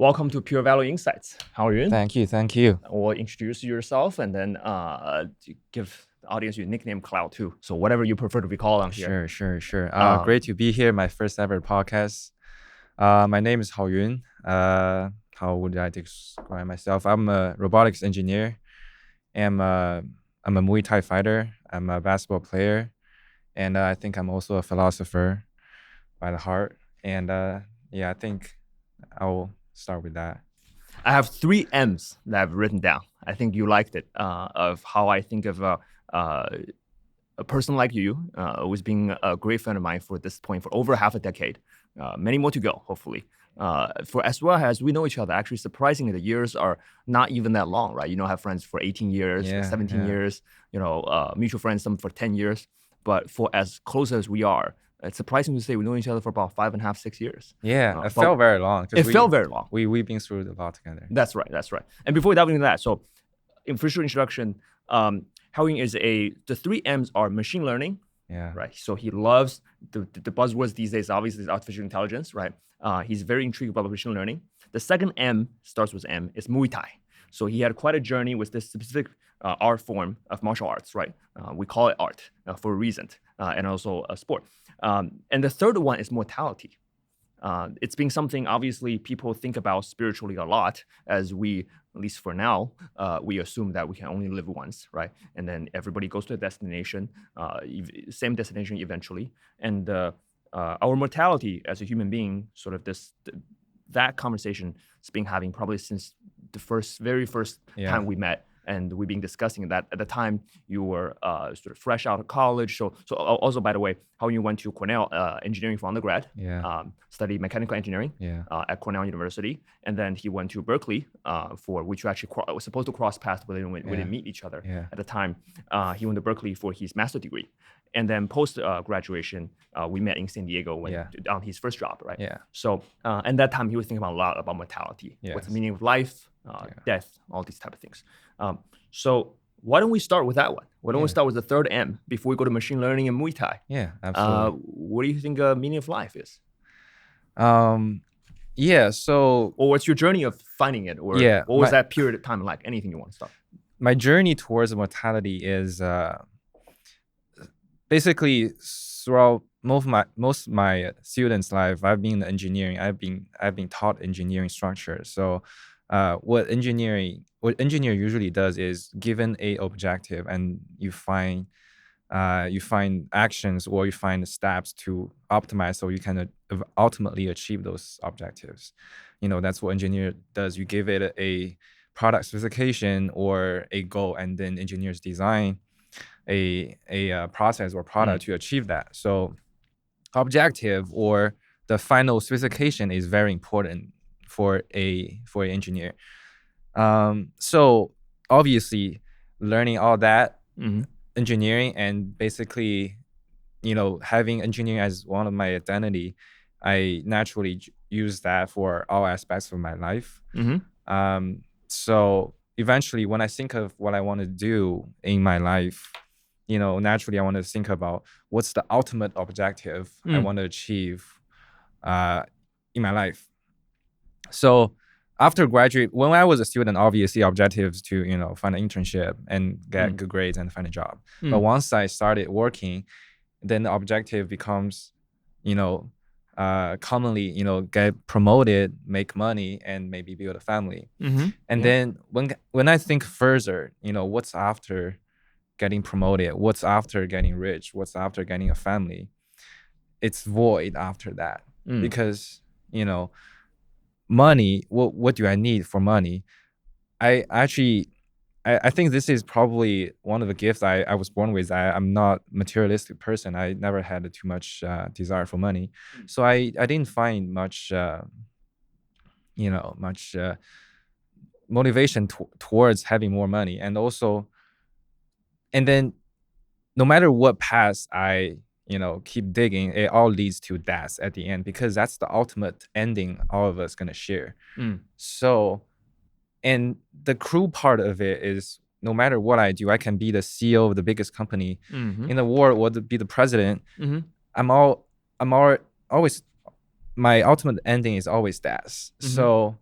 Welcome to Pure Value Insights. Haoyun. Thank you. Or introduce yourself and then give the audience your nickname Cloud too. So whatever you prefer to be called on here. Sure. Great to be here. My first ever podcast. My name is Haoyun. How would I describe myself? I'm a robotics engineer. I'm a Muay Thai fighter. I'm a basketball player, and I think I'm also a philosopher by the heart. And I think I'll start with that. I have 3 M's that I've written down. I think you liked it, of how I think of a person like you, who's been a great friend of mine for this point for over half a decade. Many more to go, hopefully. For as well as we know each other, actually, surprisingly, the years are not even that long, right? You know, have friends for 18 years, 17 years, mutual friends, some for 10 years. But for as close as we are, it's surprising to say we know each other for about 5.5, 6 years. Yeah, it felt very long. It felt very long. We've been through a lot together. That's right. And before we dive into that, so official introduction, Haoyun is the 3 M's are machine learning. Yeah. Right. So he loves the buzzwords these days, obviously, is artificial intelligence, right? He's very intrigued about machine learning. The second M, starts with M, is Muay Thai. So he had quite a journey with this specific art form of martial arts, right? We call it art for a reason, and also a sport. And the third one is mortality. It's been something, obviously, people think about spiritually a lot, as we, at least for now, we assume that we can only live once, right? And then everybody goes to a destination, same destination eventually. And our mortality as a human being, sort of that conversation has been having probably since the very first time we met. And we've been discussing that at the time you were sort of fresh out of college. So also, by the way, how you went to Cornell engineering for undergrad, studied mechanical engineering at Cornell University, and then he went to Berkeley for which you actually was supposed to cross paths, but we didn't meet each other at the time. He went to Berkeley for his master's degree, and then post graduation, we met in San Diego on his first job, right? Yeah. So and that time he was thinking a lot about mortality, what's the meaning of life, death, all these type of things. So why don't we start with that one? Why don't we start with the third M before we go to machine learning and Muay Thai? Yeah, absolutely. What do you think meaning of life is? So... Or what's your journey of finding it? Or what was that period of time like? Anything you want to start? My journey towards mortality is basically throughout most of my students' life, I've been in engineering. I've been taught engineering structure. So what engineer usually does is given a objective, and you find actions or you find steps to optimize so you can ultimately achieve those objectives. That's what engineer does. You give it a product specification or a goal, and then engineers design a process or product to achieve that. So objective or the final specification is very important for an engineer. So obviously learning all that engineering, and basically having engineering as one of my identity, I naturally use that for all aspects of my life. So eventually when I think of what I want to do in my life, naturally I want to think about what's the ultimate objective I want to achieve in my life. So after graduate, when I was a student, obviously objectives to find an internship and get good grades and find a job. But once I started working, then the objective becomes commonly get promoted, make money, and maybe build a family. And then when I think further, what's after getting promoted, what's after getting rich, what's after getting a family, it's void after that. Because money, what do I need for money? I think this is probably one of the gifts I was born with. I'm not a materialistic person. I never had too much desire for money. So I didn't find much motivation towards having more money. And then no matter what path I keep digging, it all leads to death at the end, because that's the ultimate ending all of us gonna share. So, and the cruel part of it is, no matter what I do, I can be the CEO of the biggest company in the world, or be the president. I'm always, my ultimate ending is always death. So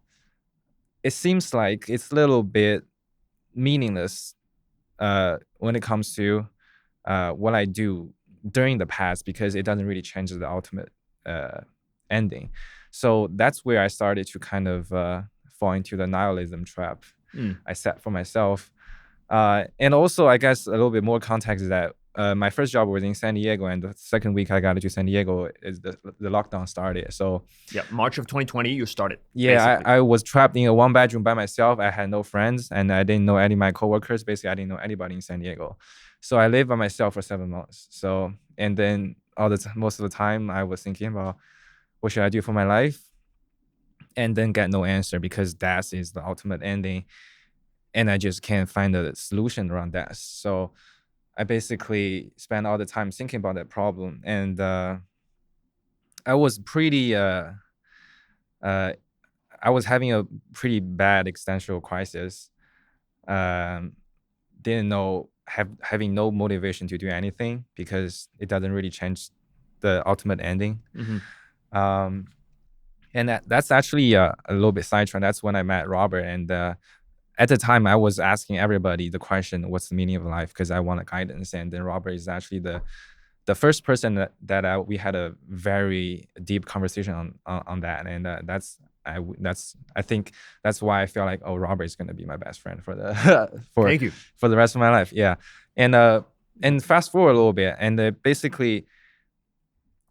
it seems like it's a little bit meaningless when it comes to what I do during the past, because it doesn't really change the ultimate ending. So that's where I started to kind of fall into the nihilism trap I set for myself. And also, I guess a little bit more context is that my first job was in San Diego, and the second week I got to San Diego is the lockdown started. So Yeah, March of 2020, you started. yeah, I was trapped in a one bedroom by myself. I had no friends, and I didn't know any of my coworkers. Basically, I didn't know anybody in San Diego. So I lived by myself for 7 months. So, and then most of the time I was thinking about what should I do for my life, and then get no answer, because that is the ultimate ending, and I just can't find a solution around that. So I basically spent all the time thinking about that problem, and I was pretty I was having a pretty bad existential crisis. Didn't know, having no motivation to do anything, because it doesn't really change the ultimate ending. Um, and that's actually a little bit sidetracked. That's when I met Robert, and at the time I was asking everybody the question, "What's the meaning of life?" Because I wanted guidance, and then Robert is actually the first person that we had a very deep conversation on that, and I think that's why I feel like, oh, Robert is gonna be my best friend for the Thank you. for the rest of my life. Yeah, and fast forward a little bit, and basically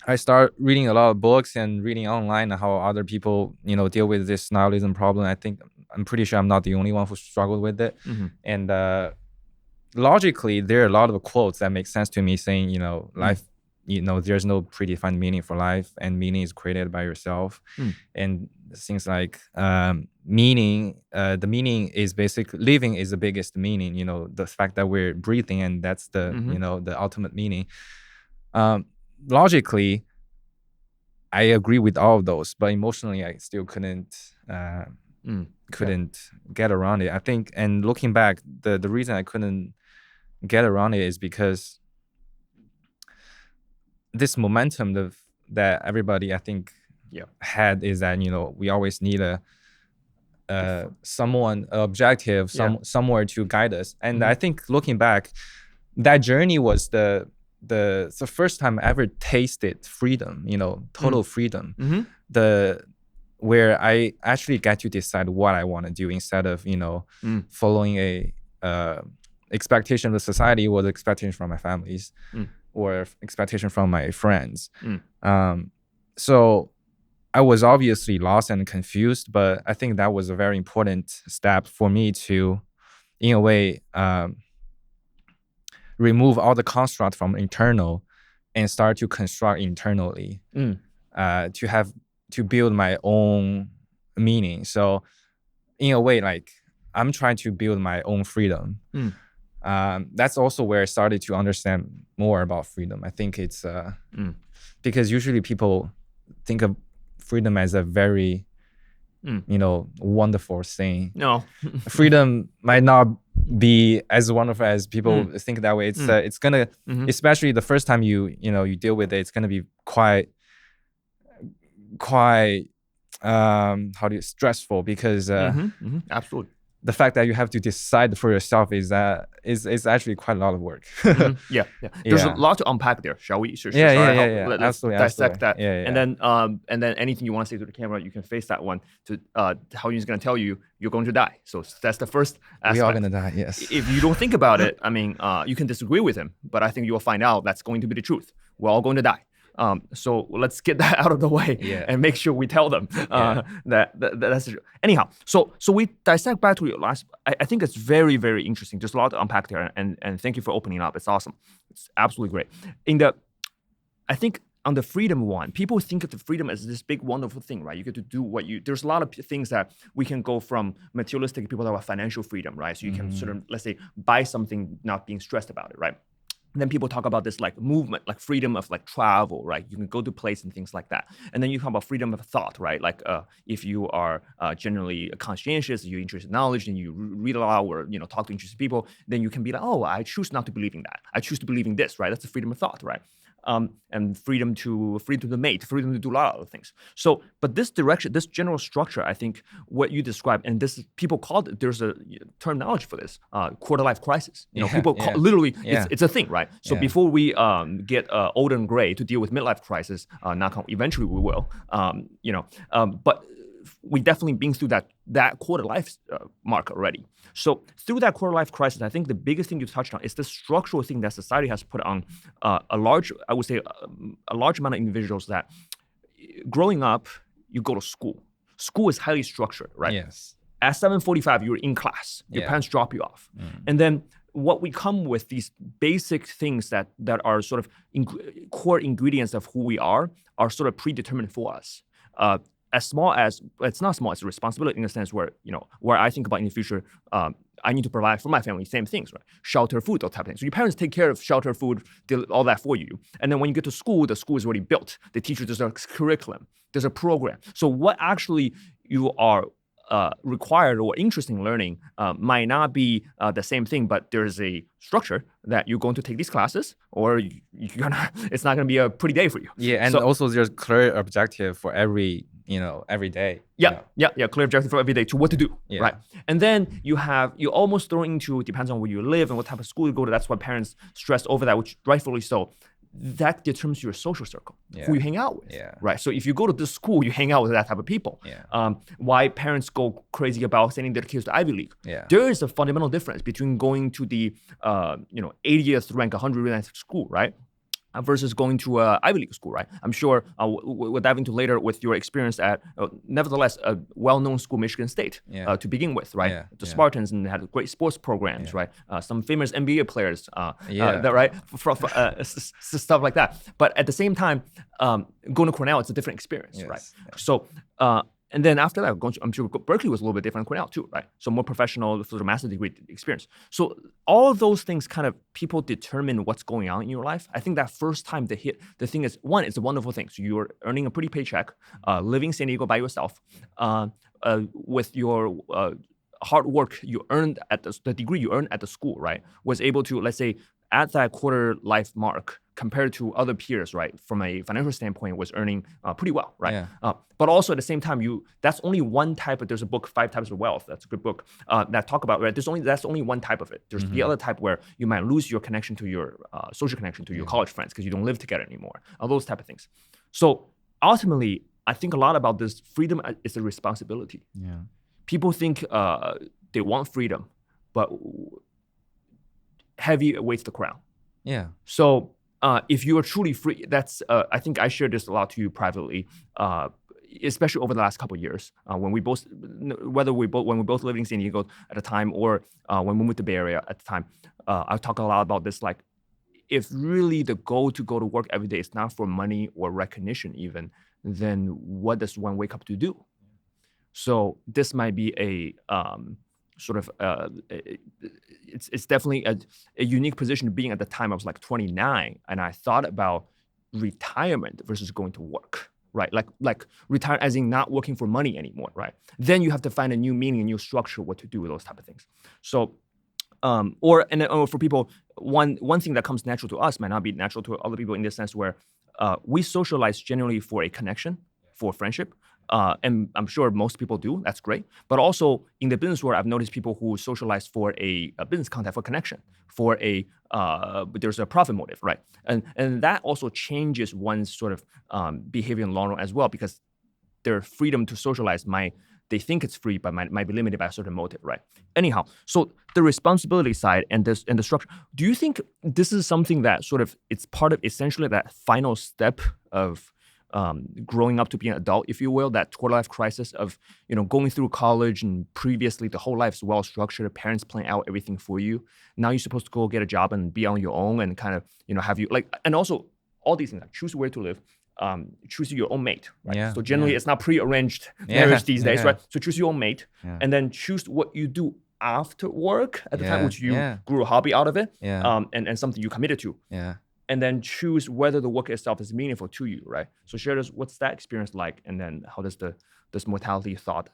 I start reading a lot of books and reading online how other people deal with this nihilism problem. I'm pretty sure I'm not the only one who struggled with it, and logically, there are a lot of quotes that make sense to me, saying, life, there's no predefined meaning for life, and meaning is created by yourself. And things like meaning, the meaning is basically living is the biggest meaning, the fact that we're breathing, and that's the, the ultimate meaning. Logically, I agree with all of those, but emotionally, I still couldn't get around it. I think, and looking back, the reason I couldn't get around it is because this momentum that everybody, I think, had, is that we always need someone, objective, somewhere to guide us. And I think, looking back, that journey was the first time I ever tasted freedom, total freedom. Where I actually get to decide what I want to do, instead of following a expectation of the society, or the expectation from my families, or expectation from my friends. So I was obviously lost and confused, but I think that was a very important step for me to, in a way, remove all the construct from internal and start to construct internally, to build my own meaning. So in a way, like, I'm trying to build my own freedom. That's also where I started to understand more about freedom. I think it's because usually people think of freedom as a very wonderful thing. No. Freedom might not be as wonderful as people think that way. It's gonna, especially the first time you deal with it, it's gonna be quite stressful, because absolutely, the fact that you have to decide for yourself is actually quite a lot of work. Yeah. There's a lot to unpack there. Shall we? Let's absolutely dissect that. Yeah. And then anything you want to say to the camera, you can face that one. To Haoyun's going to tell you you're going to die. So that's the first aspect. We are going to die. Yes. If you don't think about it, I mean, you can disagree with him, but I think you will find out that's going to be the truth. We're all going to die. So let's get that out of the way and make sure we tell them that's the truth. Anyhow, so we dissect back to your last. I think it's very, very interesting. There's a lot to unpack there, and thank you for opening up. It's awesome. It's absolutely great. I think on the freedom one, people think of the freedom as this big, wonderful thing, right? You get to do what you. There's a lot of things that we can go from materialistic people that have financial freedom, right? So you can sort of, let's say, buy something, not being stressed about it, right? And then people talk about this like movement, like freedom of like travel, right? You can go to place and things like that. And then you talk about freedom of thought, right? Like if you are generally conscientious, you're interested in knowledge, and you read a lot or talk to interested people, then you can be like, oh, I choose not to believe in that. I choose to believe in this, right? That's the freedom of thought, right? and freedom to mate, freedom to do a lot of other things. So, but this direction, this general structure, I think what you described, and this people call it, there's a terminology for this, quarter life crisis. People call literally, it's a thing, right? So before we get old and gray to deal with midlife crisis, eventually we will, but we definitely been through that quarter life mark already. So through that quarter life crisis, I think the biggest thing you touched on is the structural thing that society has put on a large amount of individuals that growing up, you go to school. School is highly structured, right? Yes. At 7:45, you're in class. Your parents drop you off. And then what we come with, these basic things that are sort of core ingredients of who we are sort of predetermined for us. As small as, it's not small, it's a responsibility in a sense where, where I think about in the future, I need to provide for my family, same things, right? Shelter, food, those type of things. So your parents take care of shelter, food, all that for you. And then when you get to school, the school is already built. They teach you, there's a curriculum, there's a program. So what actually you are required or interested in learning might not be the same thing, but there's a structure that you're going to take these classes, or it's not going to be a pretty day for you. Yeah, and also there's clear objective for every day. Clear objective for every day to what to do, right? And then you almost throw into, depends on where you live and what type of school you go to. That's why parents stress over that, which rightfully so. That determines your social circle, who you hang out with, right? So if you go to this school, you hang out with that type of people. Why parents go crazy about sending their kids to Ivy League? There is a fundamental difference between going to the 80th rank, 100th rank school, right? Versus going to Ivy League school, right? I'm sure we'll dive into later with your experience at, nevertheless, a well-known school, Michigan State, to begin with, right? The Spartans, and had great sports programs, right? Some famous NBA players, right? Stuff like that. But at the same time, going to Cornell, it's a different experience, right? So, and then after that, I'm sure Berkeley was a little bit different than Cornell too, right? So more professional, sort of master's degree experience. So all of those things kind of, people determine what's going on in your life. I think that first time they hit, the thing is, one, it's a wonderful thing. So you're earning a pretty paycheck, living in San Diego by yourself, with your hard work you earned at the degree you earned at the school, right? Was able to, let's say, at that quarter life mark, compared to other peers, right, from a financial standpoint, was earning pretty well, right? But also at the same time, that's only one type of, there's a book, 5 Types of Wealth, that's a good book, that talk about, right, that's only one type of it. There's the other type where you might lose your connection to your social connection to your college friends because you don't live together anymore, all those type of things. So ultimately, I think a lot about this freedom is a responsibility. People think they want freedom, but heavy weighs the crown. So if you are truly free, that's I think I shared this a lot to you privately, especially over the last couple of years, when we both living in San Diego at the time, or when we moved to the Bay Area at the time. I talk a lot about this, like, if really the goal to go to work every day is not for money or recognition even, then what does one wake up to do? So this might be a sort of it's definitely a unique position, being at the time I was like 29, and I thought about retirement versus going to work, right? Like retire as in not working for money anymore, right? Then you have to find a new meaning, a new structure, what to do with those type of things. So or for people, one thing that comes natural to us might not be natural to other people, in the sense where we socialize generally for a connection, for friendship. And I'm sure most people do, that's great. But also in the business world, I've noticed people who socialize for a business contact, for connection, for there's a profit motive, right? And that also changes one's sort of behavior in the long run as well, because their freedom to socialize they think it's free, but might be limited by a certain motive, right? Anyhow, so the responsibility side and the structure, do you think this is something that sort of, it's part of essentially that final step of growing up to be an adult, if you will, that quarter life crisis of, going through college, and previously the whole life's well structured, parents plan out everything for you. Now you're supposed to go get a job and be on your own, and kind of, have you and also all these things, like choose where to live, choose your own mate, right? So generally it's not pre-arranged marriage these days, right? So choose your own mate, and then choose what you do after work at the time, which you grew a hobby out of it, and something you committed to. And then choose whether the work itself is meaningful to you, right? So share us, what's that experience like, and then how does this mortality thought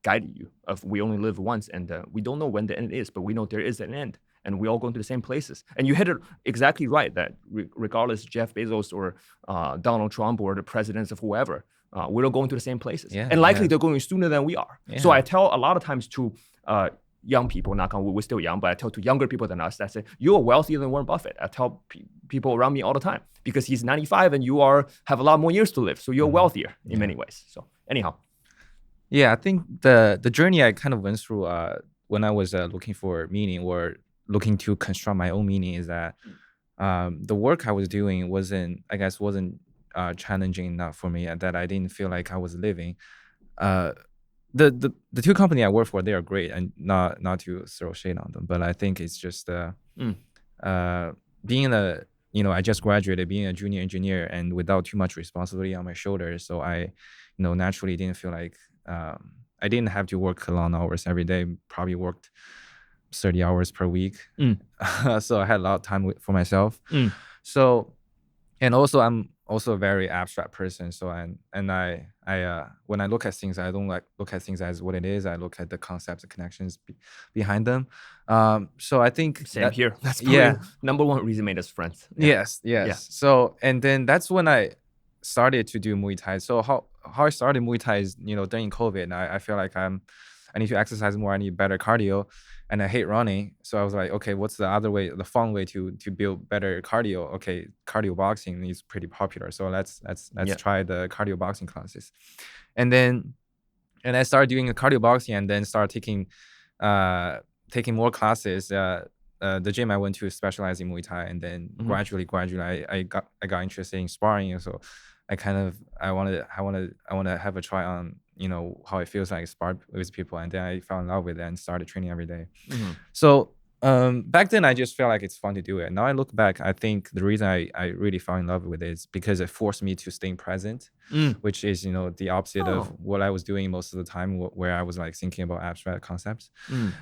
guide you of we only live once, and we don't know when the end is, but we know there is an end, and we're all going to the same places. And you hit it exactly right that regardless Jeff Bezos or Donald Trump or the presidents of whoever, we're all going to the same places. Yeah, and likely yeah. they're going sooner than we are. Yeah. So I tell a lot of times to young people, knock on wood, we're still young, but I tell to younger people than us, that say, you're wealthier than Warren Buffett. I tell people around me all the time, because he's 95 and you have a lot more years to live. So you're wealthier in many ways. So anyhow. Yeah, I think the journey I kind of went through when I was looking for meaning or looking to construct my own meaning is that the work I was doing wasn't challenging enough for me, and that I didn't feel like I was living. The two companies I work for, they are great, and not to throw shade on them, but I think it's just being I just graduated, being a junior engineer, and without too much responsibility on my shoulders, so I naturally didn't feel like I didn't have to work long hours every day. Probably worked 30 hours per week. So I had a lot of time for myself. So, and also I'm also a very abstract person. So I when I look at things, I don't look at things as what it is. I look at the concepts, the connections behind them. So I think same here. That's probably number one reason made us friends. Yes. Yeah. So, and then that's when I started to do Muay Thai. So how I started Muay Thai is, during COVID, and I feel like I need to exercise more. I need better cardio, and I hate running. So I was like, okay, what's the other way, the fun way to build better cardio? Okay, cardio boxing is pretty popular. So let's try the cardio boxing classes. And I started doing the cardio boxing, and then started taking more classes. The gym I went to specialized in Muay Thai, and then gradually I got interested in sparring. And so I want to have a try on how it feels like spar with people, and then I fell in love with it and started training every day. So back then I just felt like it's fun to do it. Now I look back, I think the reason I really fell in love with it is because it forced me to stay present, which is the opposite of what I was doing most of the time, where I was like thinking about abstract concepts.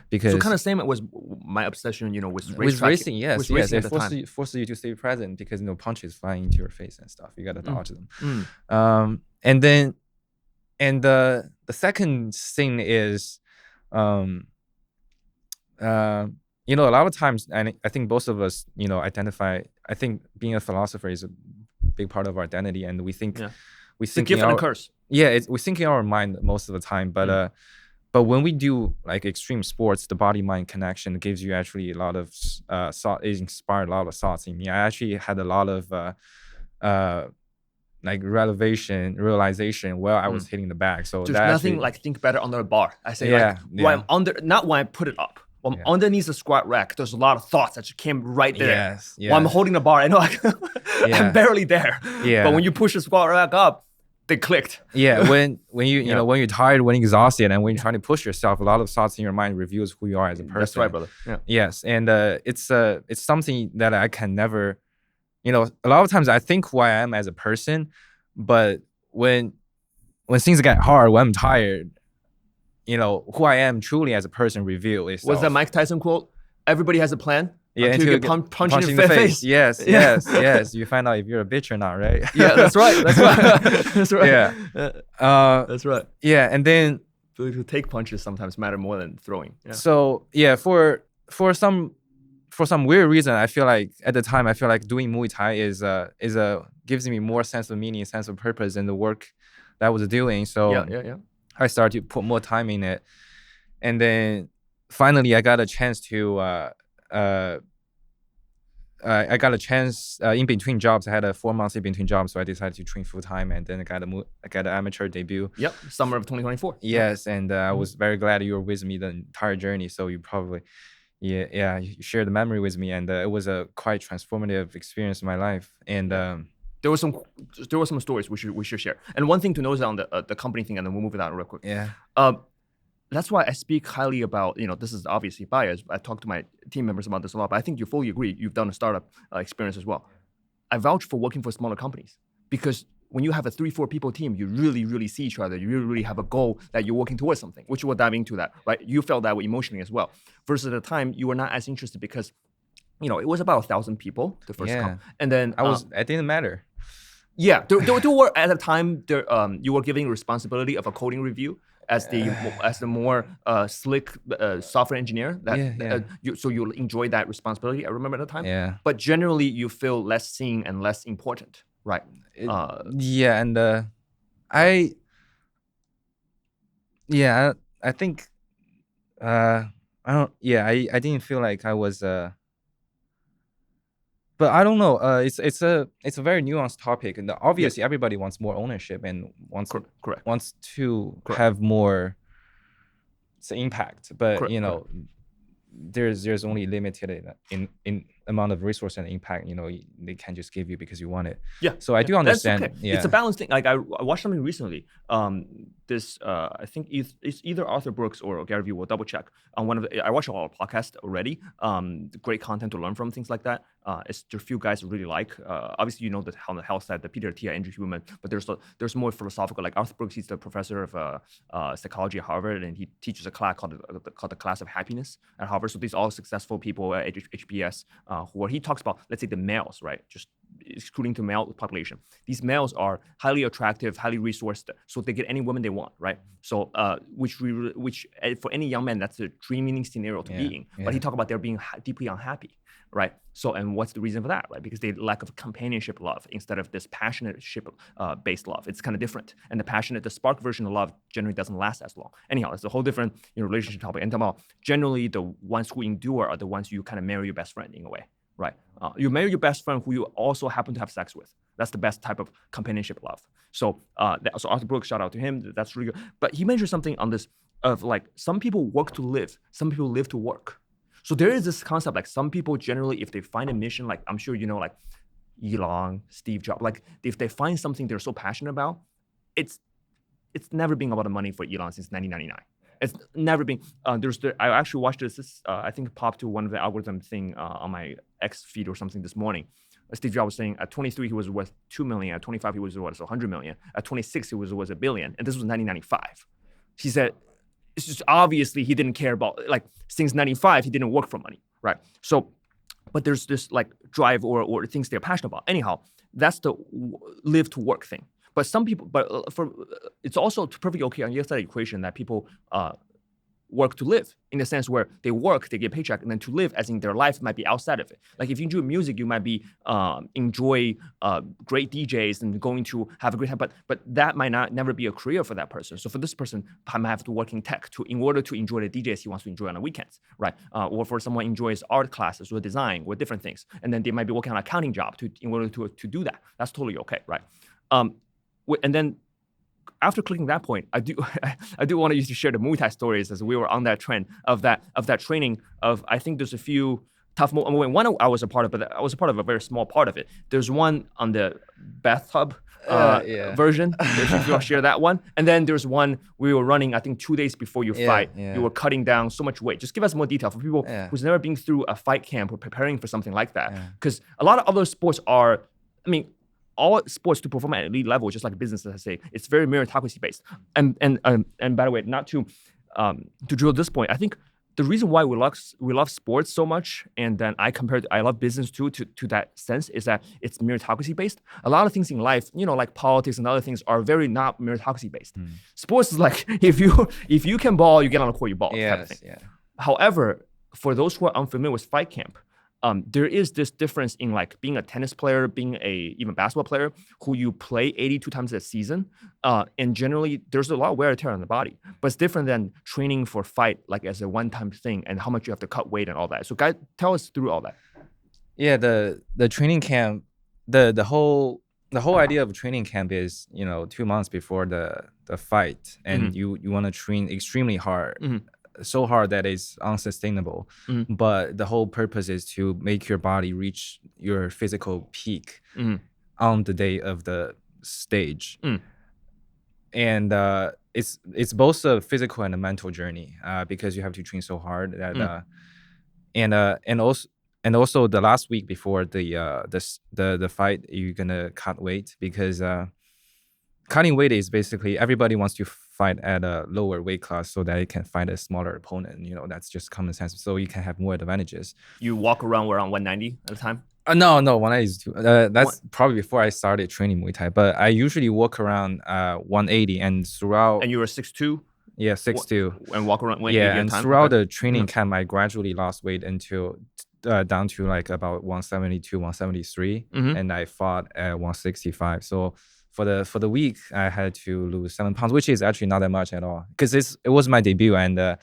Because so kind of same was my obsession, with racing. Yes, racing it forces you to stay present, because punches flying into your face and stuff, you got to dodge them. And the second thing is a lot of times, and I think both of us identify, I think being a philosopher is a big part of our identity, and we think we think the gift and the curse. We think in our mind most of the time, but when we do like extreme sports, the body mind connection gives you actually a lot of thought. It inspired a lot of thoughts in me. I actually had a lot of like realization while I was hitting the bag. So there's nothing like think better under a bar. I say when I'm under, not when I put it up. When I'm underneath the squat rack, there's a lot of thoughts that just came right there. Yes. While I'm holding the bar, I know I'm barely there. But when you push the squat rack up, they clicked. When you when you're tired, when you're exhausted, and when you're trying to push yourself, a lot of thoughts in your mind reveals who you are as a person. That's right, brother. Yes, and it's something that I can never, a lot of times I think who I am as a person, but when things get hard, when I'm tired, who I am truly as a person reveal itself. What's that Mike Tyson quote? Everybody has a plan. Until you get punched in the face. Yes. You find out if you're a bitch or not, right? That's right. That's right. Yeah. That's right. Yeah, and then to take punches sometimes matter more than throwing. So for some weird reason, I feel like at the time doing Muay Thai gives me more sense of meaning, sense of purpose than the work that I was doing. So I started to put more time in it, and then finally I got a chance to in between jobs. I had a 4 months in between jobs, so I decided to train full time, and then I got an amateur debut. Summer of 2024. Yes, and I was very glad you were with me the entire journey. So you probably, you shared the memory with me, and it was a quite transformative experience in my life. And there were some stories we should share. And one thing to note on the company thing, and then we'll move it on real quick. That's why I speak highly about, this is obviously biased. I talk to my team members about this a lot, but I think you fully agree. You've done a startup experience as well. I vouch for working for smaller companies, because when you have a 3-4 people team, you really, really see each other. You really, really have a goal that you're working towards something, which we'll dive into that, right? You felt that way emotionally as well. Versus at the time, you were not as interested because, it was about 1,000 people, the first company. And then it didn't matter. There were at the time you were giving responsibility of a coding review. as the more slick software engineer. So you'll enjoy that responsibility. I remember at the time. Yeah. But generally, you feel less seen and less important, right? Yeah, and I think I don't. Yeah, I didn't feel like I was. But I don't know. It's a very nuanced topic, and obviously everybody wants more ownership and wants to have more impact. But there's only limited in amount of resource and impact. They can't just give you because you want it. Yeah. So I do understand. That's okay. It's a balanced thing. Like I watched something recently. I think it's either Arthur Brooks or Gary Vee. Will double check on one of the. I watched a lot of podcasts already. Great content to learn from, things like that. It's there are a few guys I really like. Obviously, on the health side, the Peter Tia, Andrew Huberman, but there's more philosophical. Like Arthur Brooks, he's the professor of psychology at Harvard, and he teaches a class called the Class of Happiness at Harvard. So these are all successful people at HBS where he talks about, let's say, the males, right? Just excluding the male population. These males are highly attractive, highly resourced, so they get any woman they want, right? So which for any young man, that's a dreaming scenario to be in. But he talked about they're being deeply unhappy, right? So, and what's the reason for that, right? Because they lack of companionship love instead of this passionate based love. It's kind of different. And the spark version of love generally doesn't last as long. Anyhow, it's a whole different relationship topic. And talking about generally the ones who endure are the ones you kind of marry your best friend in a way, right? You marry your best friend who you also happen to have sex with. That's the best type of companionship love. So, so Arthur Brooks, shout out to him. That's really good. But he mentioned something on this of like some people work to live, some people live to work. So there is this concept, like some people generally, if they find a mission, like I'm sure like Elon, Steve Jobs, like if they find something they're so passionate about, it's never been about the money for Elon since 1999. It's never been. I actually watched this. I think it popped to one of the algorithm thing on my X feed or something this morning. Steve Jobs was saying at 23 he was worth 2 million. At 25 he was worth 100 million. At 26 he was worth $1 billion. And this was 1995. He said it's just obviously he didn't care about, like, since 95 he didn't work for money, right? So, but there's this like drive or things they're passionate about. Anyhow, that's the live to work thing. But some people, it's also perfectly okay on the other side of the equation that people work to live, in the sense where they work, they get a paycheck, and then to live, as in their life might be outside of it. Like if you enjoy music, you might be enjoy great DJs and going to have a great time, but that might never be a career for that person. So for this person, I might have to work in tech in order to enjoy the DJs he wants to enjoy on the weekends, right? Or for someone who enjoys art classes or design or different things, and then they might be working on an accounting job in order to do that. That's totally okay, right? And then after clicking that point, I do want to share the Muay Thai stories, as we were on that trend of that training. I think there's a few tough moments. One I was a part of, but I was a part of a very small part of it. There's one on the bathtub version. If you want to share that one, and then there's one we were running. I think 2 days before you fight, you were cutting down so much weight. Just give us more detail for people who's never been through a fight camp or preparing for something like that, because a lot of other sports are, all sports to perform at elite level, just like business, as I say, it's very meritocracy based. And by the way, not to drill this point, I think the reason why we love sports so much, and then I love business too, to that sense, is that it's meritocracy based. A lot of things in life, like politics and other things, are very not meritocracy based. Sports is like if you can ball, you get on the court, you ball, type of thing. Yeah. However, for those who are unfamiliar with fight camp, there is this difference in like being a tennis player, being even basketball player, who you play 82 times a season, and generally there's a lot of wear and tear on the body. But it's different than training for fight, like as a one-time thing, and how much you have to cut weight and all that. So, guys, tell us through all that. Yeah, the training camp, the whole idea of training camp is 2 months before the fight, and you want to train extremely hard. So hard that it's unsustainable. But the whole purpose is to make your body reach your physical peak on the day of the stage. And it's both a physical and a mental journey, because you have to train so hard that and also the last week before the fight, you're gonna cut weight, because cutting weight is basically everybody wants to fight at a lower weight class so that it can fight a smaller opponent. That's just common sense. So you can have more advantages. You walk around 190 at a time? No, 190 is too. That's probably before I started training Muay Thai. But I usually walk around 180, and throughout. And you were 6'2", Yeah, 6'2". And walk around. Yeah, and throughout the training Mm. camp, I gradually lost weight until down to like about 172, 173, and I fought at 165. So for the week, I had to lose 7 pounds, which is actually not that much at all, because it was my debut and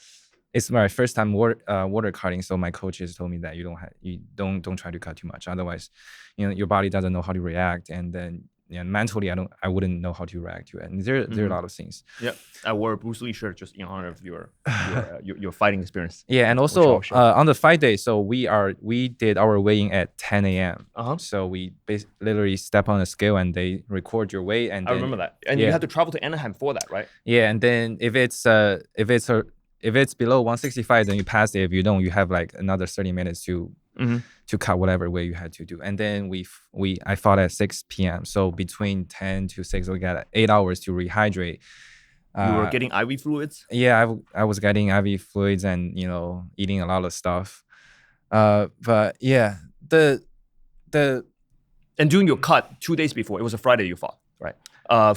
it's my first time water cutting. So my coaches told me that you don't try to cut too much, otherwise, your body doesn't know how to react, and then mentally I wouldn't know how to react to it. And there are a lot of things. Yeah, I wore a Bruce Lee shirt just in honor of your fighting experience. Yeah, and also on the fight day, so we did our weighing at 10 a.m. So we literally step on a scale and they record your weight, and I remember that. And you had to travel to Anaheim for that, right? Yeah, and then if it's below 165, then you pass it. If you don't, you have like another 30 minutes to cut whatever weight you had to do. And then I fought at 6 p.m. So between 10 to 6, we got 8 hours to rehydrate. You were getting IV fluids? Yeah, I was getting IV fluids and eating a lot of stuff. But yeah, and doing your cut 2 days before, it was a Friday you fought, right? I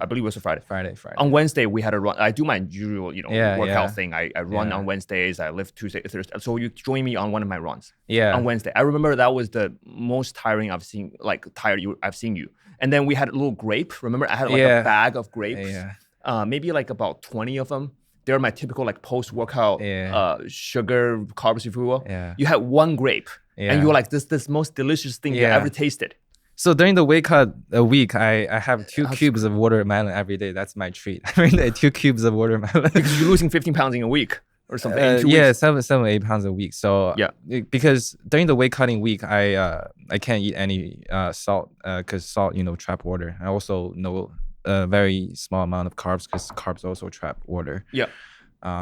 believe it was a Friday. Friday. On Wednesday, we had a run. I do my usual, workout thing. I run on Wednesdays. I lift Tuesday, Thursday. So you join me on one of my runs. Yeah. On Wednesday, I remember that was the most tiring I've seen. I've seen you. And then we had a little grape. Remember, I had like a bag of grapes. Yeah. Maybe like about 20 of them. They're my typical like post-workout sugar carbs, if you will. Yeah. You had one grape, and you were like, this most delicious thing you ever tasted. So during the weight cut a week, I have 2 cubes of watermelon every day. That's my treat. I mean, 2 cubes of watermelon. Because you're losing 15 pounds in a week or something. In 2 weeks. 7, 8 pounds a week. So because during the weight cutting week, I can't eat any salt because salt, trap water. I also know a very small amount of carbs because carbs also trap water. Yeah.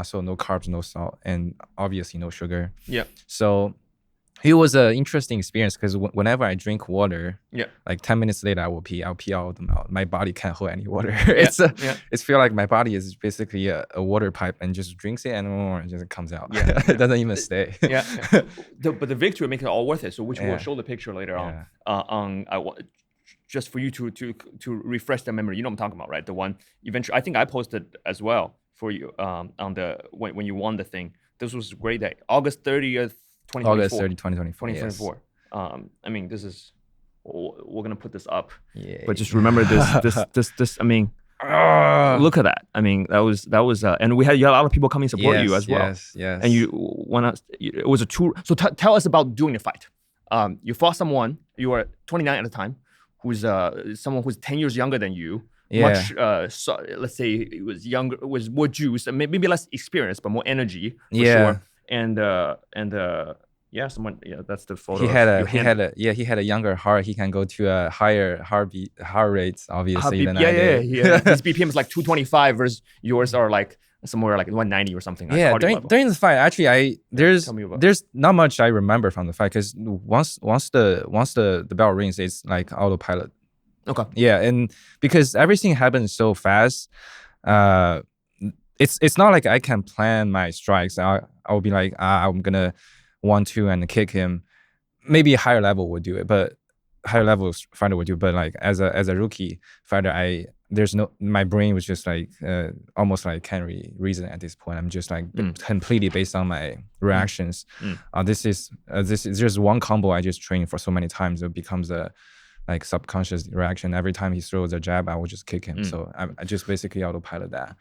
So no carbs, no salt, and obviously no sugar. Yeah. So it was an interesting experience because whenever I drink water, like 10 minutes later, I'll pee all of them out. My body can't hold any water. It's feel like my body is basically a water pipe and just drinks it and it just comes out. Yeah. It doesn't even stay. Yeah. But the victory makes it all worth it. So which we'll show the picture later on. Just for you to refresh the memory. You know what I'm talking about, right? The one eventually, I think I posted as well for you on when you won the thing. This was a great day. August 30th. 2024. August 30, 2024. 2024. I mean, we're gonna put this up. Yeah. But just remember this. I mean, look at that. I mean, that was, and you had a lot of people coming to support you as well. Yes. And it was a tour. So tell us about doing the fight. You fought someone. You were 29 at the time, who's someone who's 10 years younger than you. Yeah. Much, let's say it was younger, was more juice, maybe less experience, but more energy for sure. And someone, that's the photo. He had a younger heart. He can go to a higher heart rates, obviously. His BPM is like 225 versus yours are like somewhere like 190 or something. Yeah, during the fight, actually, there's not much I remember from the fight because once the bell rings, it's like autopilot. Okay. Yeah, and because everything happens so fast, it's not like I can plan my strikes. I'll be like, I'm gonna 1-2 and kick him. Maybe a higher level would do it, but higher level fighter would do it. But like as a rookie fighter, my brain was just like almost like can't really reason at this point. I'm just like completely based on my reactions. This is just one combo I just trained for so many times. It becomes a like subconscious reaction. Every time he throws a jab, I will just kick him. So I just basically autopilot that.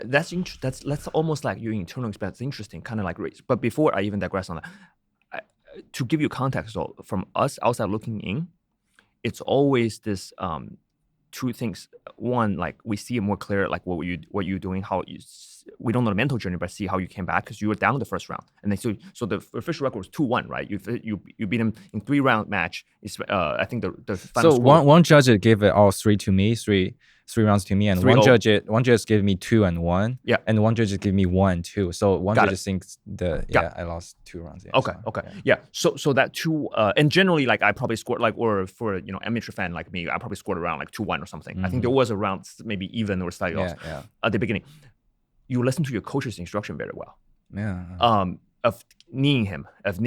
That's almost like your internal experience. It's interesting, kind of like race. But before I even digress on that, to give you context, so from us outside looking in, it's always this two things. One, like we see it more clear, like what you're doing, we don't know the mental journey, but see how you came back because you were down the first round, and then so the official record was 2-1, right? You beat him in 3-round match. I think the final so score, one judge gave it all 3 to me, three rounds to me, and one judge gave me 2 and 1. Yeah, and one judge gave me 1 and 2. So one judge thinks I lost 2 rounds. Yeah, okay. Yeah. So that 2 and generally like I probably scored like, or for amateur fan like me, I probably scored around like 2-1 or something. I think there was a round maybe even or slightly lost at the beginning. You listen to your coach's instruction very well. Yeah. Of kneeing him, of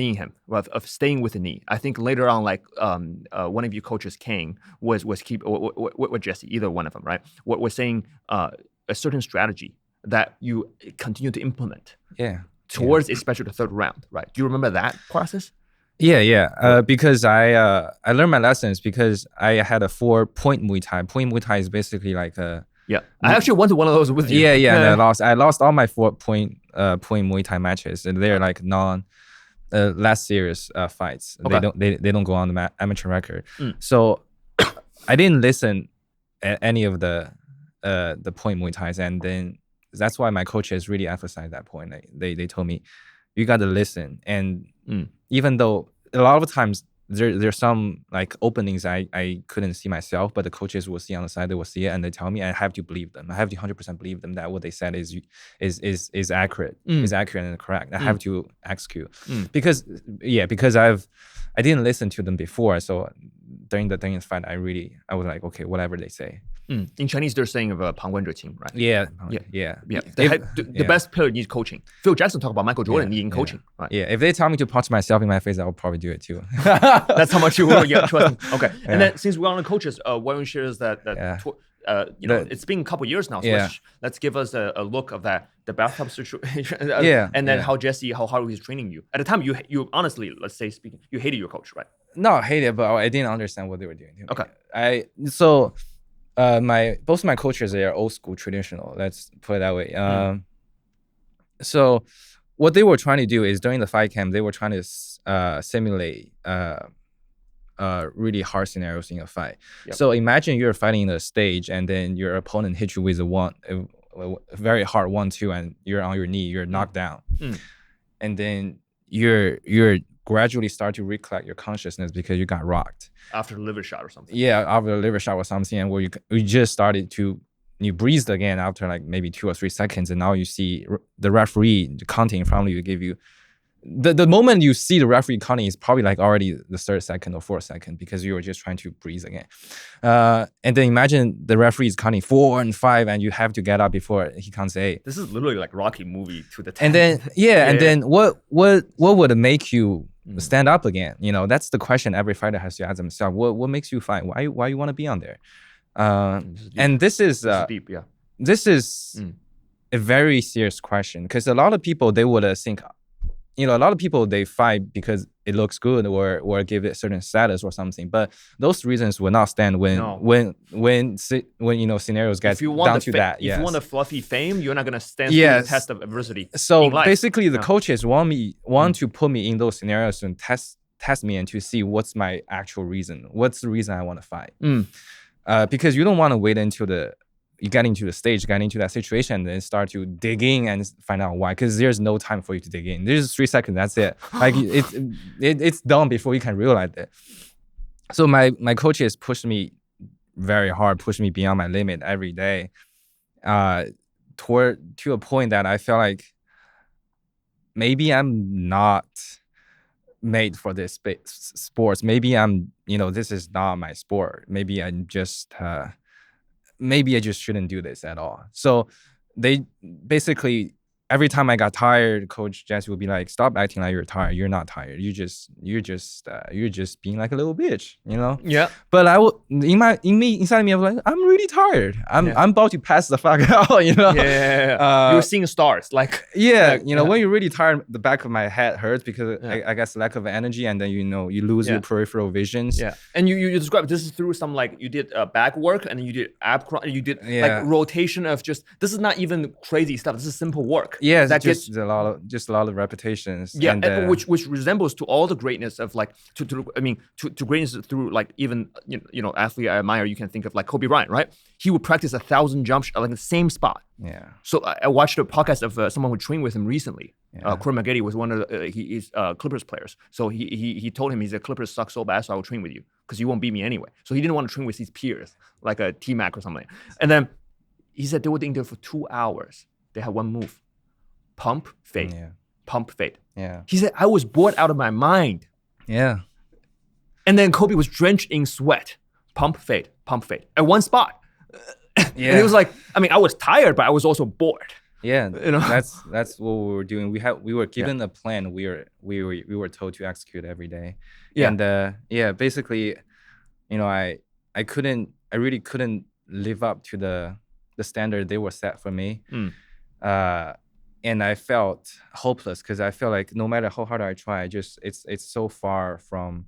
staying with the knee. I think later on, like one of your coaches, Kane, was keep or Jesse, either one of them, right? Was saying a certain strategy that you continue to implement towards especially the third round, right? Do you remember that process? Because I learned my lessons because I had a 4-point Muay Thai. Point Muay Thai is basically like a I actually went to one of those with you. And I lost all my 4-point point Muay Thai matches, and they're like less serious fights. Okay. They don't go on the amateur record. So I didn't listen at any of the point Muay Thais, and then that's why my coaches really emphasized that point. They told me you got to listen, and even though a lot of times there's some like openings I couldn't see myself, but the coaches will see on the side, they will see it, and they tell me I have to believe them. I have to 100% believe them that what they said is accurate, is accurate and correct. I have to execute because I didn't listen to them before, so during the fight I was like, okay, whatever they say. In Chinese, they're saying of 旁观者清, right? The best player needs coaching. Phil Jackson talked about Michael Jordan needing coaching, right? If they tell me to punch myself in my face, I'll probably do it too. That's how much you will trust me. Okay. And then since we're on the coaches, why don't you share us that it's been a couple years now, so let's give us a look of that, the bathtub situation, and then how hard he's training you. At the time, you honestly, let's say speaking, you hated your coach, right? No, I hated it, but I didn't understand what they were doing. Okay. Both my coaches, they are old school traditional, let's put it that way. So what they were trying to do is during the fight camp, they were trying to simulate really hard scenarios in a fight. So imagine you're fighting in a stage and then your opponent hits you with a very hard 1-2, and you're on your knee, you're knocked down, and then you're gradually start to recollect your consciousness because you got rocked after a liver shot or something. After a liver shot or something, and where you just started to, you breathed again after like maybe 2 or 3 seconds, and now you see the referee counting in front of you, give you the moment you see the referee counting is probably like already the 3rd second or 4th second because you were just trying to breathe again. And then imagine the referee is counting 4 and 5 and you have to get up before he counts 8. This is literally like Rocky movie to the 10th. And then and then what would make you stand up again? That's the question every fighter has to ask themselves. What makes you fight? Why you want to be on there? And this is deep, this is a very serious question, because a lot of people, they would think, a lot of people, they fight because it looks good or give it certain status or something, but those reasons will not stand when scenarios get down to that. If you want a fluffy fame, you're not gonna stand through the test of adversity. So basically, the coaches want to put me in those scenarios and test me and to see what's my actual reason. What's the reason I want to fight? Because you don't want to wait until you get into the stage, get into that situation, and then start to dig in and find out why. Because there's no time for you to dig in. There's 3 seconds. That's it. Like it's done before you can realize it. So my coaches pushed me very hard, pushed me beyond my limit every day, to a point that I felt like maybe I'm not made for this sports. Maybe this is not my sport. Maybe I just shouldn't do this at all. So they basically, every time I got tired, Coach Jesse would be like, "Stop acting like you're tired. You're not tired. You're just being like a little bitch, Yeah. But inside me, I was like, I'm really tired. I'm about to pass the fuck out, You're seeing stars, like. When you're really tired, the back of my head hurts because I guess lack of energy, and then you lose your peripheral visions. Yeah, and you described this is through some, like, you did back work, and then you did ab, you did like rotation of just, this is not even crazy stuff. This is simple work. Yeah, that just a lot of repetitions. Yeah, and which resembles to all the greatness of, like, to greatness through, like, even athlete I admire. You can think of like Kobe Bryant, right? He would practice 1,000 jumps like the same spot. Yeah. So I watched a podcast of someone who trained with him recently. Cornell was one of he's Clippers players. So he told him, he's a Clippers suck so bad, so I will train with you because you won't beat me anyway. So he didn't want to train with his peers like a T-Mac or something. And then he said they were in there for 2 hours. They had one move. Pump, fade. Pump, fade. Yeah. He said, I was bored out of my mind. Yeah. And then Kobe was drenched in sweat. Pump, fade, at one spot. And it was like, I was tired, but I was also bored. Yeah. That's what we were doing. We were given a plan. We were told to execute every day. Yeah. And basically, I really couldn't live up to the standard they were set for me. and I felt hopeless because I feel like no matter how hard I try, it's so far from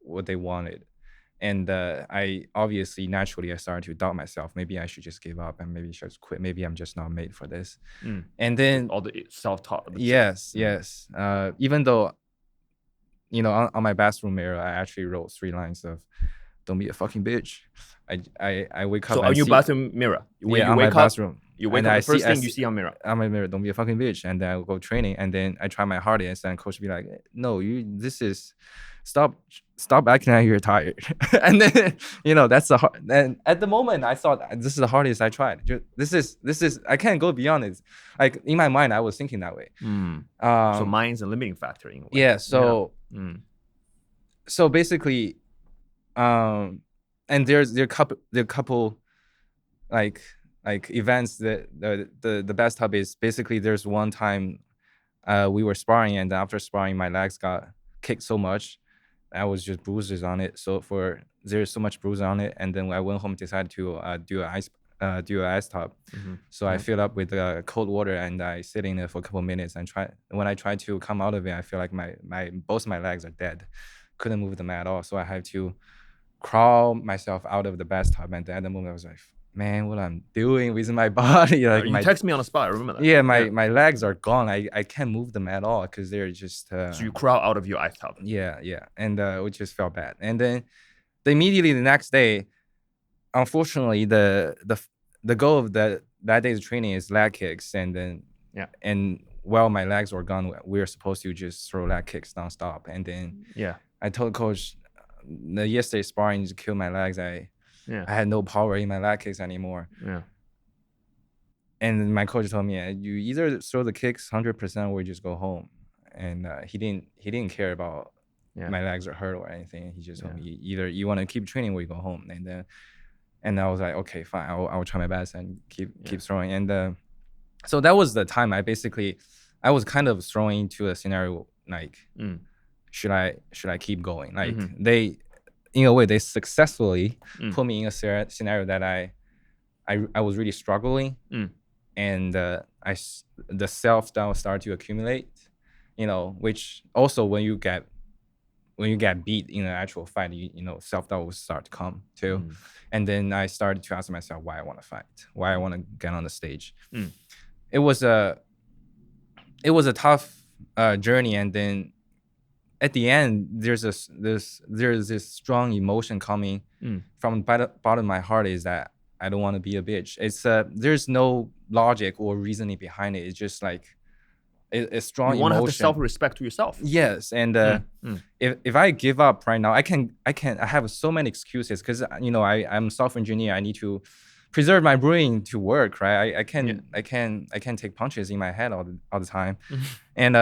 what they wanted. And I obviously naturally I started to doubt myself. Maybe I should just give up and maybe just quit. Maybe I'm just not made for this. And then all the self-talk. yes. Even though, on my bathroom mirror, I actually wrote 3 lines of "Don't be a fucking bitch." I wake up. So on your bathroom mirror, when you on wake my up, bathroom, you wake and up. I The first see- I thing you see- see on mirror. on my mirror, "Don't be a fucking bitch," and then I will go training, and then I try my hardest, and coach be like, "No, stop acting like you're tired." And then that's the hard. And at the moment, I thought this is the hardest I tried. This is I can't go beyond it. Like in my mind, I was thinking that way. So mind's a limiting factor in a way. Yeah. So basically, and there are couple like events that the best hub is basically there's one time we were sparring, and after sparring my legs got kicked so much I was just bruises on it, there's so much bruise on it, and then I went home, decided to do an ice tub. So I filled up with cold water and I sit in it for a couple of minutes, and when I try to come out of it, I feel like both my legs are dead, couldn't move them at all. So I have to crawl myself out of the bathtub, and at the moment I was like, man, what I'm doing with my body. Like you text me on the spot, I remember that. Yeah, my legs are gone. I can't move them at all because they're just so you crawl out of your ice tub. Yeah. And it just felt bad. And then immediately the next day, unfortunately, the goal of that day's training is leg kicks, and then and while my legs were gone, we were supposed to just throw leg kicks nonstop. And then I told coach yesterday sparring just killed my legs. I had no power in my leg kicks anymore. And my coach told me, you either throw the kicks 100% or just go home. And he didn't care about my legs are hurt or anything. He just told me, either you want to keep training or you go home. And I was like, okay, fine, I will try my best and keep throwing. And so that was the time I was kind of throwing into a scenario like, should I keep going? Like they, in a way, they successfully put me in a scenario that I was really struggling, and the self-doubt started to accumulate, which also when you get beat in an actual fight, self-doubt will start to come too. And then I started to ask myself why I want to fight, why I want to get on the stage. It was a tough journey, and then at the end, there's this strong emotion coming from the bottom of my heart, is that I don't want to be a bitch. It's there's no logic or reasoning behind it. It's just like a strong emotion. You want to have the self-respect to yourself. Yes, and if I give up right now, I have so many excuses because I'm software-engineer. I need to preserve my brain to work, right? I can't take punches in my head all the time, and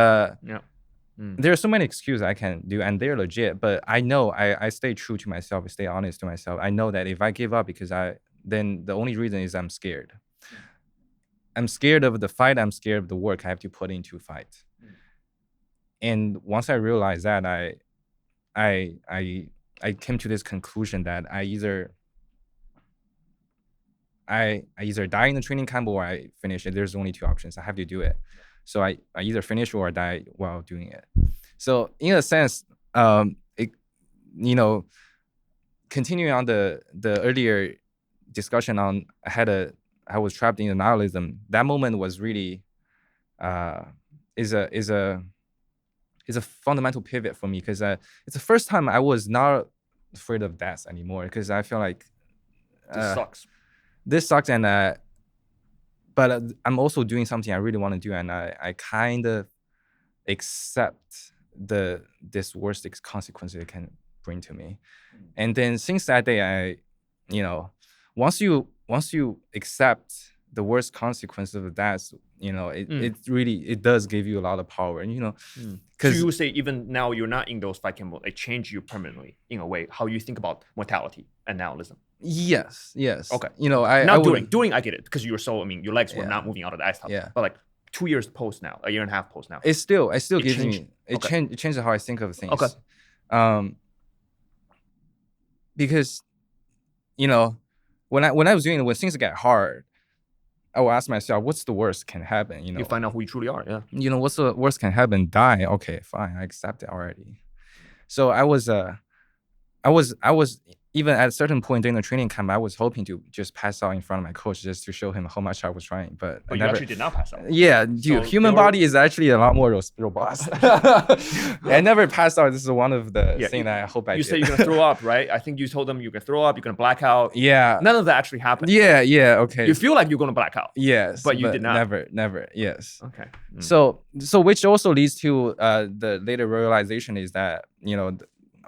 there are so many excuses I can do, and they're legit. But I know I stay true to myself, stay honest to myself. I know that if I give up then the only reason is I'm scared. I'm scared of the fight. I'm scared of the work I have to put into fight. And once I realized that, I came to this conclusion that I either die in the training camp or I finish it. There's only 2 options. I have to do it. So I either finish or die while doing it. So in a sense, continuing on the earlier discussion on I was trapped in nihilism. That moment was really is a fundamental pivot for me, because it's the first time I was not afraid of death anymore, because I feel like this sucks, and but I'm also doing something I really want to do, and I kind of accept this worst consequences it can bring to me. And then since that day, once you accept the worst consequences of that, it really does give you a lot of power, and so you would say even now you're not in those fight camp, it changed you permanently in a way how you think about mortality and nihilism. Yes. Okay. Doing I get it, because you were so, your legs were not moving out of the ice tub. Yeah. But like 2 years post now, a year and a half post now, it still gives me it changed how I think of things. Okay. Because when I was doing it, when things get hard, I will ask myself, what's the worst can happen? You find out who you truly are. Yeah. What's the worst can happen? Die. Okay, fine. I accept it already. So I was even at a certain point during the training camp, I was hoping to just pass out in front of my coach just to show him how much I was trying. But I you never, actually did not pass out. Yeah, dude, So human body is actually a lot more robust. I never passed out. This is one of the things that I hope I did. You said you're going to throw up, right? I think you told them you're going to throw up, you're going to black out. Yeah. None of that actually happened. Yeah, okay. You feel like you're going to black out. Yes. But you did not. Never, yes. Okay. So which also leads to the later realization is that,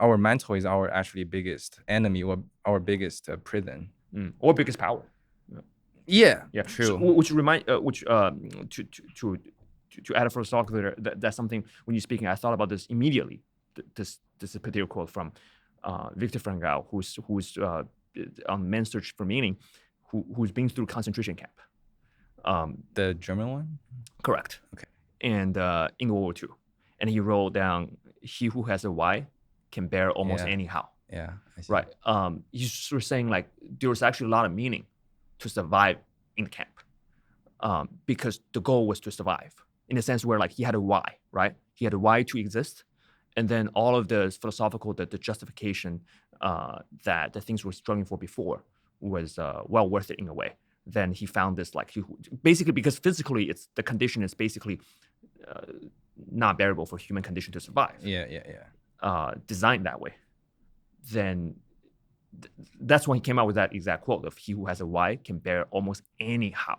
our mental is our actually biggest enemy or our biggest prison. Or biggest power. Yeah, true. So, which remind, to add a first talk there, that's something when you're speaking, I thought about this immediately. This is a particular quote from Viktor Frankl, who's on Man's Search for Meaning, who's been through concentration camp. The German one? Correct. Okay. And in World War II, and he wrote down, "He who has a why can bear almost anyhow." Yeah, I see. Right. He's sort of saying like there was actually a lot of meaning to survive in the camp, because the goal was to survive in a sense where like he had a why, right? He had a why to exist, and then all of the philosophical, the justification that the things we're struggling for before was well worth it in a way. Then he found this like basically because physically it's the condition is basically not bearable for human condition to survive. Designed that way. Then that's when he came out with that exact quote of "He who has a why can bear almost anyhow,"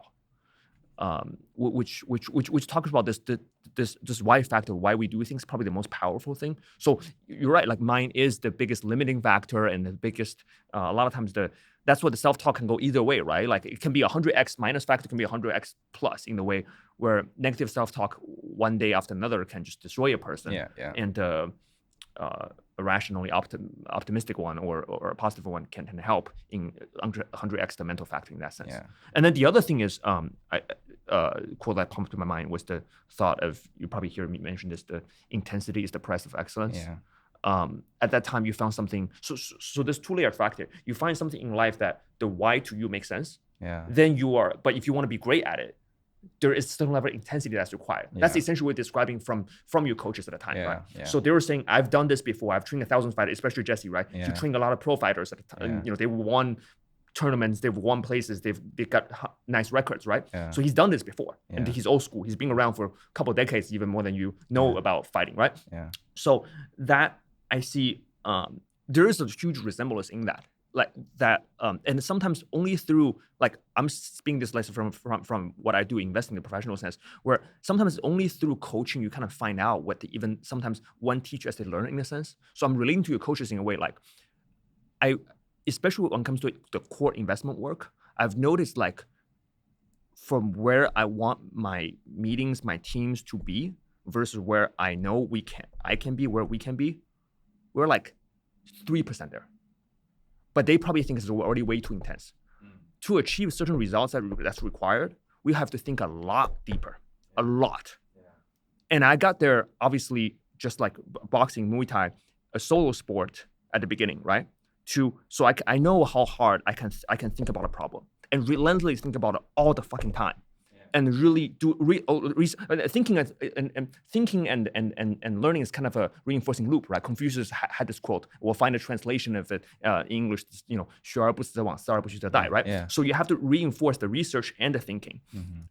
which talks about this why factor, why we do things, probably the most powerful thing. So you're right, like mind is the biggest limiting factor and the biggest. A lot of times that's what the self-talk can go either way, right? Like it can be 100x minus factor, can be 100x plus in the way where negative self-talk one day after another can just destroy a person. And a rationally optimistic one or a positive one can help in 100x the mental factor in that sense. And then the other thing is, quote that popped to my mind was the thought of, you probably hear me mention this, the intensity is the price of excellence. At that time you found something, so there's two-layer factor. You find something in life that the why to you makes sense, then but if you want to be great at it, there is some level of intensity that's required. That's essentially what describing from your coaches at the time, right? So they were saying, I've done this before. I've trained 1,000 fighters, especially Jesse, right? He trained a lot of pro fighters at the time. They've won tournaments, they've won places, they've got nice records, right? So he's done this before, and he's old school. He's been around for a couple of decades, even more than you know about fighting, right? So that I see, there is a huge resemblance in that. Like that, and sometimes only through, like I'm speaking this lesson from what I do, investing in the professional sense, where sometimes only through coaching you kind of find out what even sometimes one teacher as they learn in a sense. So I'm relating to your coaches in a way, like especially when it comes to the core investment work, I've noticed like from where I want my meetings, my teams to be versus where I know I can be, where we can be, we're like 3% there. But they probably think it's already way too intense. To achieve certain results that's required, we have to think a lot deeper, a lot. And I got there, obviously, just like boxing, Muay Thai, a solo sport at the beginning, right? So I know how hard I can think about a problem and relentlessly think about it all the fucking time. And really do thinking and learning is kind of a reinforcing loop, right? Confucius had this quote. We'll find a translation of it in English. 学而不思则罔，思而不学则殆, right? So you have to reinforce the research and the thinking.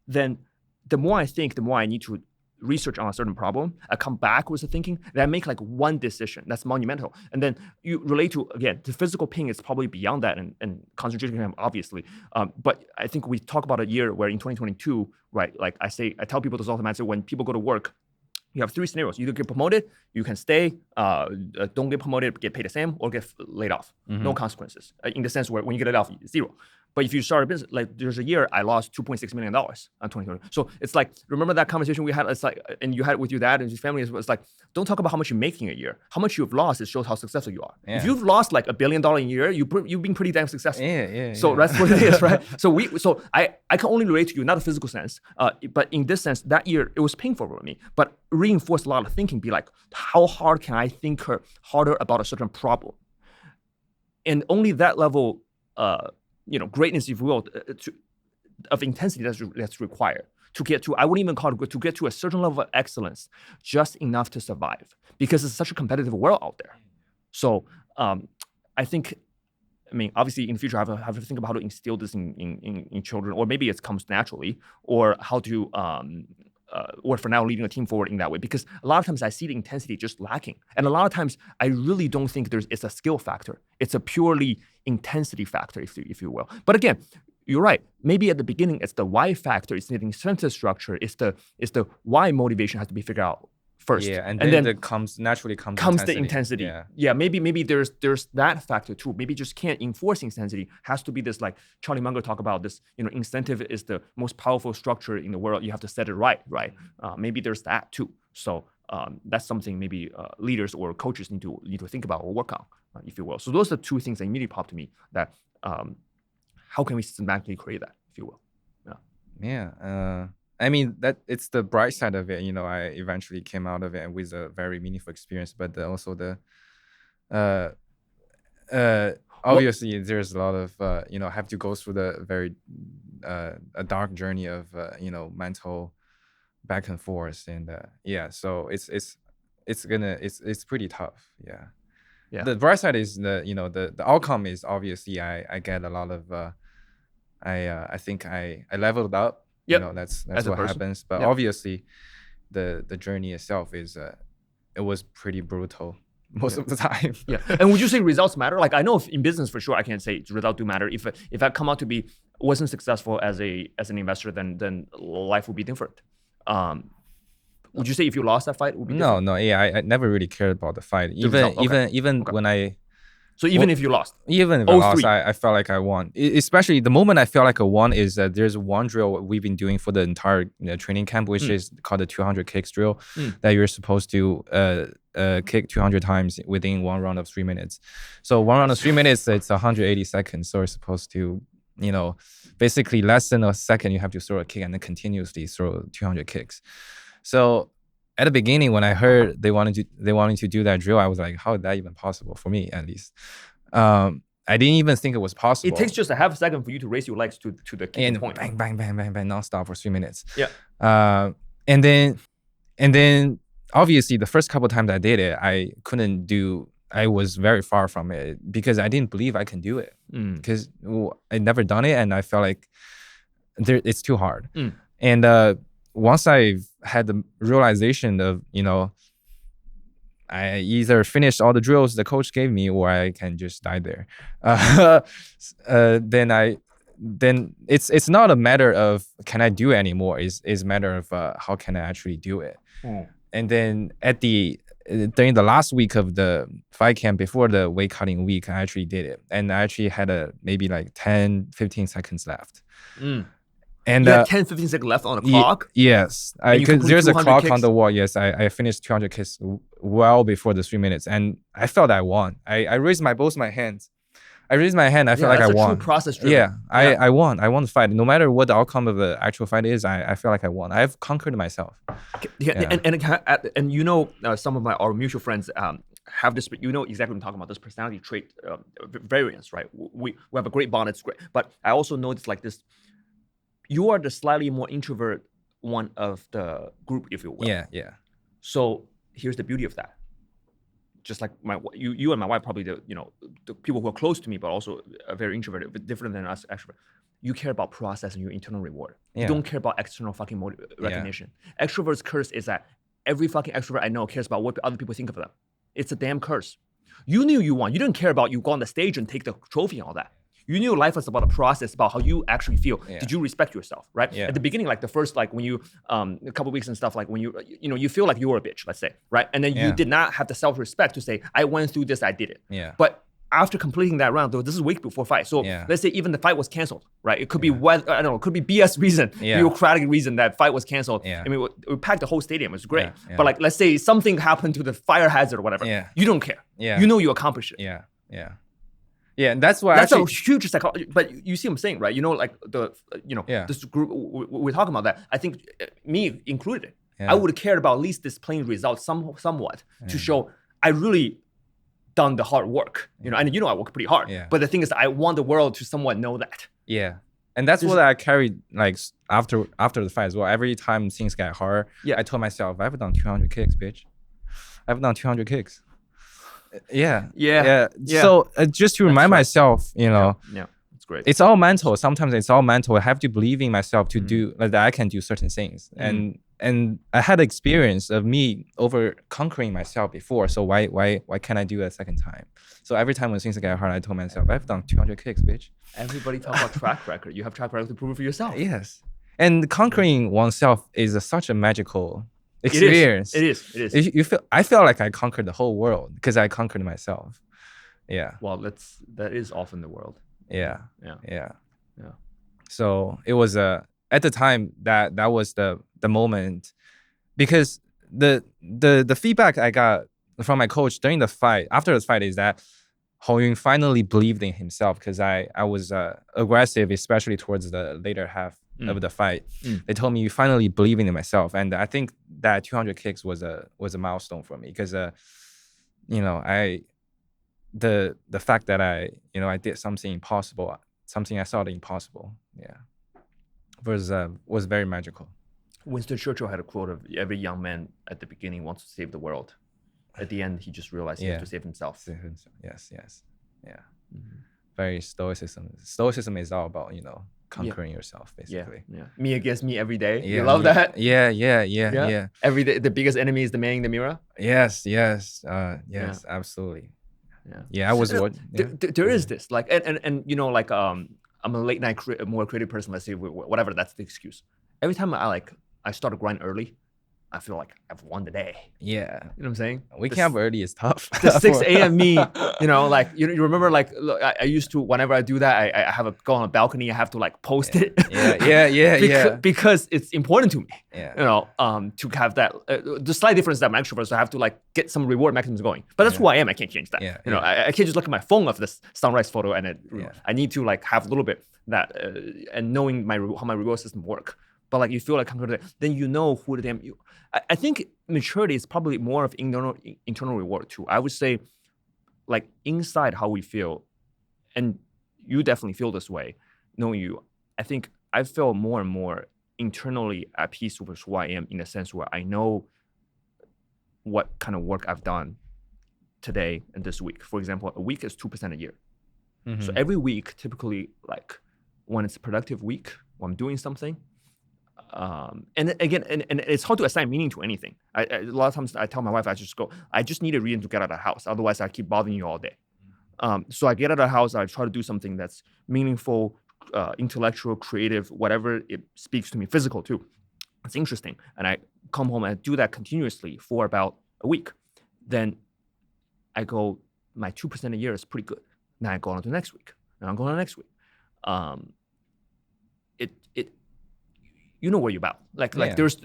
Then the more I think, the more I need to research on a certain problem. I come back with the thinking. Then I make like one decision that's monumental. And then you relate to, again, the physical pain is probably beyond that and concentration camp, obviously. But I think we talk about a year where in 2022, right, like I tell people this all the time, I say when people go to work, you have three scenarios. You either get promoted, you can stay, don't get promoted, get paid the same, or get laid off. No consequences. In the sense where when you get laid off, zero. But if you start a business, like there's a year I lost $2.6 million on 2020. So it's like, remember that conversation we had? It's like, and you had it with your dad and his family. It's like, don't talk about how much you're making a year. How much you've lost, it shows how successful you are. If you've lost like $1 billion a year, you've been pretty damn successful. So that's what it is, right? So I can only relate to you, not a physical sense, but in this sense, that year it was painful for me, but reinforced a lot of thinking. Be like, how hard can I think harder about a certain problem? And only that level, greatness, if you will, of intensity that's required to get to, I wouldn't even call it to get to a certain level of excellence, just enough to survive, because it's such a competitive world out there. So I think, I mean, obviously in the future, I have to think about how to instill this in children, or maybe it comes naturally, or how to, or for now leading a team forward in that way. Because a lot of times I see the intensity just lacking. And a lot of times I really don't think it's a skill factor. It's a purely intensity factor, if you will. But again, you're right. Maybe at the beginning, it's the why factor. It's the incentive structure. It's the why motivation has to be figured out first. Yeah, and then naturally comes the intensity. Yeah, maybe there's that factor too. Maybe just can't enforce intensity. Has to be this, like Charlie Munger talk about this. Incentive is the most powerful structure in the world. You have to set it right. Maybe there's that too. So that's something maybe leaders or coaches need to think about or work on, if you will. So those are the two things that immediately pop to me. That how can we systematically create that, if you will? Yeah. I mean, that it's the bright side of it. I eventually came out of it with a very meaningful experience, but also the obviously there's a lot of have to go through the very a dark journey of mental back and forth, and so it's pretty tough. The bright side is the outcome is obviously I get a lot of I think I leveled up. That's what happens. But obviously, the journey itself it was pretty brutal most of the time. And would you say results matter? Like, I know in business for sure, I can say results do matter. If I come out to be wasn't successful as an investor, then life would be different. Would you say if you lost that fight, it would be different? No. I never really cared about the fight. Even when I. So even if you lost? Even if I lost, I felt like I won. Especially the moment I felt like I won is that there's one drill we've been doing for the entire training camp, which is called the 200 kicks drill, that you're supposed to kick 200 times within one round of 3 minutes. So one round of 3 minutes, it's 180 seconds. So you're supposed to, basically less than a second, you have to throw a kick and then continuously throw 200 kicks. So at the beginning, when I heard they wanted to do that drill, I was like, how is that even possible for me, at least? I didn't even think it was possible. It takes just a half a second for you to raise your legs to the kicking point. Bang, bang, bang, bang, bang, nonstop for 3 minutes. Yeah. And then obviously the first couple of times I did it, I was very far from it because I didn't believe I can do it because I'd never done it. And I felt like it's too hard. And once I've had the realization of, I either finished all the drills the coach gave me or I can just die there. Then it's not a matter of can I do it anymore. It's a matter of how can I actually do it. And then during the last week of the fight camp before the weight cutting week, I actually did it. And I actually had maybe like 10, 15 seconds left. And you had 10, 15 seconds left on the clock? Yes. Because there's a clock on the wall. Yes, I finished 200 kicks well before the 3 minutes. And I felt I won. I raised both my hands. I raised my hand. I felt like I won. That's a true process driven. I won. I won the fight. No matter what the outcome of the actual fight is, I feel like I won. I've conquered myself. And some of our mutual friends have this, exactly what I'm talking about, this personality trait variance, right? We have a great bond, it's great. But I also noticed like this, you are the slightly more introvert one of the group, if you will. Yeah. So here's the beauty of that. Just like you and my wife, probably the people who are close to me, but also are very introverted, but different than us extrovert. You care about process and your internal reward. You don't care about external fucking recognition. Extrovert's curse is that every fucking extrovert I know cares about what other people think of them. It's a damn curse. You knew you won. You didn't care about you go on the stage and take the trophy and all that. You knew life was about a process, about how you actually feel. Did you respect yourself, right? At the beginning, like the first, like when you, a couple weeks and stuff, like when you feel like you were a bitch, let's say, right? And then you did not have the self-respect to say, I went through this, I did it. But after completing that round, though, this is a week before fight. So let's say even the fight was canceled, right? It could be it could be BS reason, bureaucratic reason that fight was canceled. I mean, we packed the whole stadium. It was great. But like, let's say something happened to the fire hazard or whatever. You don't care. You know you accomplished it. Yeah, and that's why that's a huge psychology. But you see what I'm saying, right? Like this group we're talking about that. I think me included. I would have cared about at least displaying results somewhat to show I really done the hard work. And I work pretty hard. But the thing is, I want the world to somewhat know that. And that's what I carried like after the fight as well. Every time things get hard, I told myself, I've done 200 kicks, bitch. I've done 200 kicks. Yeah. So just to remind myself, you know, it's great. It's all mental. Sometimes it's all mental. I have to believe in myself to do that. I can do certain things, and I had experience of me over conquering myself before. So why can't I do it a second time? So every time when things get hard, I told myself, I've done 200 kicks, bitch. Everybody talk about track record. You have track record to prove it for yourself. Yes, and conquering oneself is such a magical experience. It is. I feel like I conquered the whole world because I conquered myself. Yeah. Well, that is often the world. Yeah. So it was at the time that was the moment, because the feedback I got from my coach during the fight, after the fight, is that Haoyun finally believed in himself, because I was aggressive, especially towards the later half of the fight. They told me, you finally believe in myself, and I think that 200 kicks was a milestone for me, because you know, the fact that I did something impossible, something I thought impossible, was very magical. Winston Churchill had a quote of, every young man at the beginning wants to save the world. At the end, he just realized he has to save himself. Yes. Very stoicism. Stoicism is all about, conquering yourself, basically. Yeah. Me against me every day. Yeah, you love that? Yeah. Every day, the biggest enemy is the man in the mirror. Yes, absolutely. Yeah, I was there is this, like, and you know, like, I'm a late night more creative person, let's say, whatever, that's the excuse. Every time I start to grind early, I feel like I've won the day. Yeah. You know what I'm saying? Waking up early is tough. The 6 a.m. me, like, you remember, like, look, I used to, whenever I do that, I have go on a balcony, I have to like post it. Because it's important to me. To have that, the slight difference that I'm extrovert, so I have to like get some reward mechanisms going. But that's who I am. I can't change that. I can't just look at my phone of this sunrise photo and I need to like have a little bit that and knowing how my reward system work. But like, you feel like conquered, then you know who the damn you. I think maturity is probably more of internal reward too. I would say, like, inside how we feel, and you definitely feel this way, knowing you. I think I feel more and more internally at peace with who I am, in the sense where I know what kind of work I've done today and this week. For example, a week is 2% a year. So every week, typically, like, when it's a productive week, when I'm doing something, and again, and it's hard to assign meaning to anything. A lot of times I tell my wife, I just need a reason to get out of the house. Otherwise, I keep bothering you all day. So I get out of the house, I try to do something that's meaningful, intellectual, creative, whatever it speaks to me, physical too. It's interesting. And I come home and I do that continuously for about a week. Then I go, my 2% a year is pretty good. Now I go on to the next week. And I'm going on the next week. You know where you're about. Like there's,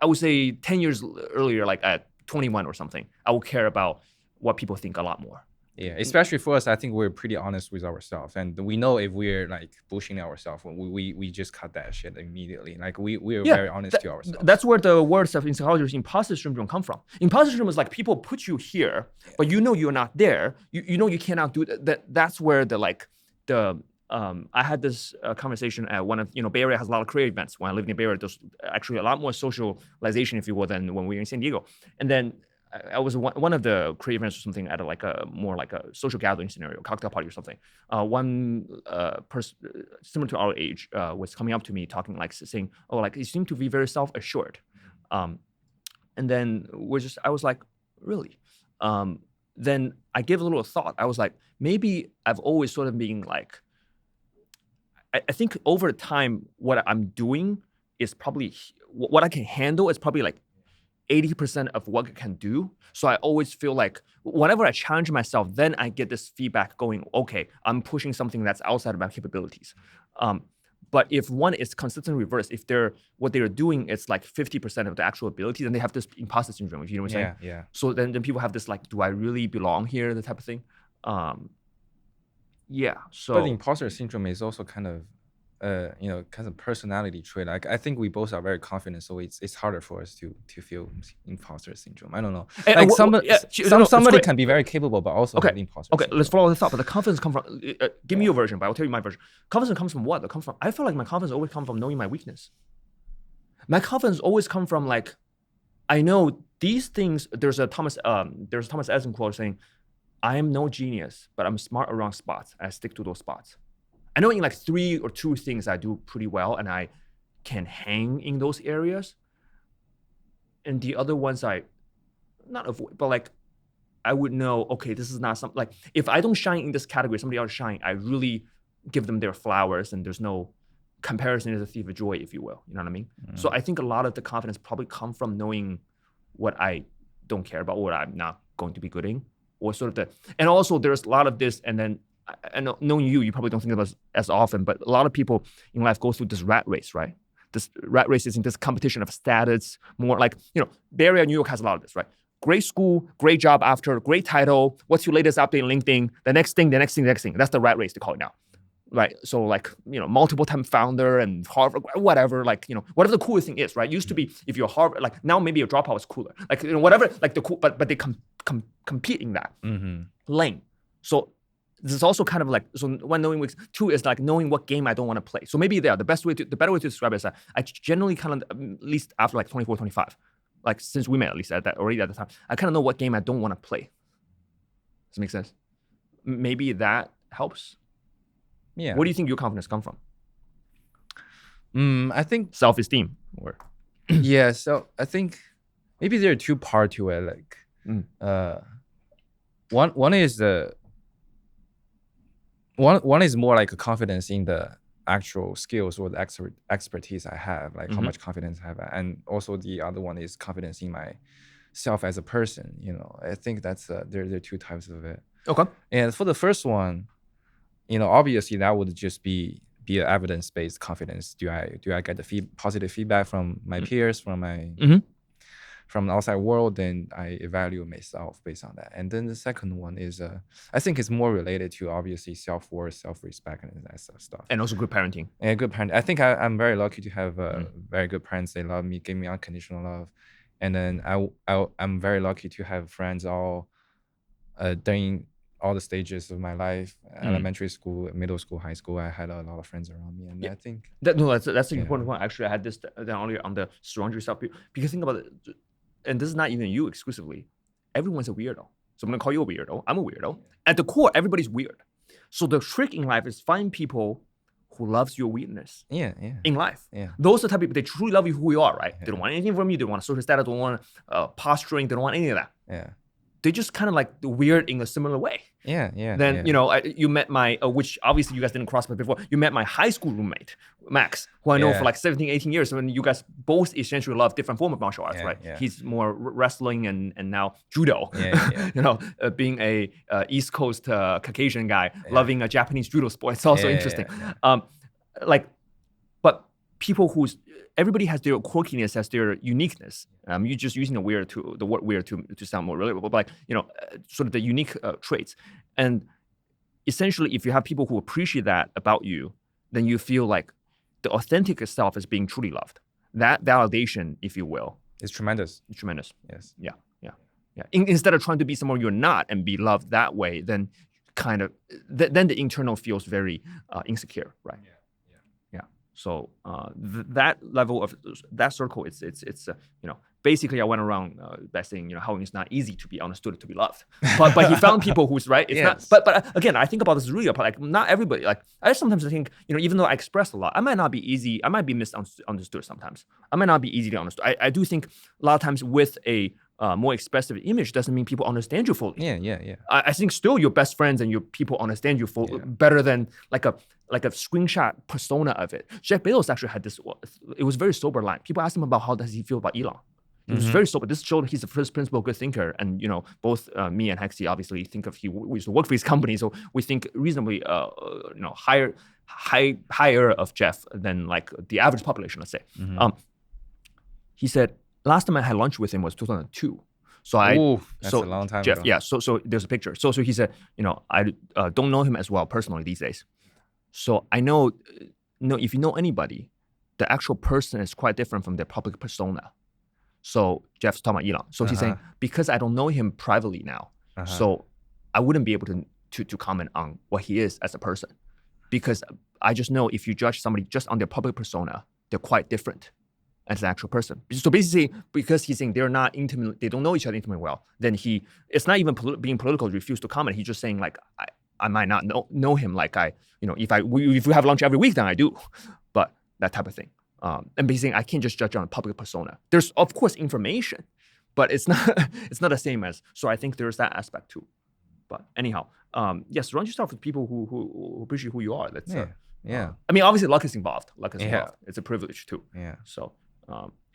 I would say 10 years earlier, like at 21 or something, I would care about what people think a lot more. Yeah, especially for us, I think we're pretty honest with ourselves, and we know if we're like pushing ourselves, we just cut that shit immediately. Like we are very honest to ourselves. That's where the words of psychology, imposter syndrome, come from. Imposter syndrome is like, people put you here, but you know you're not there. You know you cannot do that. That's where I had this conversation at one of, Bay Area has a lot of career events. When I lived in Bay Area, there's actually a lot more socialization, if you will, than when we were in San Diego. And then I was one of the career events or something at a more like a social gathering scenario, cocktail party or something. One person similar to our age was coming up to me talking, like, saying, "Oh, like, you seem to be very self-assured." And then I was like, "Really?" Then I gave a little thought. I was like, maybe I've always sort of been like, I think over time, what I'm doing is probably, what I can handle is probably like 80% of what I can do. So I always feel like whenever I challenge myself, then I get this feedback going, okay, I'm pushing something that's outside of my capabilities. But if one is consistently reversed, if what they're doing is like 50% of the actual ability, then they have this imposter syndrome, if you know what I'm saying? Yeah. So then people have this like, do I really belong here? The type of thing. So. But the imposter syndrome is also kind of kind of personality trait. Like I think we both are very confident, so it's harder for us to feel imposter syndrome. I don't know. Like somebody can be very capable, but also have imposter syndrome. Okay, let's follow this up. But the confidence comes from. Give me your version, but I'll tell you my version. Confidence comes from what? It comes from. I feel like my confidence always comes from knowing my weakness. My confidence always comes from like, I know these things. There's a Thomas Edison quote saying, "I am no genius, but I'm smart around spots. I stick to those spots." I know in like 3 or 2 things I do pretty well and I can hang in those areas. And the other ones I not avoid, but like I would know, okay, this is not something like if I don't shine in this category, somebody else shine, I really give them their flowers and there's no comparison is a thief of joy, if you will. You know what I mean? So I think a lot of the confidence probably come from knowing what I don't care about, what I'm not going to be good in, or sort of and also there's a lot of this, and then and knowing you probably don't think of it as often, but a lot of people in life go through this rat race, right? This rat race is in this competition of status, more like, Bay Area, New York has a lot of this, right? Great school, great job after, great title. What's your latest update on LinkedIn? The next thing. That's the rat race they call it now, right? So like, multiple time founder and Harvard, whatever, like, whatever the coolest thing is, right? Used to be if you're Harvard, like now maybe your dropout is cooler, like, whatever, like the cool, but they compete in that lane. So this is also kind of like, so one knowing weeks, 2 is like knowing what game I don't want to play. So maybe the better way to describe it is that I generally kind of, at least after like 24, 25, like since we met at least already at the time, I kind of know what game I don't want to play. Does that make sense? Maybe that helps. Yeah. Where do you think your confidence come from? I think self-esteem or yeah. So I think maybe there are 2 parts to it. Like one is one is more like a confidence in the actual skills or the expertise I have, like how much confidence I have, and also the other one is confidence in myself as a person. I think that's there are 2 types of it. Okay. And for the first one, obviously that would just be an evidence-based confidence. Do I get the positive feedback from my peers, from my from the outside world? Then I evaluate myself based on that. And then the second one is I think it's more related to obviously self-worth, self-respect, and that sort of stuff. And also good parenting. And good parenting. I think I'm very lucky to have very good parents. They love me, give me unconditional love. And then I'm very lucky to have friends all during all the stages of my life, elementary school, middle school, high school. I had a lot of friends around me, and I think that's the important point. Actually, I had this down earlier on the surround yourself, because think about it, and this is not even you exclusively. Everyone's a weirdo, so I'm gonna call you a weirdo. I'm a weirdo. At the core, everybody's weird. So the trick in life is find people who loves your weirdness. In life. Those are the type of people, they truly love you who you are, right? They don't want anything from you. They don't want social status. They don't want posturing. They don't want any of that. They just kind of like weird in a similar way. Then you met my, which obviously you guys didn't cross before. You met my high school roommate, Max, who I know for like 17, 18 years. And you guys both essentially love different form of martial arts, right? He's more wrestling and now judo. Being a East Coast Caucasian guy, loving a Japanese judo sport. It's also interesting. But people everybody has their quirkiness, has their uniqueness. You're just using the word weird to sound more relatable, but sort of the unique traits. And essentially, if you have people who appreciate that about you, then you feel like the authentic self is being truly loved. That validation, if you will, is tremendous. It's tremendous. Yes. Yeah. Instead of trying to be someone you're not and be loved that way, then then the internal feels very insecure, right? So that level of that circle, it's basically I went around by saying Haoyun is not easy to be understood, to be loved, but he found people who's right. It's not. But again, I think about this really like not everybody. Like I sometimes think even though I express a lot, I might not be easy. I might be misunderstood sometimes. I might not be easy to understand. I do think a lot of times with a more expressive image doesn't mean people understand you fully. I think still your best friends and your people understand you better than like a screenshot persona of it. Jeff Bezos actually had this. It was very sober line. People asked him about how does he feel about Elon. He was very sober. This showed he's the first principal good thinker, and both me and Hexy obviously think of he used to work for his company, so we think reasonably higher of Jeff than like the average population, let's say. He said last time I had lunch with him was 2002. So that's a long time Jeff, ago. Yeah. So there's a picture. So he said, I don't know him as well personally these days. So I know no, if you know anybody, the actual person is quite different from their public persona. So Jeff's talking about Elon. So he's saying, because I don't know him privately now, so I wouldn't be able to comment on what he is as a person. Because I just know if you judge somebody just on their public persona, they're quite different as an actual person. So basically, because he's saying they're not intimate, they don't know each other intimately well, then it's not even being political to refuse to comment. He's just saying like, I might not know him like if we have lunch every week, then I do, but that type of thing. And basically, I can't just judge on a public persona. There's of course information, but it's not the same as. So I think there's that aspect too. But anyhow, yes, surround yourself with people who appreciate who you are. That's yeah. I mean, obviously, luck is involved. It's a privilege too. Yeah. So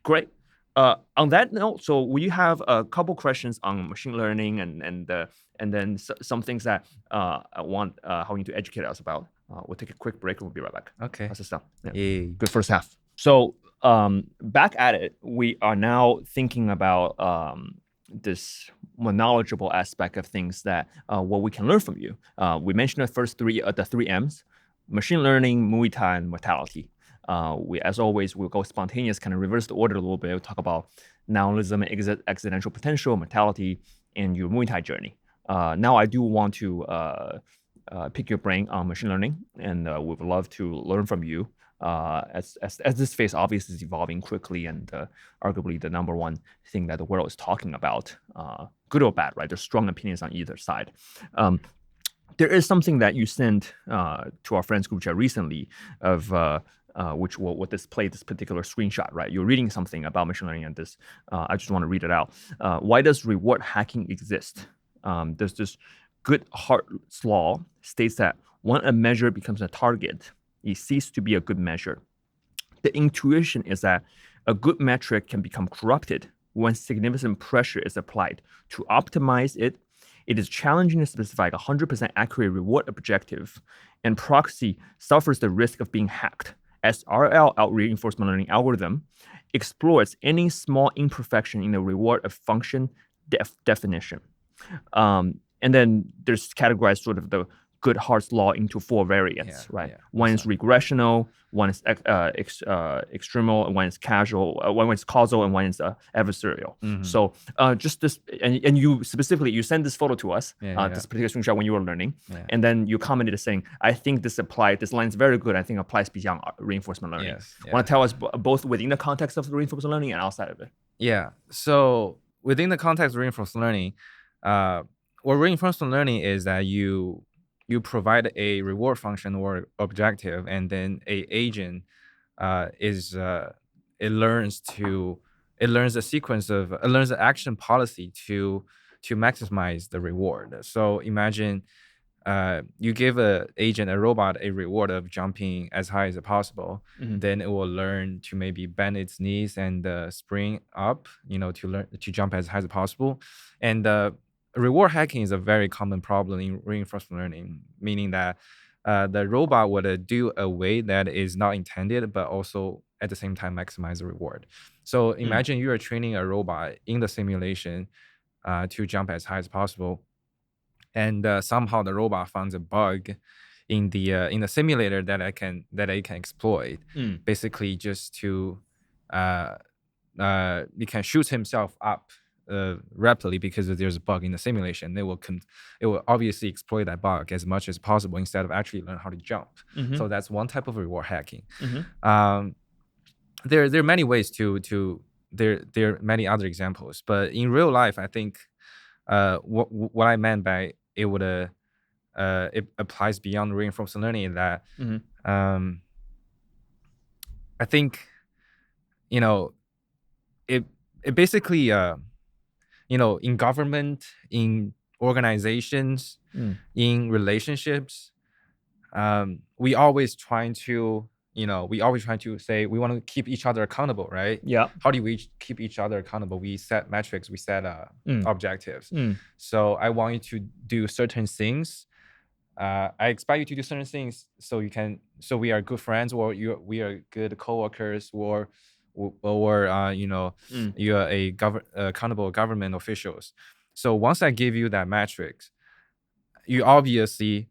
great. On that note, so we have a couple questions on machine learning and then some things that I want Haoyun to educate us about. We'll take a quick break and we'll be right back. Okay. That's the stuff. Yeah. Yay. Good first half. So back at it, we are now thinking about this more knowledgeable aspect of things that what we can learn from you. We mentioned the three M's: machine learning, Muay Thai, and mortality. As always, we'll go spontaneous, kind of reverse the order a little bit. We'll talk about nihilism, existential potential, mortality, and your Muay Thai journey. Now, I do want to pick your brain on machine learning, and we would love to learn from you. As this space obviously is evolving quickly, and arguably the number one thing that the world is talking about, good or bad, right? There's strong opinions on either side. There is something that you sent to our friends group chat recently of which will display this particular screenshot, right? You're reading something about machine learning, and this I just want to read it out. Why does reward hacking exist? There's this Goodhart's law states that when a measure becomes a target, it ceases to be a good measure. The intuition is that a good metric can become corrupted when significant pressure is applied. To optimize it, it is challenging to specify a 100% accurate reward objective, and proxy suffers the risk of being hacked, as RL reinforcement learning algorithm exploits any small imperfection in the reward of function definition. And then there's categorized sort of the Goodhart's law into four variants, right? Yeah. One is regressional, one is extremal, and one is causal, one is causal, and one is adversarial. Mm-hmm. So just this, and you specifically, you sent this photo to us, this particular screenshot when you were learning, and then you commented saying, I think this line is very good. I think applies beyond reinforcement learning. Yes. Yeah. Want to tell us both within the context of the reinforcement learning and outside of it? Yeah. So within the context of reinforcement learning, what reinforcement learning is that you provide a reward function or objective, and then a agent it learns the action policy to maximize the reward. So imagine you give a robot a reward of jumping as high as possible, then it will learn to maybe bend its knees and spring up, to jump as high as possible. And reward hacking is a very common problem in reinforcement learning, meaning that the robot would do a way that is not intended, but also at the same time maximize the reward. So imagine you are training a robot in the simulation to jump as high as possible, and somehow the robot finds a bug in the simulator that it can exploit, basically just to he can shoot himself up rapidly because there's a bug in the simulation. It will obviously exploit that bug as much as possible instead of actually learn how to jump. So that's one type of reward hacking. There are many ways there are many other examples, but in real life, I think what I meant by it applies beyond reinforcement learning is that I think it basically in government, in organizations, in relationships, we always trying to say we want to keep each other accountable, right? Yeah. How do we keep each other accountable? We set metrics, we set objectives. So I want you to do certain things. I expect you to do certain things so we are good friends, or we are good coworkers, or you are accountable government officials. So once I give you that metrics, you obviously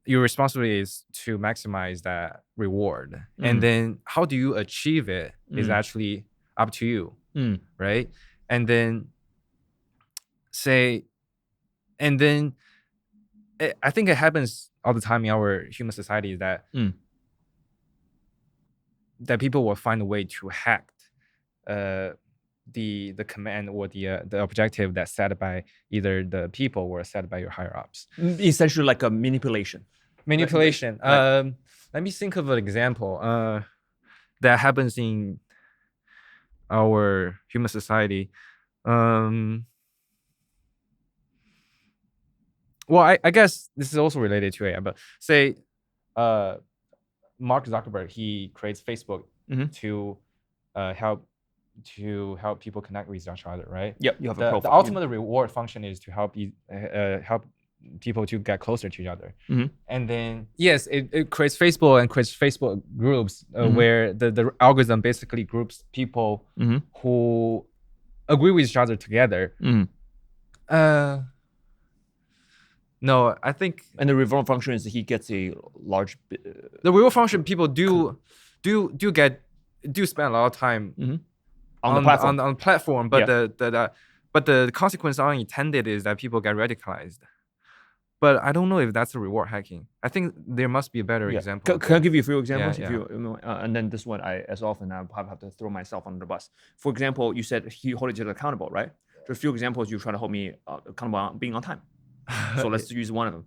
your responsibility is to maximize that reward. And then how do you achieve it is actually up to you, right? And then I think it happens all the time in our human society that that people will find a way to hack the command or the objective that's set by either the people or set by your higher ups. Essentially like a manipulation. Let me think of an example that happens in our human society. Well, I guess this is also related to AI, but say Mark Zuckerberg, he creates Facebook to help people connect with each other, right? Yep, you have a profile. The ultimate reward function is to help people to get closer to each other. And then yes, it creates Facebook and creates Facebook groups where the algorithm basically groups people who agree with each other together. No, I think. And the reward function is he gets a large. The reward function, people do spend a lot of time on the platform, but the consequence unintended is that people get radicalized. But I don't know if that's a reward hacking. I think there must be a better example. Can I give you a few examples? And then this one, as often, I have to throw myself under the bus. For example, you said he hold each other accountable, right? There's a few examples you try to hold me accountable on being on time. So let's use one of them.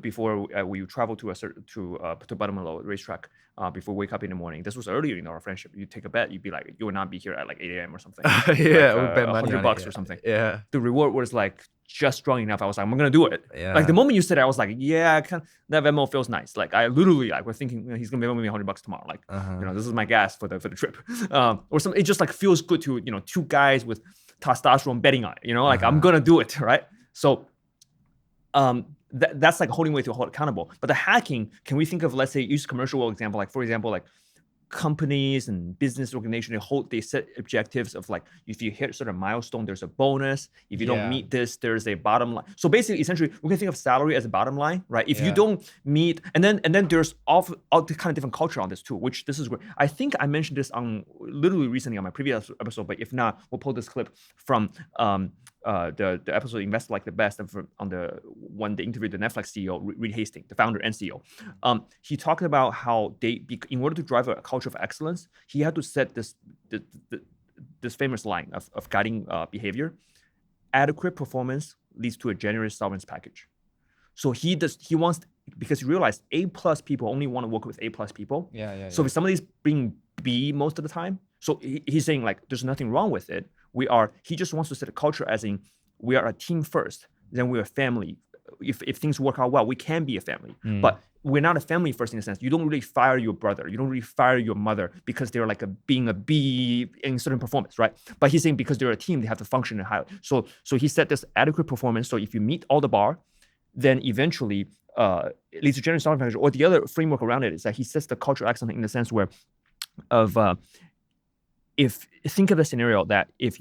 Before we travel to Buttermillow racetrack, before we wake up in the morning. This was earlier in our friendship. You take a bet, you'd be like, you will not be here at like 8 a.m. or something. We bet money $100 or something. Yeah. The reward was like just strong enough. I was like, I'm gonna do it. Yeah. Like the moment you said it, I was like, yeah, that Venmo feels nice. Like I literally like we're thinking he's gonna Venmo me $100 tomorrow. Like this is my gas for the trip. Or something. It just like feels good to two guys with testosterone betting on it. Like I'm gonna do it, right? So. That's like holding way to hold accountable. But the hacking, can we think of, let's say, use commercial world example, like for example, like companies and business organizations, they set objectives of like, if you hit a certain milestone, there's a bonus. If you don't meet this, there's a bottom line. So basically, essentially, we can think of salary as a bottom line, right? If you don't meet, and then there's all the kind of different culture on this too, which this is great. I think I mentioned this on literally recently on my previous episode, but if not, we'll pull this clip from the episode Invest Like the Best on the one they interviewed the Netflix CEO Reed Hastings, the founder and CEO. He talked about how in order to drive a culture of excellence, he had to set this famous line of guiding behavior: adequate performance leads to a generous sovereign's package. So he wants, because he realized A+ people only want to work with A+ people. So if somebody's being B most of the time, so he's saying like there's nothing wrong with it. He just wants to set a culture as in we are a team first, then we're a family. If things work out well, we can be a family. But we're not a family first in a sense. You don't really fire your brother. You don't really fire your mother because they're like being a B in certain performance, right? But he's saying because they're a team, they have to function in high. So he set this adequate performance. So if you meet all the bar, then eventually it leads to generous sovereign package. Or the other framework around it is that he sets the culture excellence in the sense where think of the scenario that if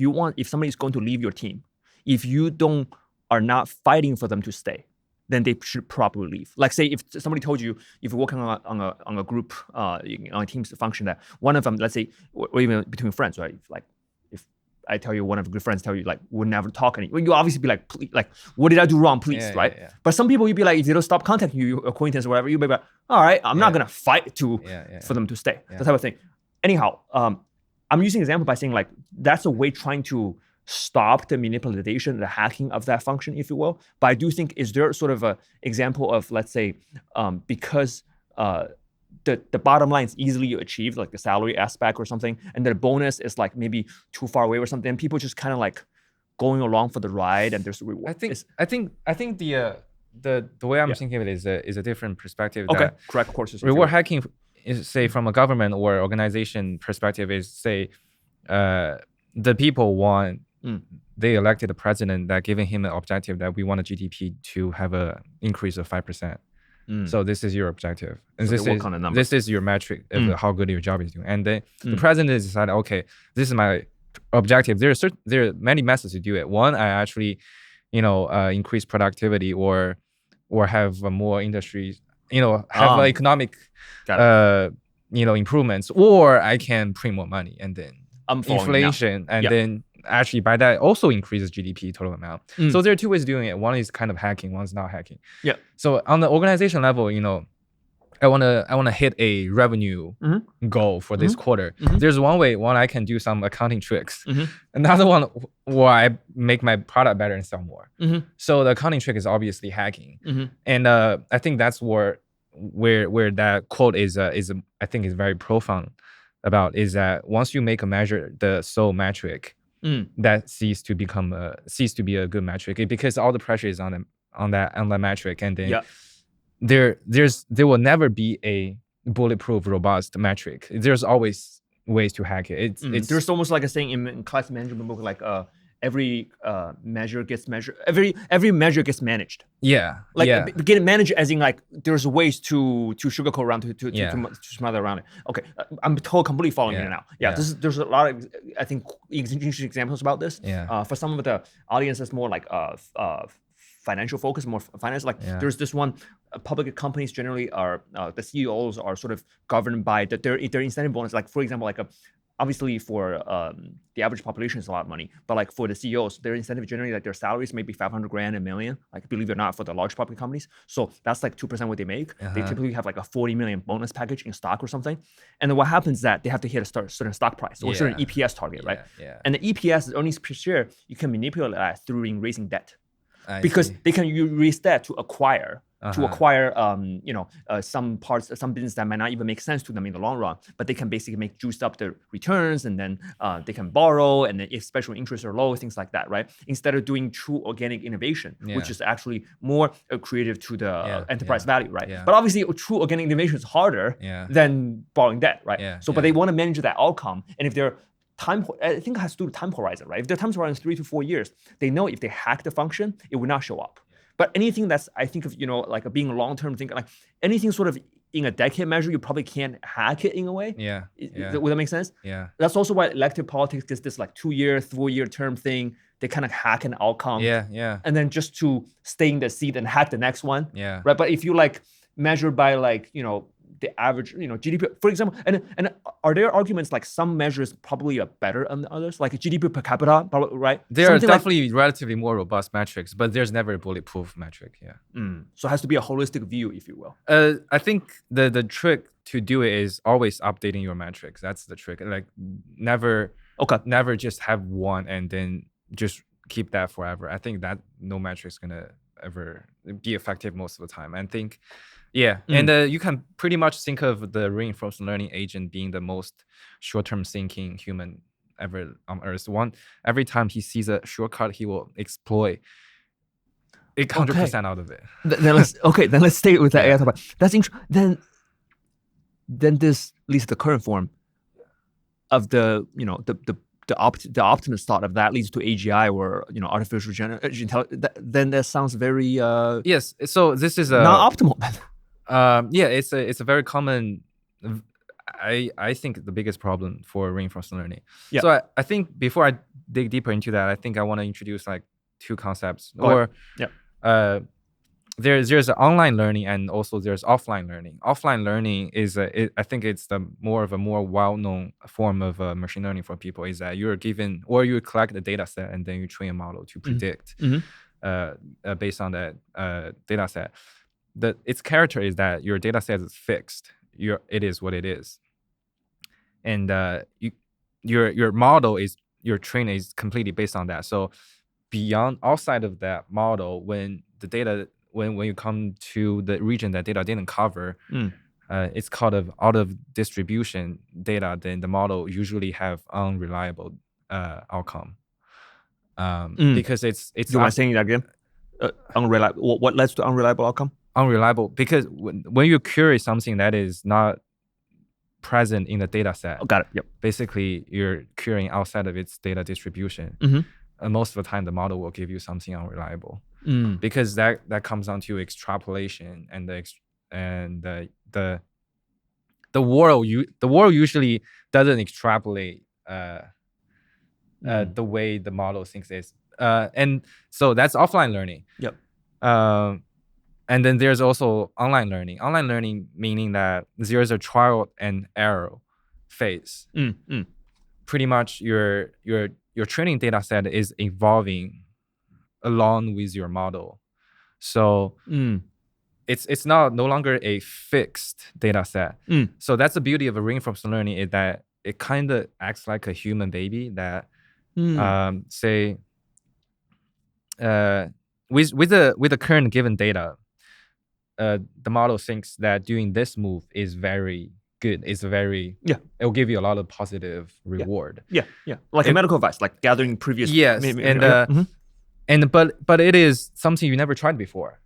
somebody's going to leave your team, if you are not fighting for them to stay, then they should probably leave. Like say if somebody told you, if you're working on a group, on a team's function, that one of them, let's say, or even between friends, right? If I tell you one of your good friends tell you like we'll never talk anymore, you obviously be like, please, like what did I do wrong, please, right? Yeah. But some people you'd be like, if they don't stop contacting you, your acquaintance or whatever, you'd be like, all right, I'm not gonna fight for them to stay. That type of thing. Anyhow, I'm using an example by saying like that's a way trying to stop the manipulation, the hacking of that function, if you will. But I do think, is there sort of a example of, let's say, because the bottom line is easily achieved, like the salary aspect or something, and the bonus is like maybe too far away or something, and people just kind of like going along for the ride, and there's a reward. I think the way I'm thinking of it is a different perspective. Okay, correct courses. Reward hacking is, say, from a government or organization perspective, is say the people want. They elected a president that giving him an objective that we want a GDP to have an increase of 5%. So this is your objective. And so this is your metric of how good your job is doing. And then the president decided, okay, this is my objective. There are many methods to do it. One, I actually, increase productivity or or have more industry, have economic improvements, or I can print more money and then inflation and then actually by that also increases GDP total amount. So there are two ways of doing it. One is kind of hacking, one's not hacking. So on the organization level, I wanna hit a revenue goal for this quarter. There's one I can do some accounting tricks. Another one where I make my product better and sell more. So the accounting trick is obviously hacking. And I think that's where that quote is I think is very profound about, is that once you make a measure the sole metric, that cease to be a good metric, because all the pressure is on that metric, and then there will never be a bulletproof, robust metric. There's always ways to hack it. There's almost like a saying in class management book, like every measure gets measured. Every measure gets managed. Get managed as in like there's ways to sugarcoat around to smother around it. Okay, I'm completely following you now. There's a lot of, I think, interesting examples about this. For some of the audience that's more like financial focus, more finance. Like there's this one, public companies generally are the CEOs are sort of governed by their incentive bonus. Like for example, like obviously for the average population is a lot of money, but like for the CEOs, their incentive generally, like their salaries maybe 500 grand, $1 million, like believe it or not, for the large public companies. So that's like 2% what they make. They typically have like a 40 million bonus package in stock or something. And then what happens is that they have to hit a certain stock price or certain EPS target, right? And the EPS, earnings per share, you can manipulate that through raising debt. Because they can raise that to acquire some business that might not even make sense to them in the long run, but they can basically make juice up their returns, and then they can borrow, and then if special interests are low, things like that, right? Instead of doing true organic innovation, which is actually more creative to the enterprise value, right? But obviously, true organic innovation is harder than borrowing debt, right? But they want to manage that outcome, and if they're I think it has to do with time horizon, right? If their time horizon is 3 to 4 years, they know if they hack the function, it will not show up. But anything that's, I think of, like being a long-term thinker, like anything sort of in a decade measure, you probably can't hack it in a way. Would that make sense? That's also why elective politics gets this like 2-year, 4-year term thing. They kind of hack an outcome. And then just to stay in the seat and hack the next one. Right. But if you like measure by like, the average, GDP, for example, and are there arguments like some measures probably are better than others, like GDP per capita, probably, right? There are definitely relatively more robust metrics, but there's never a bulletproof metric. So it has to be a holistic view, if you will. I think the trick to do it is always updating your metrics. That's the trick. Like never just have one and then just keep that forever. I think that no metric's gonna ever be effective most of the time. And think. And you can pretty much think of the reinforcement learning agent being the most short-term thinking human ever on Earth. Every time he sees a shortcut, he will exploit 100% out of it. Then let's stay with that. That's interesting. Then this leads to the current form of the optimist thought of that leads to AGI or artificial intelligence. Then that sounds very yes. So this is not optimal. It's a very common. I think the biggest problem for reinforcement learning. So I think before I dig deeper into that, I think I want to introduce like two concepts. There's online learning and also there's offline learning. Offline learning is I think it's the more well-known form of machine learning for people, is that you're given or you collect the data set and then you train a model to predict based on that data set. Its character is that your data set is fixed. It is what it is, and your model is your training is completely based on that. So outside of that model, when the data when you come to the region that data didn't cover, it's called out of distribution data. Then the model usually have unreliable outcome because it's. Do you mind saying that again? Unreliable. What leads to unreliable outcome? Unreliable because when you query something that is not present in the data set, got it. Yep. Basically, you're querying outside of its data distribution. And most of the time, the model will give you something unreliable because that comes down to extrapolation and the world usually doesn't extrapolate the way the model thinks it is, and so that's offline learning. Yep. And then there's also online learning. Online learning meaning that there's a trial and error phase. Pretty much your training data set is evolving along with your model. So it's no longer a fixed data set. So that's the beauty of a reinforcement learning, is that it kind of acts like a human baby that say with the current given data, the model thinks that doing this move is very good. It's very it will give you a lot of positive reward. Like a medical advice, like gathering previous. Yes, and but it is something you never tried before.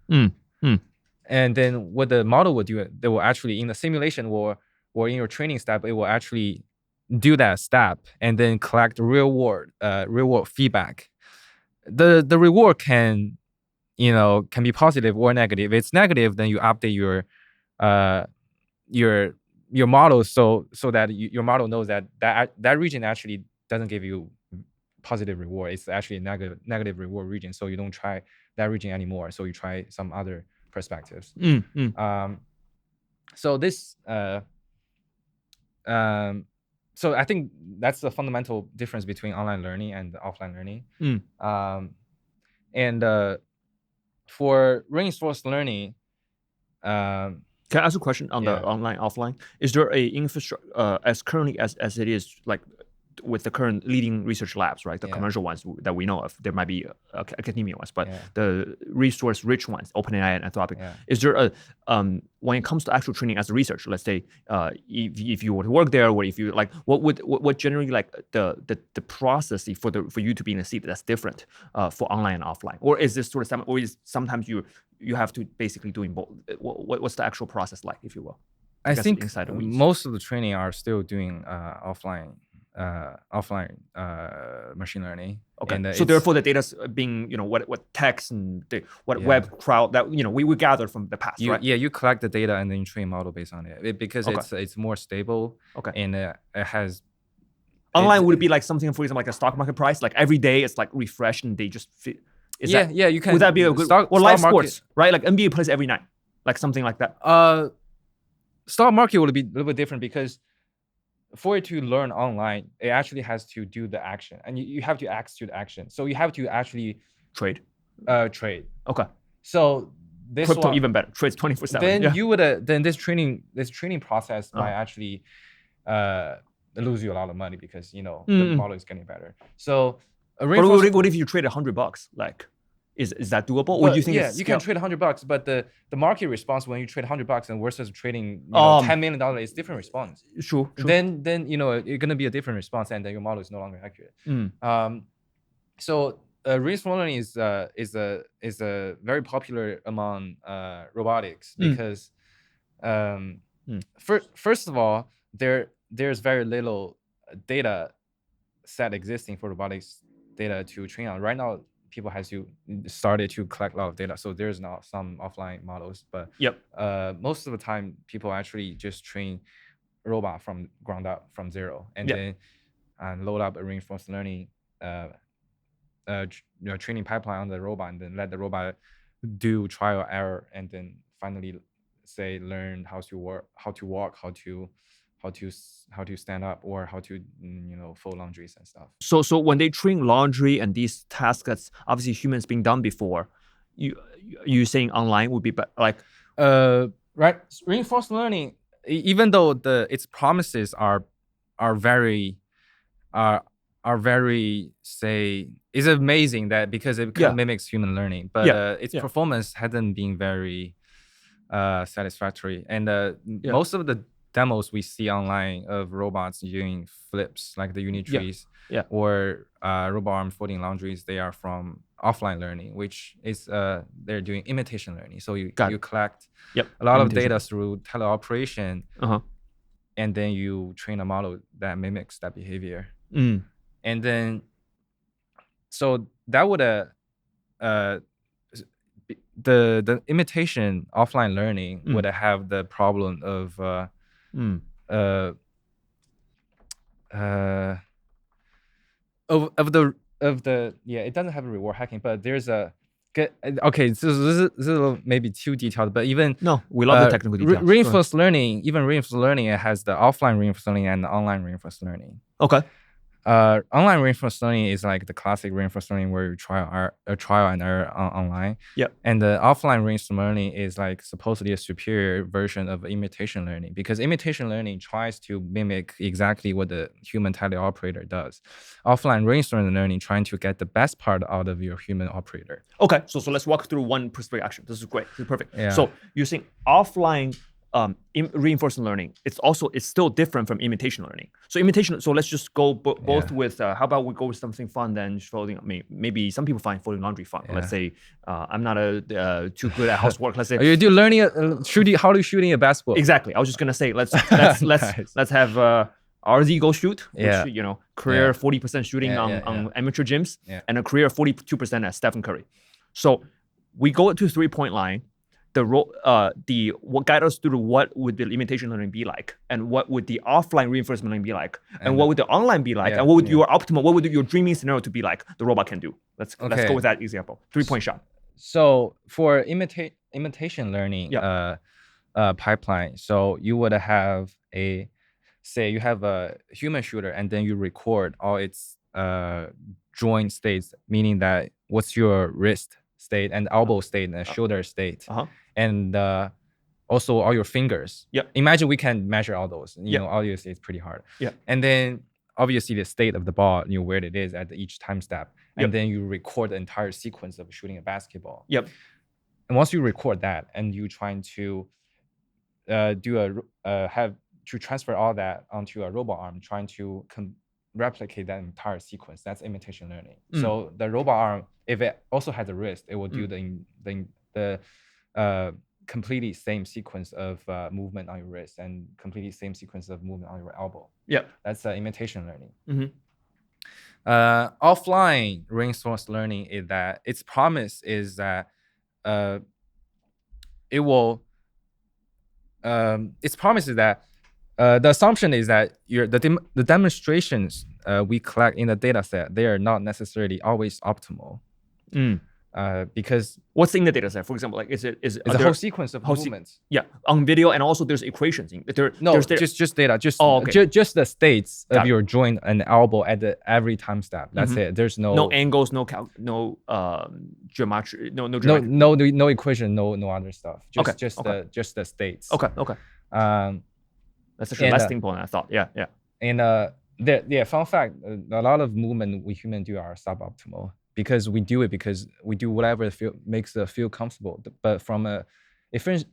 And then what the model will do, they will actually in the simulation or in your training step, it will actually do that step and then collect real world feedback. The reward can be positive or negative. If it's negative, then you update your model so that your model knows that region actually doesn't give you positive reward. It's actually a negative reward region, so you don't try that region anymore. So you try some other perspectives. So this so I think that's the fundamental difference between online learning and offline learning. And for reinforced learning, can I ask a question on the online offline? Is there a infrastructure as currently as it is, like with the current leading research labs, right? The commercial ones that we know of, there might be academia ones, but the resource-rich ones, OpenAI and Anthropic. Is there a when it comes to actual training as a researcher, let's say if you were to work there, or if you like, what generally like the process for you to be in a seat that's different for online and offline, or is this sort of or is sometimes you have to basically doing both? What's the actual process like, if you will? I think most of the training are still doing offline machine learning. Okay. And so therefore the data's being, what text and what web crowd that, we gathered from the past, right? Yeah, you collect the data and then you train a model based on it, because it's more stable. Okay. And it has online would it be like something, for example, like a stock market price, like every day it's like refreshed and they just fit. You can. Would that be a good or live sports, right? Like NBA plays every night, like something like that. Stock market would be a little bit different, because for it to learn online, it actually has to do the action, and you have to execute action. So you have to actually trade. Okay. So this crypto even better. Trades 24/7. Then you would then this training process might actually lose you a lot of money, because the model is getting better. So what if you trade $100? Like, is that doable? Or do you think you can trade $100, but the market response when you trade $100 and versus trading $10 million is different response. True. Then it's gonna be a different response, and then your model is no longer accurate. So reinforcement learning is a very popular among robotics, because first of all, there's very little data set existing for robotics data to train on right now. People has started to collect a lot of data, so there's now some offline models, but most of the time people actually just train robot from ground up, from zero, and then load up a reinforcement learning training pipeline on the robot, and then let the robot do trial error, and then finally learn how to walk, how to stand up, or how to fold laundries and stuff. So when they train laundry and these tasks that's obviously humans being done before, you saying online would be like right, reinforcement learning, even though its promises are very is amazing, that because it kind of mimics human learning, but its performance hasn't been very satisfactory, and most of the demos we see online of robots doing flips, like the unitrees, or robot arm folding laundries, they are from offline learning, which is they're doing imitation learning. So you collect a lot of data through teleoperation, and then you train a model that mimics that behavior. And then so that would the imitation offline learning would have the problem of it doesn't have a reward hacking, but there's a Okay, so this is a little maybe too detailed, but even No, we love the technical details. Go ahead. reinforced learning, it has the offline reinforced learning and the online reinforced learning. Okay. Online reinforced learning is like the classic reinforced learning where you trial and error online. Yep. And the offline reinforced learning is like supposedly a superior version of imitation learning, because imitation learning tries to mimic exactly what the human teleoperator does. Offline reinforced learning trying to get the best part out of your human operator. Okay, so let's walk through one specific action. This is great. This is perfect. Yeah. So you're saying offline reinforcement learning, it's still different from imitation learning. So imitation, so let's just go both with, how about we go with something fun than folding, maybe some people find folding laundry fun. Let's say I'm not too good at housework. Let's say you do learning how to shooting a basketball. Exactly. I was just gonna say let's have RZ go shoot, which career 40% shooting on amateur gyms, and a career 42% at Stephen Curry. So we go to 3-point line. What guide us through what would the imitation learning be like, and what would the offline reinforcement learning be like, and what would the online be like, and what would what would your dreaming scenario to be like the robot can do. Let's go with that example. 3-point shot. So for imitation learning pipeline, so you would have you have a human shooter, and then you record all its joint states, meaning that what's your wrist state and elbow state and shoulder state, and also all your fingers. Imagine we can measure all those. Obviously it's pretty hard. And then obviously the state of the ball, where it is at each time step, and then you record the entire sequence of shooting a basketball. And once you record that, and you trying to transfer all that onto a robot arm, trying to replicate that entire sequence, that's imitation learning. So the robot arm, if it also has a wrist, it will do the completely same sequence of movement on your wrist and completely same sequence of movement on your elbow. That's imitation learning. Offline reinforced learning is that its promise is that it will. Its promise is that the assumption is that the demonstrations we collect in the data set, they are not necessarily always optimal. Because what's in the data set? For example, like is a whole sequence of movements. On video, and also there's equations. Just data. Just the states of your joint and elbow at every time step. That's it. There's no angles, no geometry, no equation, no other stuff. Just the states. Okay. That's actually less simple than I thought. And fun fact, a lot of movement we humans do are suboptimal, because we do whatever makes us feel comfortable. But from a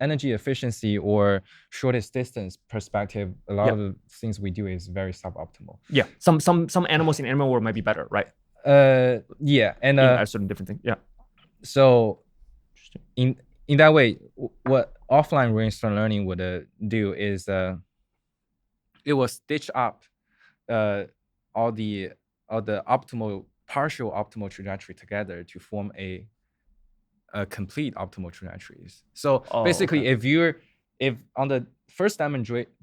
energy efficiency or shortest distance perspective, a lot of the things we do is very suboptimal. Some animals in animal world might be better, right? And a certain different thing. So in that way, what offline reinforcement learning would do is it will stitch up all the partial optimal trajectory together to form a complete optimal trajectories. So basically, if on the first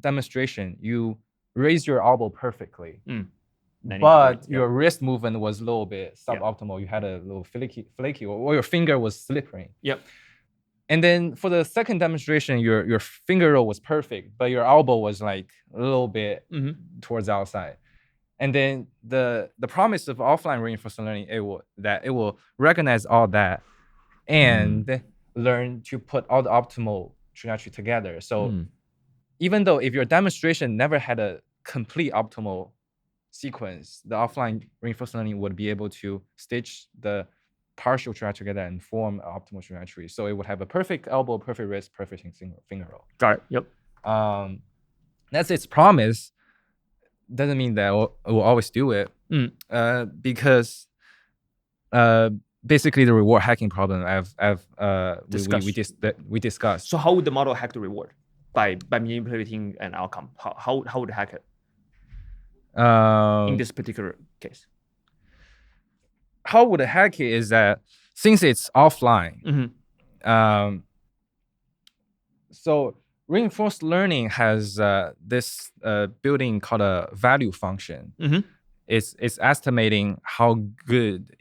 demonstration you raise your elbow perfectly, but your wrist movement was a little bit suboptimal, you had a little flaky, or your finger was slipping. And then for the second demonstration, your finger roll was perfect, but your elbow was like a little bit towards the outside. And then the promise of offline reinforcement learning, it will recognize all that and learn to put all the optimal trajectory together. So even though if your demonstration never had a complete optimal sequence, the offline reinforcement learning would be able to stitch the partial trajectory together and form an optimal trajectory. So it would have a perfect elbow, perfect wrist, perfect finger roll. Got it. That's its promise. Doesn't mean that we'll always do it, because basically the reward hacking problem we discussed. So how would the model hack the reward? By manipulating an outcome. How would it hack it? In this particular case, how would it hack it is that since it's offline, so reinforced learning has this built-in called a value function. It's estimating how good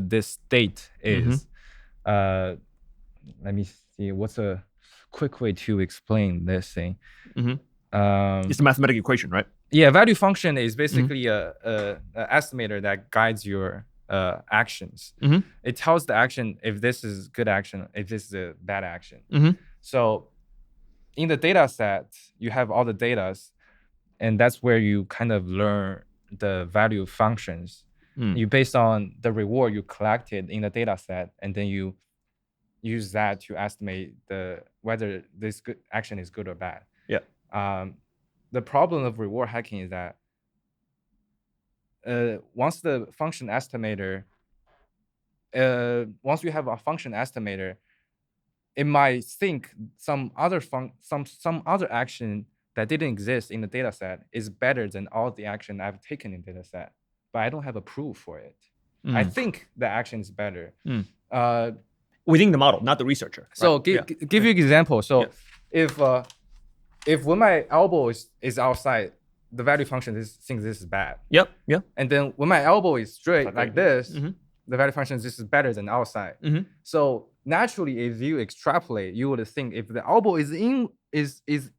this state is let me see, what's a quick way to explain this thing? It's a mathematical equation, right? Yeah, value function is basically a estimator that guides your actions. It tells the action if this is good action, if this is a bad action. So in the data set, you have all the data, and that's where you kind of learn the value functions. You based on the reward you collected in the data set, and then you use that to estimate whether this good action is good or bad. Yeah. The problem of reward hacking is that once the function estimator, once you have a function estimator, it might think some other action that didn't exist in the data set is better than all the action I've taken in data set, but I don't have a proof for it. I think the action is better. Within the model, not the researcher. So give you an example. So if when my elbow is outside, the value function thinks this is bad. Yep. And then when my elbow is straight like this, the value function this is better than outside. So naturally, if you extrapolate, you would think if the elbow is in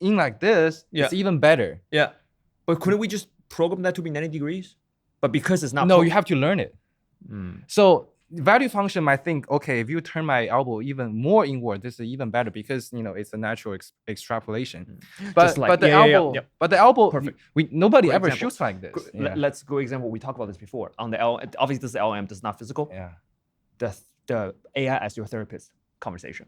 like this, it's even better. Yeah. But couldn't we just program that to be 90 degrees? But because it's not. No, you have to learn it. So value function might think, okay, if you turn my elbow even more inward, this is even better because it's a natural extrapolation. But the elbow, perfect. Nobody ever shoots like this. Let's go example. We talked about this before. On the obviously this is LM, this is not physical. Yeah. The AI as your therapist conversation.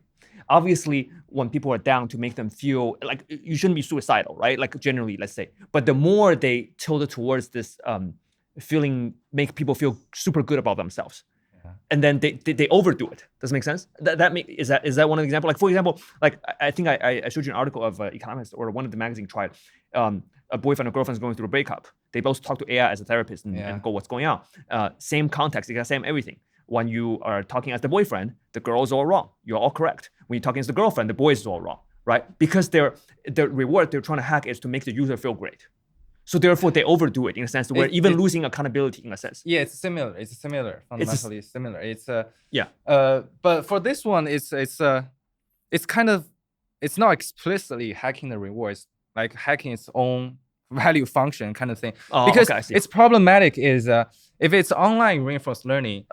Obviously, when people are down, to make them feel like you shouldn't be suicidal, right? Like generally, let's say. But the more they tilt towards this feeling, make people feel super good about themselves. And then they overdo it. Does it make sense? Is that one of the examples? Like for example, like I think I showed you an article of Economist or one of the magazine tried. A boyfriend or girlfriend is going through a breakup. They both talk to AI as a therapist and go, what's going on? Same context, same everything. When you are talking as the boyfriend, the girl is all wrong. You're all correct. When you're talking as the girlfriend, the boy is all wrong, right? Because the reward they're trying to hack is to make the user feel great. So therefore, they overdo it in a sense where even losing accountability in a sense. Yeah, it's similar. Fundamentally, it's similar. It's yeah. But for this one, it's kind of, it's not explicitly hacking the rewards, like hacking its own value function kind of thing. Because it's problematic is if it's online reinforced learning,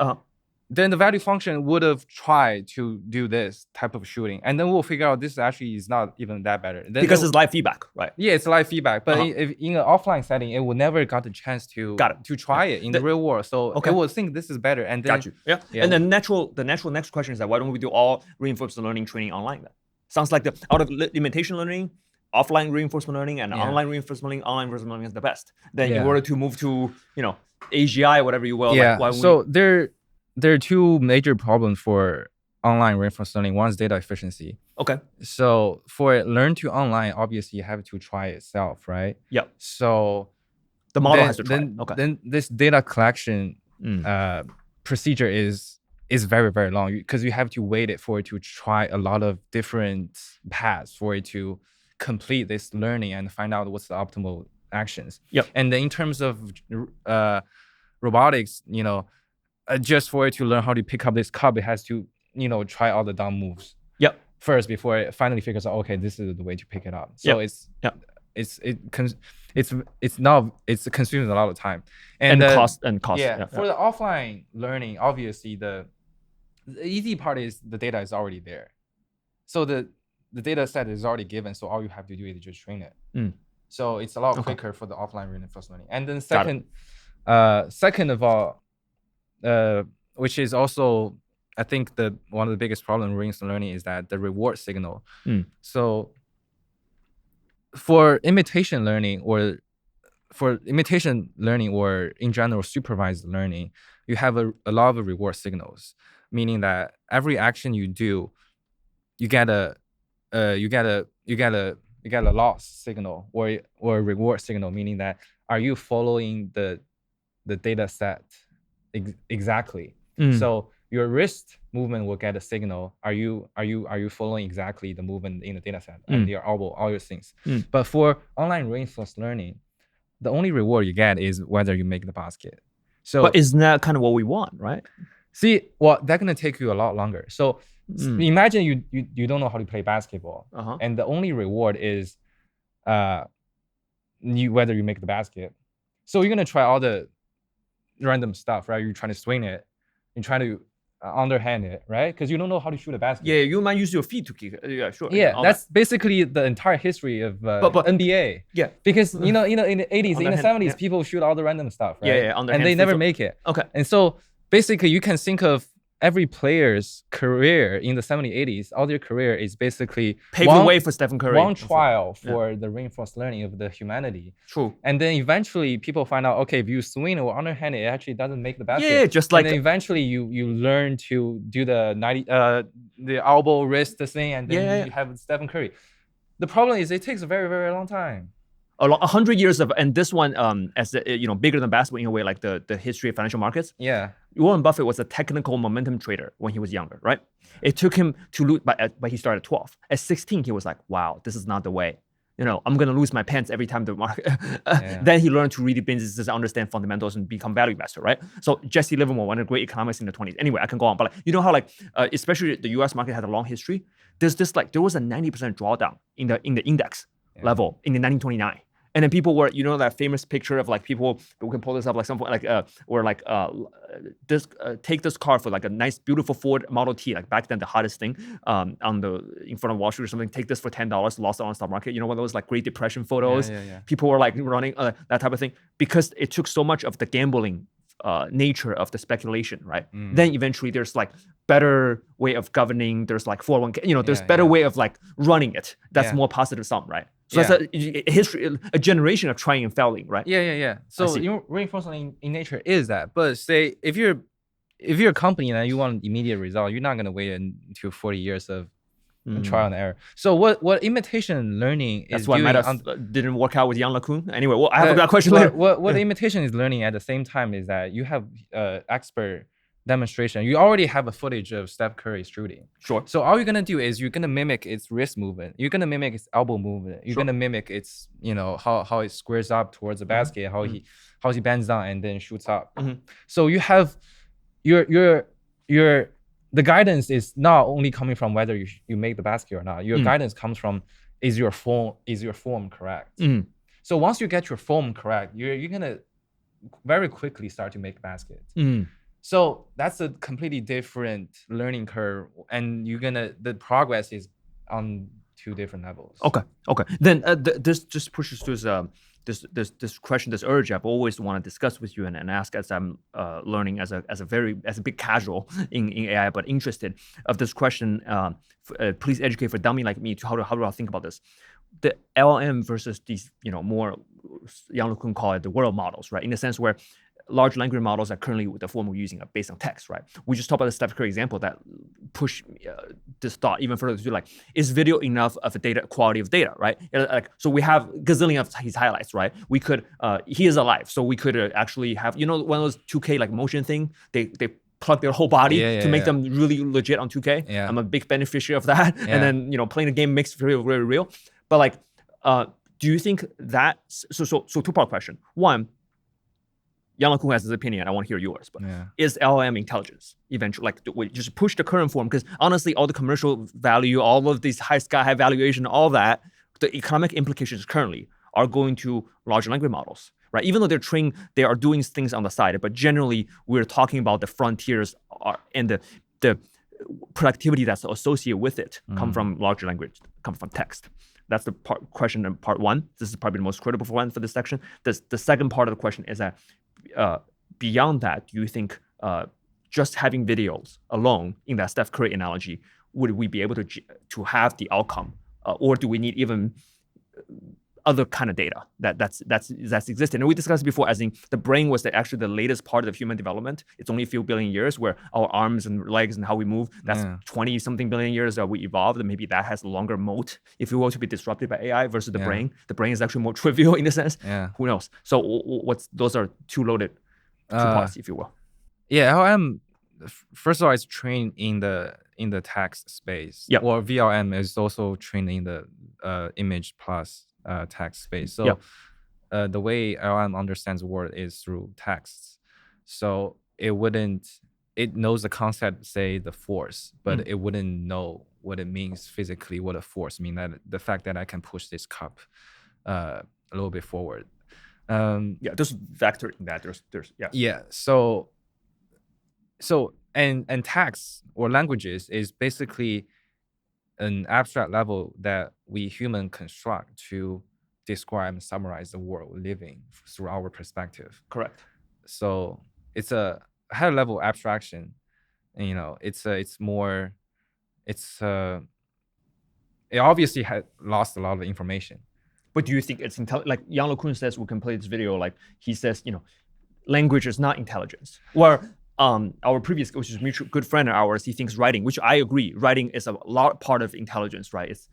then the value function would have tried to do this type of shooting, and then we'll figure out this actually is not even that better. Then because it's live feedback, right? Yeah, it's live feedback. But if in an offline setting, it would never got the chance to try it in the real world. So it will think this is better. And then, got you. Yeah. And the natural next question is that why don't we do all reinforcement learning training online then? Sounds like out of limitation learning, offline reinforcement learning and online reinforcement learning, online reinforcement learning is the best. Then in order to move to AGI, whatever you will. Yeah. Like, there are two major problems for online reinforcement learning. One is data efficiency. Okay. So for learn to online, obviously you have to try itself, right? Yeah. So the model has to try. Then this data collection procedure is very, very long because you have to wait for it to try a lot of different paths for it to complete this learning and find out what's the optimal actions. Yep. And then in terms of robotics, just for it to learn how to pick up this cup, it has to, try all the dumb moves. Yep. First before it finally figures out, okay, this is the way to pick it up. So it's consuming a lot of time and cost. Yeah. For the offline learning, obviously the easy part is the data is already there. So the data set is already given. So all you have to do is just train it. So it's a lot quicker for the offline reinforcement learning. And then second of all, which is also, I think one of the biggest problems in reinforcement learning is that the reward signal. So for imitation learning or in general supervised learning, you have a lot of reward signals, meaning that every action you do, you get a loss signal or a reward signal, meaning that are you following the data set exactly? So your wrist movement will get a signal. Are you following exactly the movement in the data set and your elbow, all your things? But for online reinforced learning, the only reward you get is whether you make the basket. So, but isn't that kind of what we want, right? See, well, that's gonna take you a lot longer. So imagine you don't know how to play basketball, Uh-huh. and the only reward is whether you make the basket. So you're gonna try all the random stuff, right? You're trying to swing it, you're trying to underhand it, right? Because you don't know how to shoot a basket. Yeah, you might use your feet to kick it. Yeah, sure. Yeah, all that's basically the entire history of But- NBA. Yeah. Because in the 80s, in the Underhand, 70s, yeah. people shoot all the random stuff, right? Yeah, underhand and they never flips. make it. Okay. And so basically, you can think of every player's career in the 70s, 80s. All their career is basically Pave the way for Stephen Curry. one trial for the reinforced learning of the humanity. True. And then eventually people find out, okay, if you swing or underhand it, actually doesn't make the basket. Yeah, just like and then eventually you learn to do the elbow wrist thing, and then you have Stephen Curry. The problem is it takes a very, very long time. 100 years of, and this one as bigger than basketball in a way, like the history of financial markets. Yeah. Warren Buffett was a technical momentum trader when he was younger, right? It took him to lose, but he started at 12. At 16, he was like, wow, this is not the way. I'm going to lose my pants every time the market. Then he learned to read the businesses, understand fundamentals, and become value investor, right? So Jesse Livermore, one of the great economists in the 20s. Anyway, I can go on, but how especially the U.S. market had a long history. There was a 90% drawdown in the index level in the 1929. And then people were, that famous picture of people, we can pull this up, like some take this car for like a nice, beautiful Ford Model T, like back then the hottest thing in front of Wall Street or something. Take this for $10, lost it on the stock market. One of those like Great Depression photos. People were like running that type of thing because it took so much of the gambling nature of the speculation, right? Then eventually there's like better way of governing. There's like 401k, there's better way of like running it. That's more positive sum, right? So that's a history, a generation of trying and failing, right? Yeah. So reinforcement in nature is that. But say if you're a company and you want immediate result, you're not gonna wait until 40 years of trial and error. So what imitation learning is that's why didn't work out with Jan LeCun. Anyway, well, I have that question later. What imitation is learning at the same time is that you have expert demonstration. You already have a footage of Steph Curry shooting. Sure. So all you're gonna do is you're gonna mimic its wrist movement. You're gonna mimic its elbow movement. You're gonna mimic its how it squares up towards the basket, how he bends down and then shoots up. So you have your the guidance is not only coming from whether you make the basket or not. Your guidance comes from is your form correct? So once you get your form correct, you're gonna very quickly start to make baskets. So that's a completely different learning curve, and the progress is on two different levels. Okay. Then this just pushes to this question, this urge I've always want to discuss with you and ask as I'm learning as a big casual in AI, but interested of this question. Please educate for dummy like me to how do I think about this? The LLM versus these more Jan LeCun call it the world models, right? In the sense where large language models are currently the form we're using are based on text, right? We just talked about the Steph Curry example that push this thought even further to like, is video enough of a quality of data, right? So we have gazillion of his highlights, right? We could, he is alive, so we could actually have, one of those 2K like motion thing, they plug their whole body to make them really legit on 2K. Yeah. I'm a big beneficiary of that. And then, playing the game makes it very, very real. But like, do you think that, so two-part question. One, Jan LeCun has his opinion. I want to hear yours. But is LLM intelligence eventually? Like, we just push the current form? Because honestly, all the commercial value, all of these high valuation, all that, the economic implications currently are going to large language models, right? Even though they're trained, they are doing things on the side. But generally, we're talking about the frontiers and the productivity that's associated with it come from large language, come from text. That's the question in part one. This is probably the most critical one for this section. The second part of the question is that beyond that, do you think just having videos alone in that Steph Curry analogy, would we be able to have the outcome, or do we need even other kind of data that's existed? And we discussed before, as in the brain was actually the latest part of human development. It's only a few billion years, where our arms and legs and how we move, that's 20 something billion years that we evolved, and maybe that has a longer moat, if you will, to be disrupted by AI versus the brain. The brain is actually more trivial in a sense. Who knows? So those are two loaded two parts, if you will. LLM, first of all, it's trained in the text space. Or VLM is also trained in the image plus text space. So the way LLM understands the world is through texts. So it wouldn't it knows the concept, say the force, but Mm. it wouldn't know what it means physically, what a force mean, that the fact that I can push this cup a little bit forward. Yeah, there's vector in that. There's yeah. Yeah. So and text or languages is basically an abstract level that we human construct to describe and summarize the world we live in through our perspective. Correct. So it's a higher level abstraction. And, it's more, it obviously had lost a lot of information. But do you think it's like Yang LeCun says, we can play this video, like he says, language is not intelligence. Or our previous, which is mutual good friend of ours, he thinks writing, which I agree, writing is a lot part of intelligence, right? It's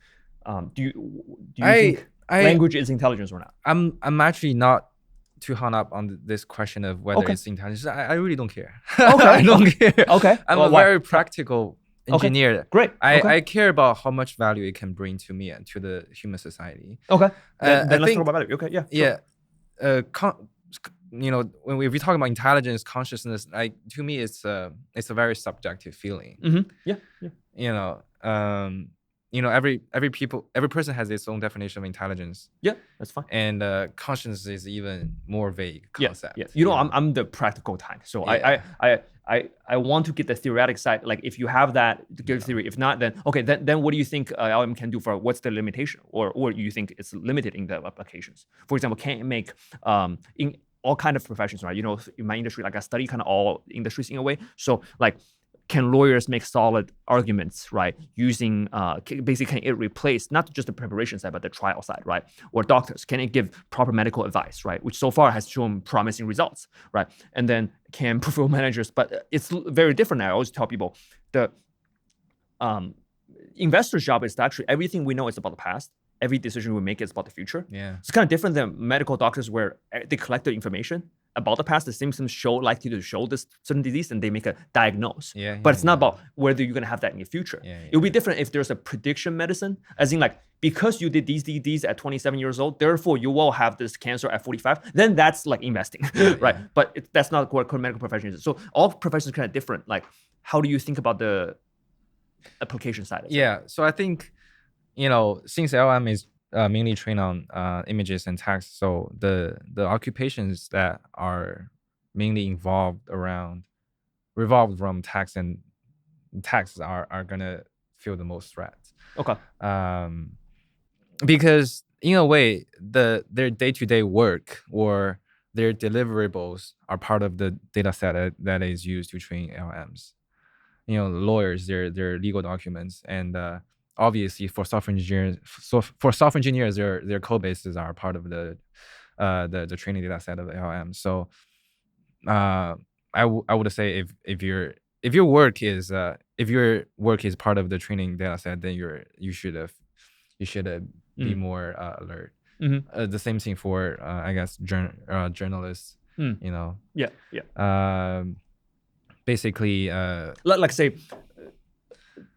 do you think language is intelligence or not? I'm actually not too hung up on this question of whether Okay. it's intelligence. I really don't care. Okay. I don't care. Okay. I'm Well, a why? very practical engineer. Great. Okay. I care about how much value it can bring to me and to the human society. Okay. Then let's think, talk about it. Okay. Yeah. Sure. Yeah. When we talk about intelligence, consciousness, like to me, it's a very subjective feeling. Mm-hmm. Yeah. Every person has its own definition of intelligence. Yeah, that's fine. And consciousness is even more vague concept. Yeah. I'm the practical type, so Yeah. I want to get the theoretic side. Like if you have that, good theory. If not, then okay. Then what do you think LM can do for? What's the limitation, or you think it's limited in the applications? For example, can it make in all kind of professions, right? In my industry, like I study kind of all industries in a way. So like, can lawyers make solid arguments, right? Using basically, can it replace not just the preparation side, but the trial side, right? Or doctors, can it give proper medical advice, right? Which so far has shown promising results, right? And then can portfolio managers, but it's very different now. I always tell people the investor's job is actually everything we know is about the past. Every decision we make is about the future. Yeah. It's kind of different than medical doctors where they collect the information about the past. The symptoms likely to show this certain disease, and they make a diagnose. But it's not about whether you're going to have that in the future. It would be different if there's a prediction medicine, as in like, because you did these at 27 years old, therefore you will have this cancer at 45. Then that's like investing, right? Yeah. But that's not what medical profession is. So all professions are kind of different. Like, how do you think about the application side of it? Yeah. So I think, since LM is mainly trained on images and text, so the occupations that are mainly revolved from text and text are gonna feel the most threats. Okay. Because in a way, their day-to-day work or their deliverables are part of the data set that is used to train LMs. Lawyers, their legal documents, and obviously for software engineers, their code bases are part of the training data set of LM. So I would say if your work is part of the training data set, then you should be more alert. Mm-hmm. The same thing for I guess journalists. Yeah. Basically, like say,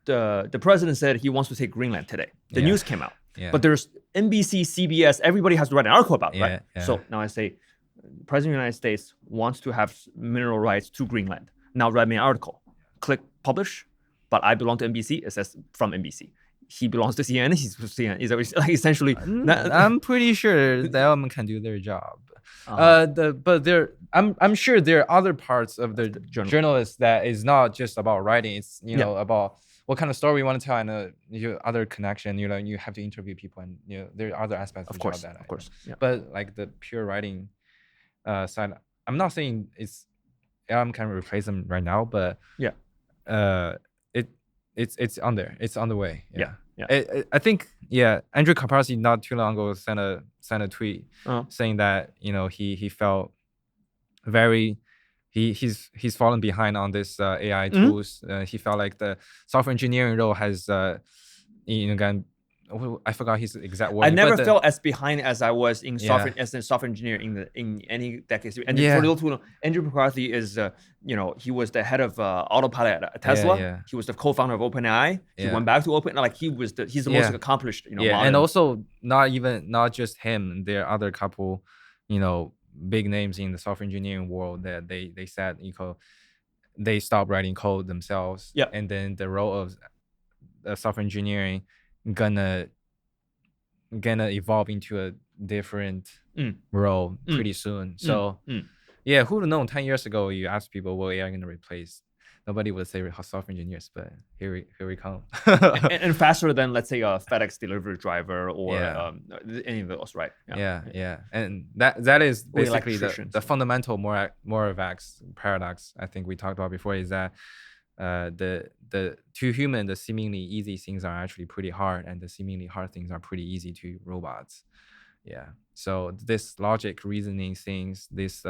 the president said he wants to take Greenland today. The news came out, but there's NBC, CBS, everybody has to write an article about it, right? Yeah. So now I say, President of the United States wants to have mineral rights to Greenland. Now write me an article. Click publish, but I belong to NBC. It says from NBC. He belongs to CNN. He's CNN. Is like essentially. I'm pretty sure the element can do their job. I'm sure there are other parts of the journalists that is not just about writing. It's about what kind of story you want to tell, and other connection. You have to interview people, and there are other aspects of the job that. Of course. Yeah. But like the pure writing side, I'm not saying I'm kind of replace them right now, but it's on there. It's on the way. Yeah. I think Andrew Kaparsi not too long ago sent a tweet saying that he felt very he's fallen behind on this AI tools. He felt like the software engineering role has I forgot his exact word. I never felt as behind as I was in software as a software engineer in any decades. And for those who know, Andrew McCarthy is he was the head of autopilot at Tesla. He was the co-founder of OpenAI. He went back to OpenAI. Like he's the most accomplished. And also not just him. There are other couple big names in the software engineering world that they said they stop writing code themselves. Yeah. And then the role of software engineering gonna evolve into a different role pretty soon. So yeah, who would know 10 years ago you ask people what AI gonna replace? Nobody would say software engineers, but here we come. and faster than, let's say, a FedEx delivery driver or any of those, right? Yeah. And that is basically electricians. the fundamental Moravec's paradox I think we talked about before, is that the to human, the seemingly easy things are actually pretty hard, and the seemingly hard things are pretty easy to robots. Yeah. So this logic, reasoning things, this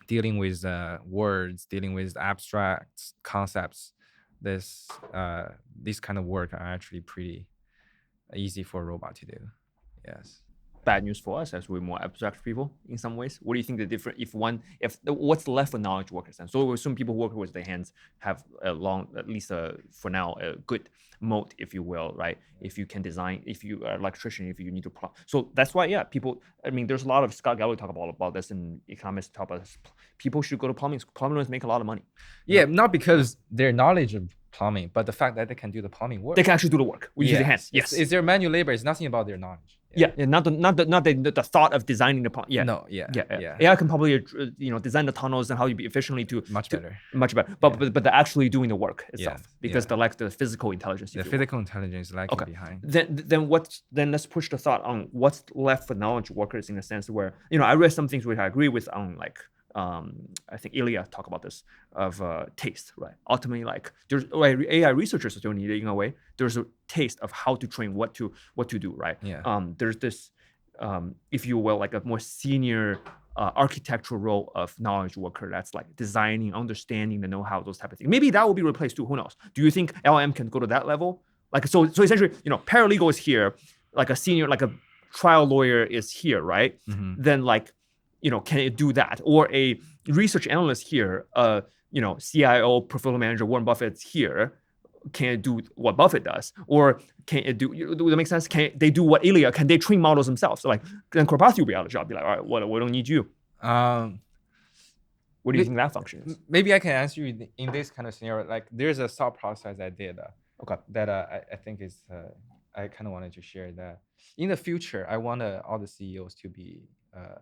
dealing with words, dealing with abstract concepts, this kind of work are actually pretty easy for a robot to do. Yes. Bad news for us as we're more abstract people in some ways. What do you think the different, what's left for knowledge workers then? So we assume people working with their hands have a long, at least for now, a good moat, if you will, right? If you can design, if you are an electrician, if you need to so that's why, people, I mean, there's a lot of, Scott Galloway talk about this, and economists talk about this. People should go to plumbing. Plumbers make a lot of money. Yeah, not because their knowledge of plumbing, but the fact that they can do the plumbing work. They can actually do the work with their hands. Yes. It's their manual labor. It's nothing about their knowledge. Not the thought of designing the pump. No. AI can probably design the tunnels and how you be efficiently much better. But they're actually doing the work itself, because they lack the physical intelligence. The physical intelligence lacking behind. Then let's push the thought on what's left for knowledge workers, in a sense where I read some things which I agree with on, like I think Ilya talked about this, of taste, right? Ultimately, like there's AI researchers still need it in a way. There's a taste of how to train, what to do, right? There's this, if you will, like a more senior architectural role of knowledge worker that's like designing, understanding the know-how, those type of things. Maybe that will be replaced too. Who knows? Do you think LM can go to that level? Like so essentially, paralegal is here, like a senior, like a trial lawyer is here, right? Then like, can it do that? Or a research analyst here, CIO, portfolio manager, Warren Buffett's here, can it do what Buffett does? Or can it do, does that make sense? Can they do what Ilya, can they train models themselves? So like, then Kropotkin will be out of job, be like, all right, we don't need you. What do you think that function is? Maybe I can answer you in this kind of scenario. Like there's a thought process I did that I think is, I kind of wanted to share that. In the future, I want all the CEOs to be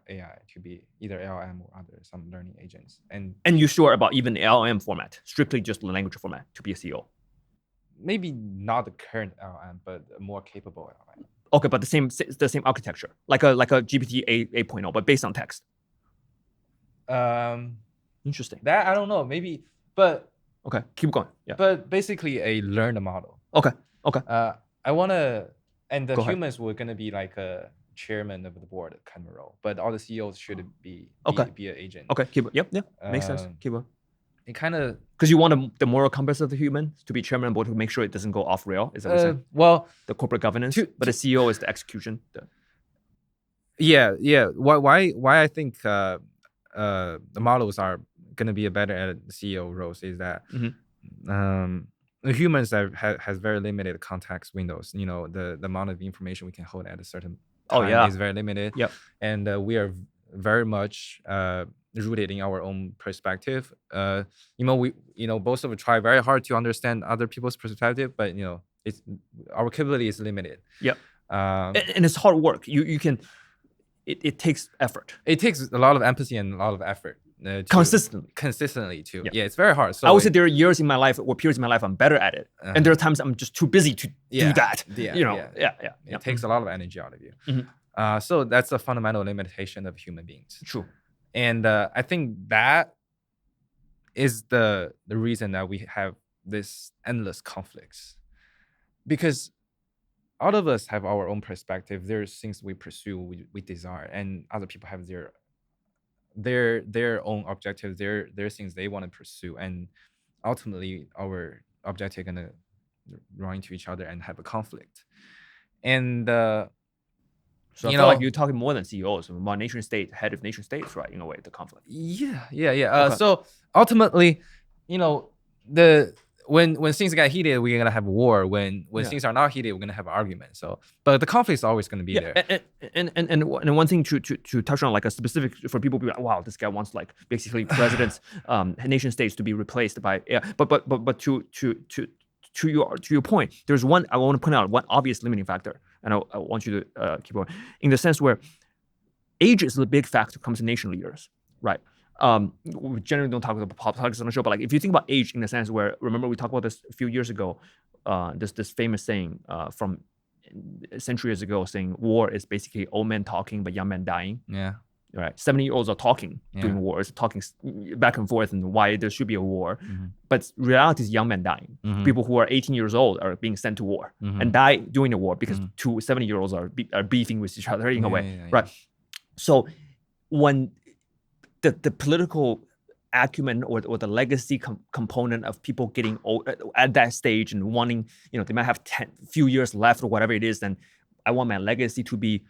AI, to be either LLM or some learning agents. And you're sure about even the LLM format, strictly just the language format, to be a CEO? Maybe not the current LLM, but a more capable LLM. Okay, but the same architecture, like a GPT 8.0, but based on text. Interesting. That I don't know. Maybe, but okay, keep going. Yeah. But basically, a learned model. Okay. I wanna, and the humans were gonna be like a chairman of the board kind of role, but all the CEOs should be an agent. Okay, keep it. Yep. Makes sense. Keep it. It kind of, because you want the moral compass of the human to be chairman of the board to make sure it doesn't go off rail. Is that what you're saying? Well, the corporate governance, but the CEO is the execution. Yeah. Why I think the models are gonna be better at the CEO roles is that the humans has very limited context windows. The amount of information we can hold at a certain time is very limited. Yep. And we are very much rooted in our own perspective. Both of us try very hard to understand other people's perspective, but it's our capability is limited. Yep. And it's hard work. You can. It takes effort. It takes a lot of empathy and a lot of effort. Consistently too. Yeah, it's very hard. So I would say there are years in my life or periods in my life I'm better at it, and there are times I'm just too busy to do that. It takes a lot of energy out of you. So that's a fundamental limitation of human beings. True. And I think that is the reason that we have this endless conflicts, because all of us have our own perspective. There's things we pursue, we desire, and other people have their own objectives, their things they want to pursue, and ultimately our objective are gonna run into each other and have a conflict. And so I feel like you're talking more than CEOs, more nation state, head of nation states, right? In a way, the conflict. Yeah. So ultimately, when things get heated, we're gonna have war. When Yeah. things are not heated, we're gonna have arguments. So, but the conflict is always gonna be there. And one thing to touch on, like a specific for people to be like, wow, this guy wants like basically presidents, nation states to be replaced by but to your point, there's one I want to point out, one obvious limiting factor, and I want you to keep on, in the sense where age is a big factor comes to nation leaders, right? We generally don't talk about politics on the show, but like if you think about age in the sense where, remember we talked about this a few years ago, this famous saying from centuries ago, saying war is basically old men talking but young men dying. Yeah. Right, 70-year-olds are talking during wars, talking back and forth and why there should be a war, but reality is young men dying. People who are 18 years old are being sent to war and die during the war because two 70-year-olds are beefing with each other in a way, right? So when the political acumen or the legacy component of people getting old at that stage and wanting, they might have few years left or whatever it is, then I want my legacy to be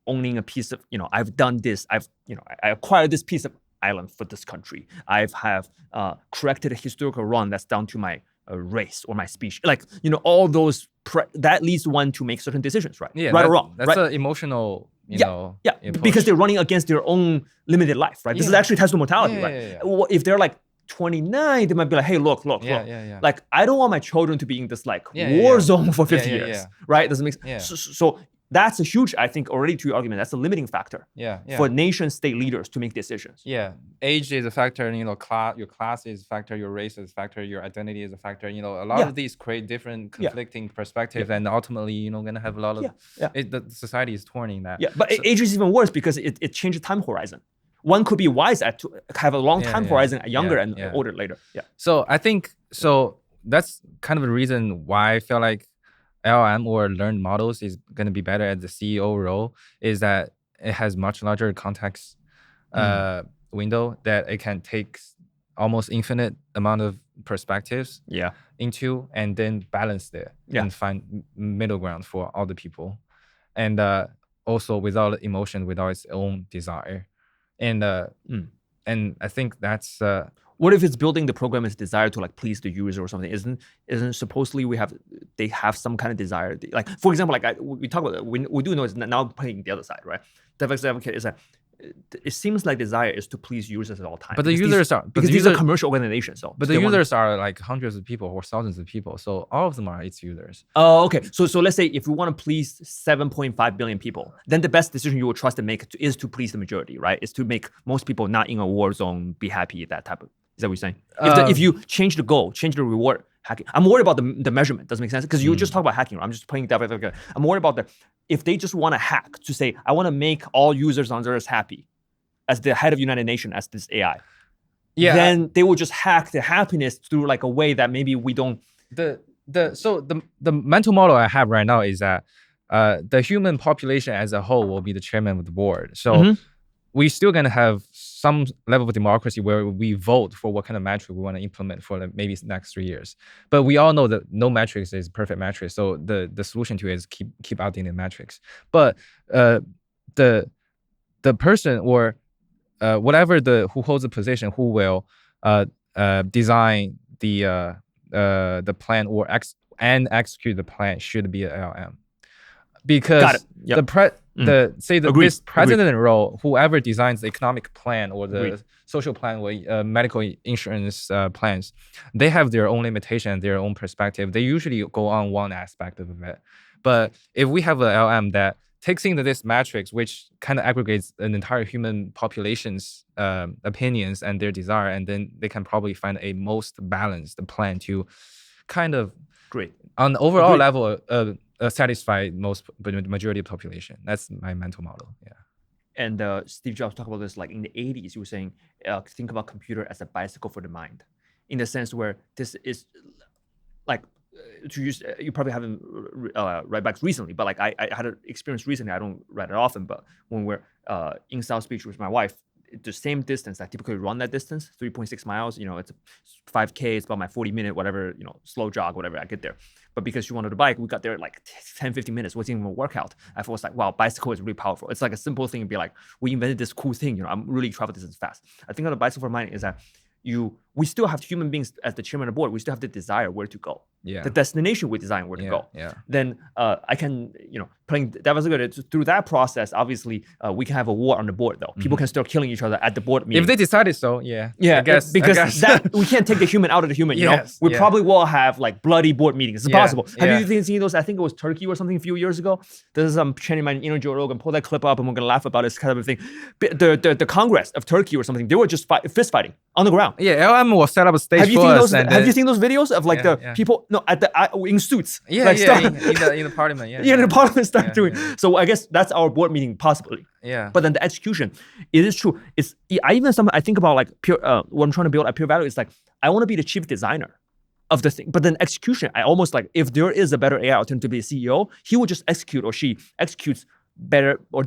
owning a piece of, I've done this, I acquired this piece of island for this country. I have corrected a historical wrong that's down to my race or my species. Like, all those, that leads one to make certain decisions, right? Yeah, right or wrong. That's an emotional, approach. Because they're running against their own limited life, right? This is actually test of mortality, right? Well, if they're like 29, they might be like, hey, look. Like, I don't want my children to be in this like war zone for 50 years, right? Doesn't make sense. So that's a huge, I think, already to your argument, that's a limiting factor for nation state leaders to make decisions. Yeah, age is a factor, your class is a factor, your race is a factor, your identity is a factor. A lot of these create different conflicting perspectives, and ultimately, gonna have a lot of the society is torn in that. Yeah, but age is even worse because it changes time horizon. One could be wise to have a long time horizon, younger and older later. Yeah. So I think that's kind of the reason why I feel like LLM or learned models is going to be better at the CEO role, is that it has much larger context window that it can take almost infinite amount of perspectives into, and then balance it and find middle ground for all the people, and also without emotion, without its own desire, and I think that's. What if it's building the program as desire to like please the user or something? Isn't supposedly they have some kind of desire? Like, for example, like we talk about, we do know it's now playing the other side, right? Devil's advocate is that it seems like desire is to please users at all times. But the users these are commercial organizations. So but the users are like hundreds of people or thousands of people. So all of them are its users. Oh, okay. So let's say if we want to please 7.5 billion people, then the best decision you will trust to make is to please the majority, right? Is to make most people not in a war zone be happy, that type of. Is that what you're saying? If you change the goal, change the reward, hacking. I'm worried about the measurement. Doesn't make sense? Because you just talk about hacking. Right? I'm just playing devil's advocate. I'm worried about if they just want to hack to say, I want to make all users on Earth happy as the head of United Nations, as this AI. Yeah. Then they will just hack the happiness through like a way that maybe we don't. The mental model I have right now is that the human population as a whole will be the chairman of the board. So we're still going to have some level of democracy where we vote for what kind of metric we want to implement for maybe the next 3 years. But we all know that no metrics is perfect metrics. So the solution to it is keep updating the metrics. But the person or whatever who holds the position, who will design the plan or execute the plan should be an LM. Because the president role, whoever designs the economic plan or the social plan or medical insurance plans, they have their own limitation, their own perspective. They usually go on one aspect of it. But if we have an LM that takes into this matrix, which kind of aggregates an entire human population's opinions and their desire, and then they can probably find a most balanced plan to kind of on the overall level satisfy majority of the population. That's my mental model. Yeah. And Steve Jobs talked about this like in the 80s. He was saying, think about computer as a bicycle for the mind, in the sense where this is like, to use, you probably haven't ride bikes recently, but like I had an experience recently. I don't ride it often, but when we're in South Beach with my wife, the same distance, I typically run that distance, 3.6 miles. It's 5K. It's about my 40-minute, whatever, slow jog, whatever. I get there. But because she wanted a bike, we got there like 10, 15 minutes. Wasn't even a workout. I was like, wow, bicycle is really powerful. It's like a simple thing to be like, we invented this cool thing. I'm really travel distance fast. I think on the bicycle for mine is that we still have human beings as the chairman of the board. We still have the desire where to go. Yeah. The destination we design where to go. Yeah. Then I can, playing devil's advocate through that process. Obviously, we can have a war on the board though. People can start killing each other at the board meeting. If they decided so, yeah. Yeah, I guess, because that we can't take the human out of the human. We probably will have like bloody board meetings. It's possible. Have you seen those? I think it was Turkey or something a few years ago. This is chanting my inner Joe Rogan. Pull that clip up, and we're gonna laugh about this kind of thing. The Congress of Turkey or something. They were just fist fighting on the ground. Yeah, LM will set up a stage for us. Have you seen those videos of like people in suits? In the parliament. In the parliament start doing. So I guess that's our board meeting possibly. Yeah. But then the execution, it is true. I think about like pure what I'm trying to build at Pure Value is like I want to be the chief designer of the thing. But then execution, I almost like if there is a better AI alternative to be a CEO, he will just execute or she executes better or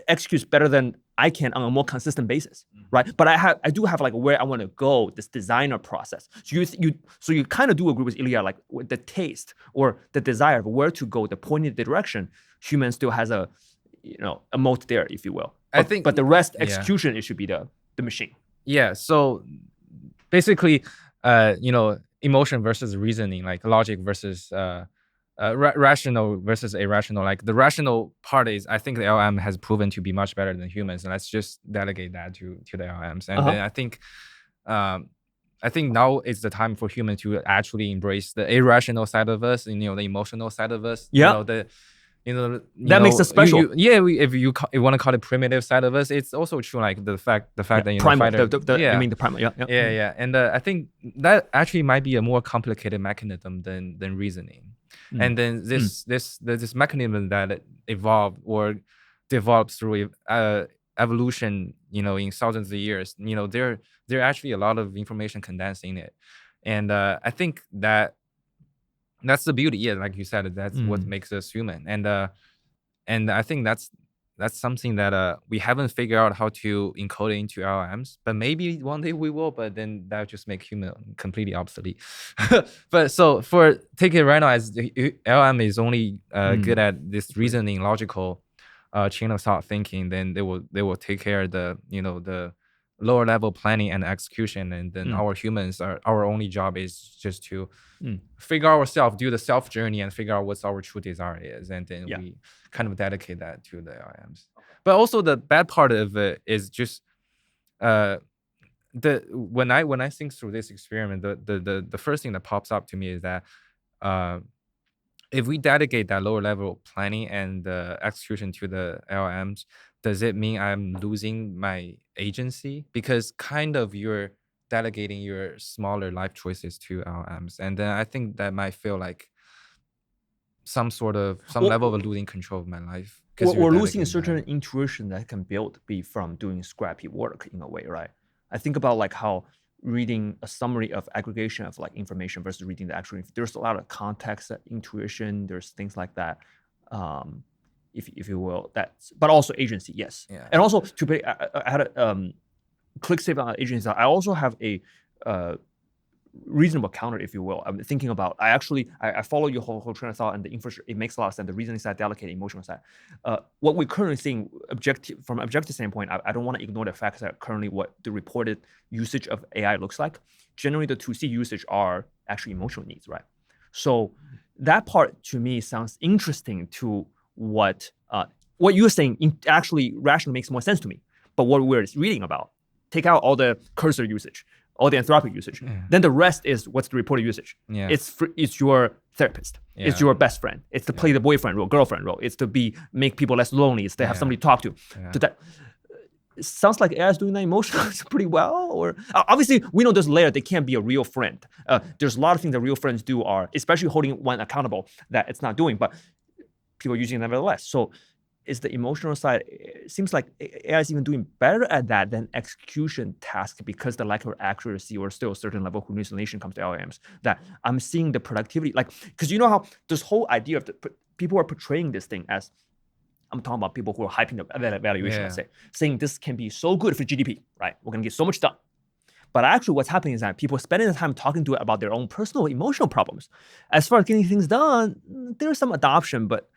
executes better than I can on a more consistent basis, right? But I do have like where I want to go, this designer process. So you kind of do agree with Ilya, like with the taste or the desire of where to go, the pointed direction. Human still has a moat there, if you will. But the rest execution, it should be the machine. Yeah. So basically, emotion versus reasoning, like logic versus rational versus irrational. Like the rational part is, I think the LM has proven to be much better than humans, and let's just delegate that to the LMs. And then I think now is the time for humans to actually embrace the irrational side of us, the emotional side of us. Yeah. That makes us special. If you want to call it primitive side of us, it's also true. Like the fact that primal, fighter, I mean the primal. Yeah. And I think that actually might be a more complicated mechanism than reasoning. And then this mechanism that evolved or developed through evolution, in thousands of years, there are actually a lot of information condensed in it, and I think that's the beauty. Yeah, like you said, that's what makes us human, and I think that's something that we haven't figured out how to encode it into LLMs, but maybe one day we will. But then that would just make human completely obsolete. But so take it right now as the LLM is only good at this reasoning, logical chain of thought thinking. Then they will take care of the lower level planning and execution, and then our only job is just to figure out ourselves, do the self journey, and figure out what our true desire is, and then we kind of dedicate that to the LMs. But also the bad part of it is just when I think through this experiment, the first thing that pops up to me is that if we dedicate that lower level planning and execution to the LMs, does it mean I'm losing my agency? Because kind of you're delegating your smaller life choices to LMs. And then I think that might feel like some level of losing control of my life. We're losing a certain intuition that can be from doing scrappy work in a way, right? I think about like how reading a summary of aggregation of like information versus reading the actual, there's a lot of context, intuition, there's things like that. If you will, but also agency, yes. Yeah. And also I had a click save on agency. I also have a reasonable counter, if you will. I'm thinking about, I follow your whole train of thought, and the infrastructure, it makes a lot of sense. The reasoning side, delicate, emotional side. What we're currently seeing from an objective standpoint, I don't want to ignore the fact that currently what the reported usage of AI looks like. Generally, the 2C usage are actually emotional needs, right? So that part to me sounds interesting to what you're saying actually rationally makes more sense to me. But what we're reading about, take out all the cursor usage, all the Anthropic usage. Then the rest is what's the reported usage. Yeah. It's your therapist. Yeah. It's your best friend. It's to play the boyfriend role, girlfriend role. It's to make people less lonely. It's to have somebody to talk to. Yeah. So that it sounds like AI is doing that emotionally pretty well. Or obviously we know there's a layer. They can't be a real friend. There's a lot of things that real friends do are, especially holding one accountable, that it's not doing, but people are using it nevertheless. So is the emotional side, it seems like AI is even doing better at that than execution task, because the lack of accuracy or still a certain level of hallucination comes to LLMs, that I'm seeing the productivity, like, because you know how this whole idea of people are portraying this thing as, I'm talking about people who are hyping the evaluation, let's say, saying this can be so good for GDP, right? We're going to get so much done. But actually what's happening is that people are spending the time talking to it about their own personal emotional problems. As far as getting things done, there's some adoption, but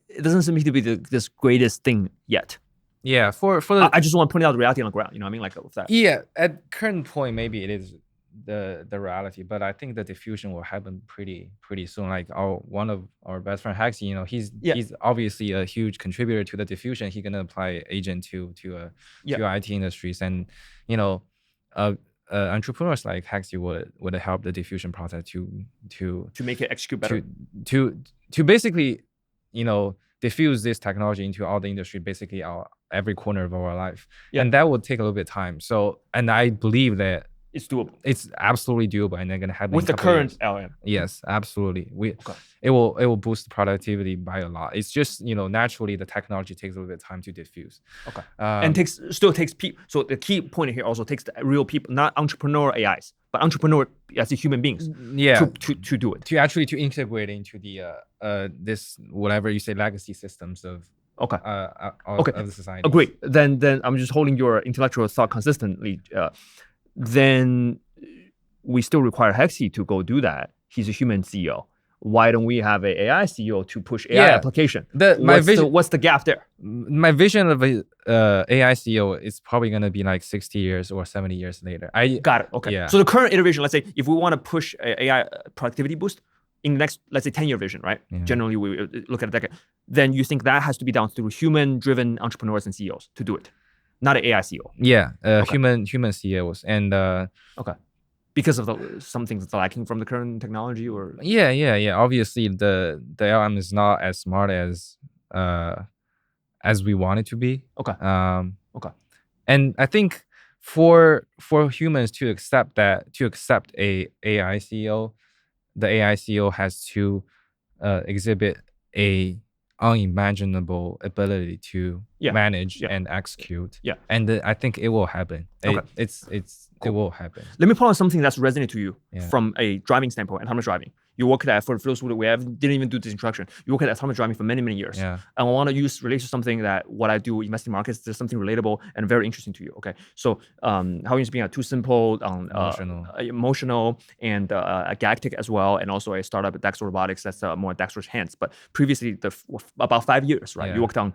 it doesn't seem to be this greatest thing yet. Yeah, for the I just want to point out the reality on the ground. You know what I mean? Like with that. yeah, at current point, maybe it is the reality, but I think the diffusion will happen pretty soon. Like one of our best friend Haxi, you know, he's obviously a huge contributor to the diffusion. He's gonna apply agent to IT industries, and you know, entrepreneurs like Haxi would help the diffusion process to make it execute better. To basically, you know, diffuse this technology into all the industry, basically every corner of our life. And that will take a little bit of time. So, and I believe that it's doable. It's absolutely doable, and they're gonna happen with the current LM. Yes, absolutely. It will boost productivity by a lot. It's just, you know, naturally the technology takes a little bit of time to diffuse. Okay. And still takes people. So the key point here also takes the real people, not entrepreneur AIs, but entrepreneur as a human beings. Yeah. To do it. To integrate into the this whatever you say legacy systems of of the society. Great. Then I'm just holding your intellectual thought consistently. Then we still require Hexy to go do that. He's a human CEO. Why don't we have an AI CEO to push AI application? What's the gap there? My vision of a AI CEO is probably going to be like 60 years or 70 years later. Got it. Okay. Yeah. So the current iteration, let's say, if we want to push AI productivity boost in the next, let's say, 10-year vision, right? Yeah. Generally, we look at a decade. Then you think that has to be done through human-driven entrepreneurs and CEOs to do it, not an AI CEO. Yeah, human CEOs and okay. Because of some things that's lacking from the current technology, or yeah. Obviously, the LM is not as smart as we want it to be. Okay. And I think for humans to accept a AI CEO, the AI CEO has to exhibit a unimaginable ability to manage and execute. Yeah. And I think it will happen. Okay. It will happen. Let me point out something that's resonated to you from a driving standpoint, autonomous driving. You worked at, for those who didn't even do this introduction, you worked at autonomous driving for many, many years. Yeah. And I want to relate to something that what I do investing markets, there's something relatable and very interesting to you. Okay. So Haoyun's being too simple, emotional, and galactic as well, and also a startup at Dexter Robotics that's more dexterous hands. But previously, about 5 years, right? Yeah. You worked on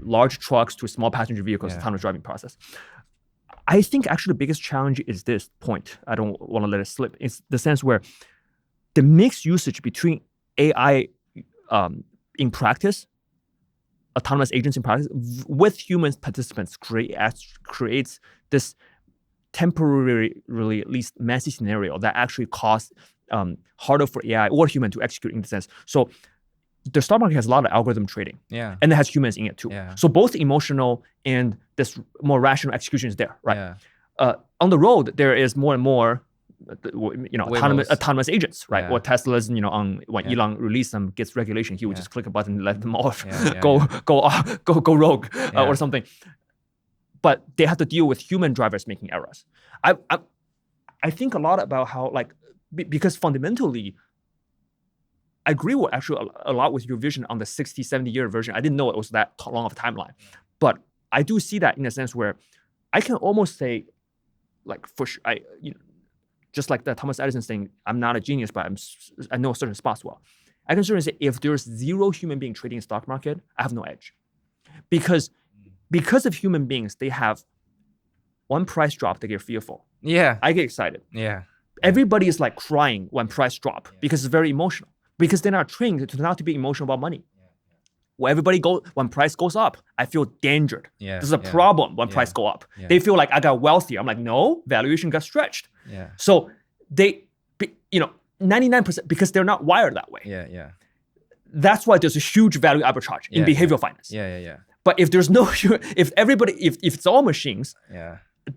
large trucks to small passenger vehicles, autonomous driving process. I think actually the biggest challenge is this point. I don't want to let it slip. It's the sense where the mixed usage between AI in practice, autonomous agents in practice, with human participants creates this temporarily, at least messy scenario that actually costs harder for AI or human to execute in the sense. So the stock market has a lot of algorithm trading, and it has humans in it too. Yeah. So both emotional and this more rational execution is there, right? Yeah. On the road, there is more and more, autonomous agents, right? Yeah. Or Tesla's, when Elon released them, gets regulation, he would just click a button and let them off, go rogue or something. But they have to deal with human drivers making errors. I think a lot about how, because fundamentally, I agree with actually a lot with your vision on the 60, 70-year version. I didn't know it was that long of a timeline. But I do see that in a sense where I can almost say, for sure, just like the Thomas Edison saying, I'm not a genius, but I know certain spots well. I can certainly say if there's zero human being trading in stock market, I have no edge. Because of human beings, they have one price drop, they get fearful. Yeah. I get excited. Yeah. Everybody is crying when price drop because it's very emotional. Because they're not trained to not to be emotional about money. Where when price goes up, I feel endangered. Yeah, there's a problem when price go up. Yeah. They feel like I got wealthier. I'm like, no, valuation got stretched. Yeah. So they, 99%, because they're not wired that way. Yeah. That's why there's a huge value arbitrage in behavioral finance. Yeah. But if there's no, if it's all machines,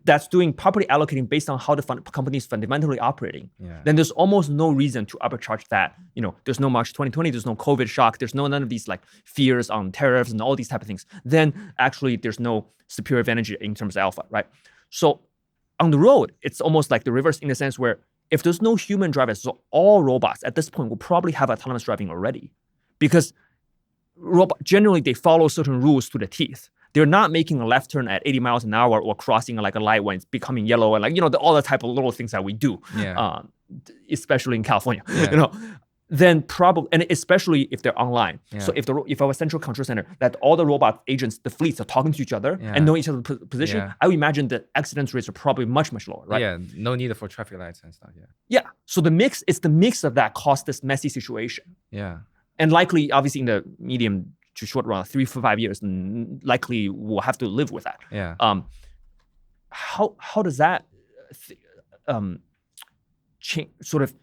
that's doing properly allocating based on how the company is fundamentally operating, then there's almost no reason to arbitrage that. There's no March 2020, there's no COVID shock, there's none of these fears on tariffs and all these type of things. Then actually there's no superior advantage in terms of alpha, right? So on the road, it's almost like the reverse in the sense where if there's no human drivers, so all robots at this point will probably have autonomous driving already, because generally they follow certain rules to the teeth. They're not making a left turn at 80 miles an hour or crossing a light when it's becoming yellow and all the type of little things that we do, especially in California. Yeah. then probably, and especially if they're online. Yeah. So if our central control center, that all the robot agents, the fleets are talking to each other Yeah. and know each other's position, Yeah. I would imagine the accident rates are probably much, much lower, right? Yeah, no need for traffic lights and stuff. Yeah. Yeah. So it's the mix of that caused this messy situation. Yeah. And likely, obviously, in the medium to short run, 3 to 5 years, likely we'll have to live with that. Yeah. How does that change? Sort of,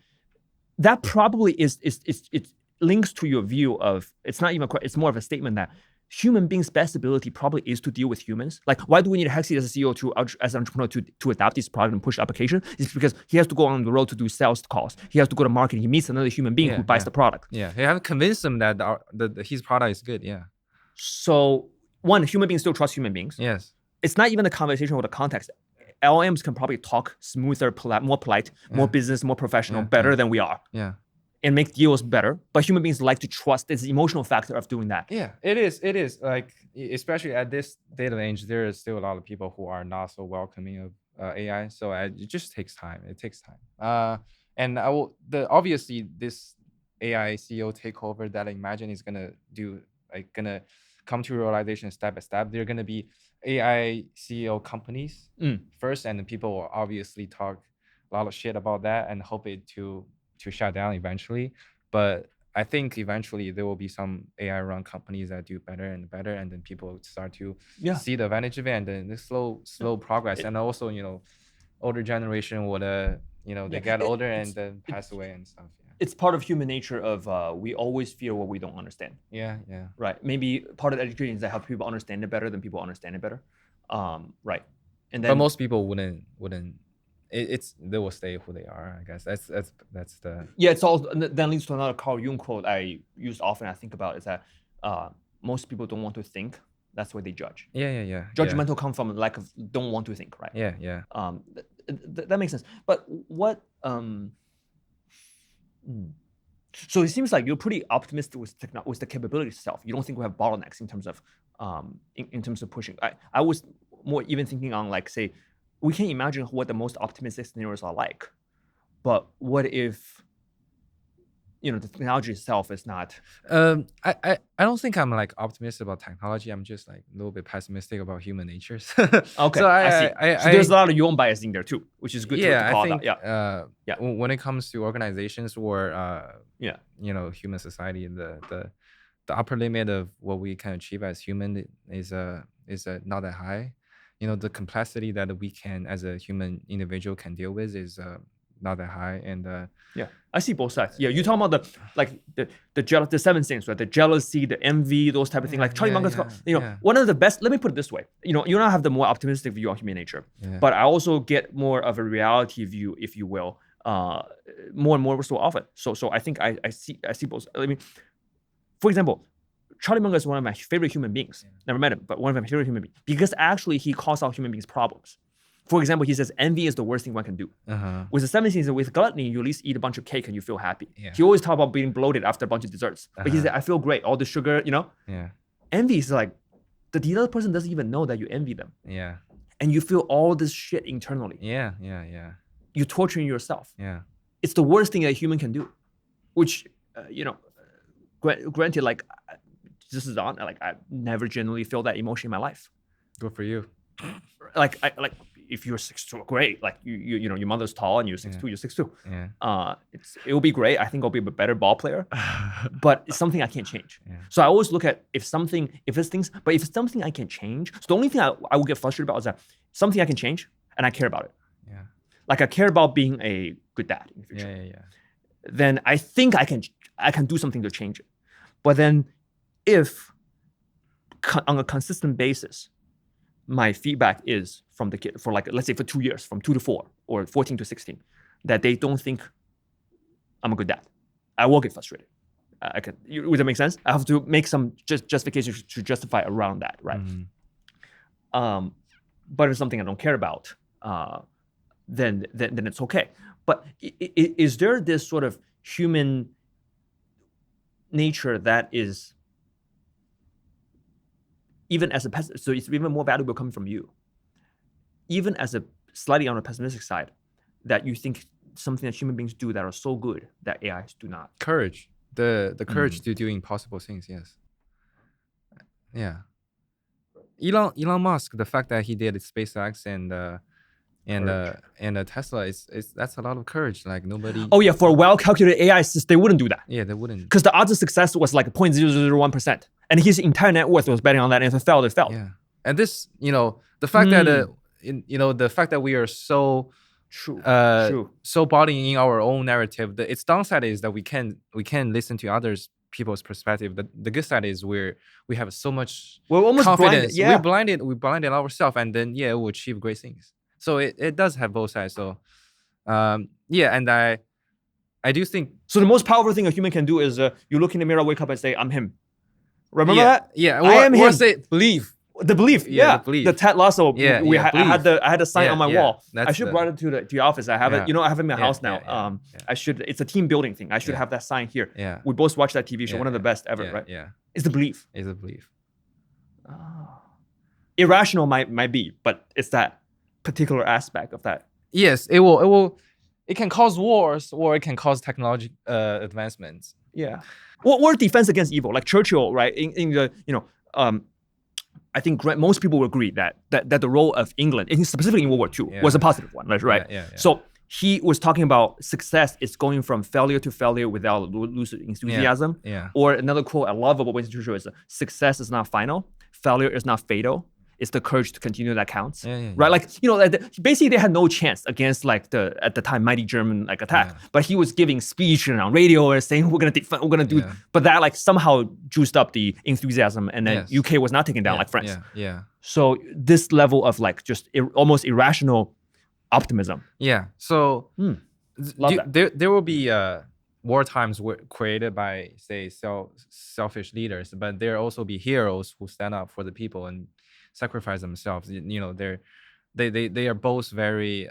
that probably is it links to your view of, it's not even, it's more of a statement that human beings' best ability probably is to deal with humans. Like, why do we need Hexy as a CEO as an entrepreneur to adapt this product and push application? It's because he has to go on the road to do sales calls. He has to go to marketing. He meets another human being who buys the product. Yeah, you have to convince him that his product is good. Yeah. So one, human beings still trust human beings. Yes. It's not even the conversation or the context. LLMs can probably talk smoother, more polite, more business, more professional, better than we are. Yeah. And make deals better. But human beings like to trust. There's the emotional factor of doing that. Yeah, it is. It is, like, especially at this data age, there is still a lot of people who are not so welcoming of AI. So it just takes time. It takes time. And obviously this AI CEO takeover that I imagine is gonna come to realization step by step. There are gonna be AI CEO companies first, and then people will obviously talk a lot of shit about that and hope it to shut down eventually. But I think eventually there will be some AI run companies that do better and better, and then people start to see the advantage of it, and then the slow progress. And also, older generation would they get older and then pass away and stuff. Yeah. It's part of human nature of we always fear what we don't understand. Yeah. Right. Maybe part of the education is that help people understand it better than people understand it better. Right. And then, but most people wouldn't. They will stay who they are. I guess that's the. Yeah. It's all that leads to another Carl Jung quote I use often. I think about is that most people don't want to think. That's why they judge. Yeah. Judgmental come from lack of don't want to think, right? Yeah. That makes sense. But what? So it seems like you're pretty optimistic with the capability itself. You don't think we have bottlenecks in terms of in terms of pushing. I was more even thinking on, like, say, we can imagine what the most optimistic scenarios are like, but what if the technology itself is not? I don't think I'm like optimistic about technology. I'm just like a little bit pessimistic about human nature. Okay, so I see. So there's a lot of your own bias in there too, which is good to call out. Yeah. When it comes to organizations or human society, the upper limit of what we can achieve as human is not that high. The complexity that we can as a human individual can deal with is not that high. And I see both sides. Yeah, you talking about the 7 things, right? The jealousy, the envy, those type of things. Like Charlie Munger's one of the best. Let me put it this way. You don't have the more optimistic view on human nature, but I also get more of a reality view, if you will, more and more so often. So I think I see both. I mean, for example, Charlie Munger is one of my favorite human beings. Never met him, but one of my favorite human beings, because actually he calls out human beings' problems. For example, he says envy is the worst thing one can do. With the 7 things, with gluttony, you at least eat a bunch of cake and you feel happy. He always talk about being bloated after a bunch of desserts. But he said, I feel great. All the sugar, Envy is like, the other person doesn't even know that you envy them. Yeah. And you feel all this shit internally. Yeah. You're torturing yourself. Yeah. It's the worst thing that a human can do. Which, granted, like, this is on, like, I never generally feel that emotion in my life. Good for you. Like if you're 6'2", great. Like your mother's tall and you're 6'2", you're 6'2". Yeah. It will be great. I think I'll be a better ball player, but it's something I can't change. Yeah. So I always look at if it's something I can change. So the only thing I will get frustrated about is that something I can change and I care about it. Yeah. Like I care about being a good dad in the future. Yeah. Then I think I can do something to change it. But then if on a consistent basis, my feedback is from the kid for, like, let's say for 2 years, from 2 to 4 or 14 to 16, that they don't think I'm a good dad, I will get frustrated. Would that make sense? I have to make some justification to justify around that, right? But if it's something I don't care about, then it's okay. But is there this sort of human nature that is, even as a pessimist, so it's even more valuable coming from you, even as a slightly on a pessimistic side, that you think something that human beings do that are so good that AIs do not? Courage. The courage to do impossible things. Yes. Yeah. Elon Musk, the fact that he did SpaceX and Tesla is that's a lot of courage. Like nobody. Oh yeah, for a well-calculated AI system, they wouldn't do that. Yeah, they wouldn't. Because the odds of success was like 0.0001%. And his entire net worth was betting on that, and if it failed, it failed. Yeah. And this, the fact that the fact that we are so True. so bought in our own narrative, its downside is that we can listen to others people's perspective. The good side is we have so much We're almost confidence. blinded. We blinded ourselves, and then we'll achieve great things. So it does have both sides. So and I do think So the most powerful thing a human can do is you look in the mirror, wake up and say, I'm him. Remember that? Yeah, I am him. Say believe. The belief, the belief. The Ted Lasso. Yeah, I had the sign on my wall. I should brought it to your office. I have it. I have it in my house now. I should. It's a team building thing. I should have that sign here. Yeah. We both watched that TV show. One of the best ever, right? Yeah. It's the belief. It's a belief. Irrational might be, but it's that particular aspect of that. Yes, it will. It can cause wars, or it can cause technology advancements. Yeah. Or defense against evil, like Churchill, right? In the I think most people will agree that the role of England, specifically in World War II, was a positive one, right? Yeah. So he was talking about success is going from failure to failure without losing enthusiasm. Yeah. Or another quote I love about Winston Churchill is, success is not final, failure is not fatal. It's the courage to continue that counts, right? Like basically they had no chance against like at the time mighty German attack. Yeah. But he was giving speech on radio and saying we're gonna defend, we're gonna do. Yeah. But that somehow juiced up the enthusiasm, and then UK was not taken down like France. Yeah. So this level of just almost irrational optimism. Yeah. So there will be war times created by say selfish leaders, but there also be heroes who stand up for the people and sacrifice themselves. They are both very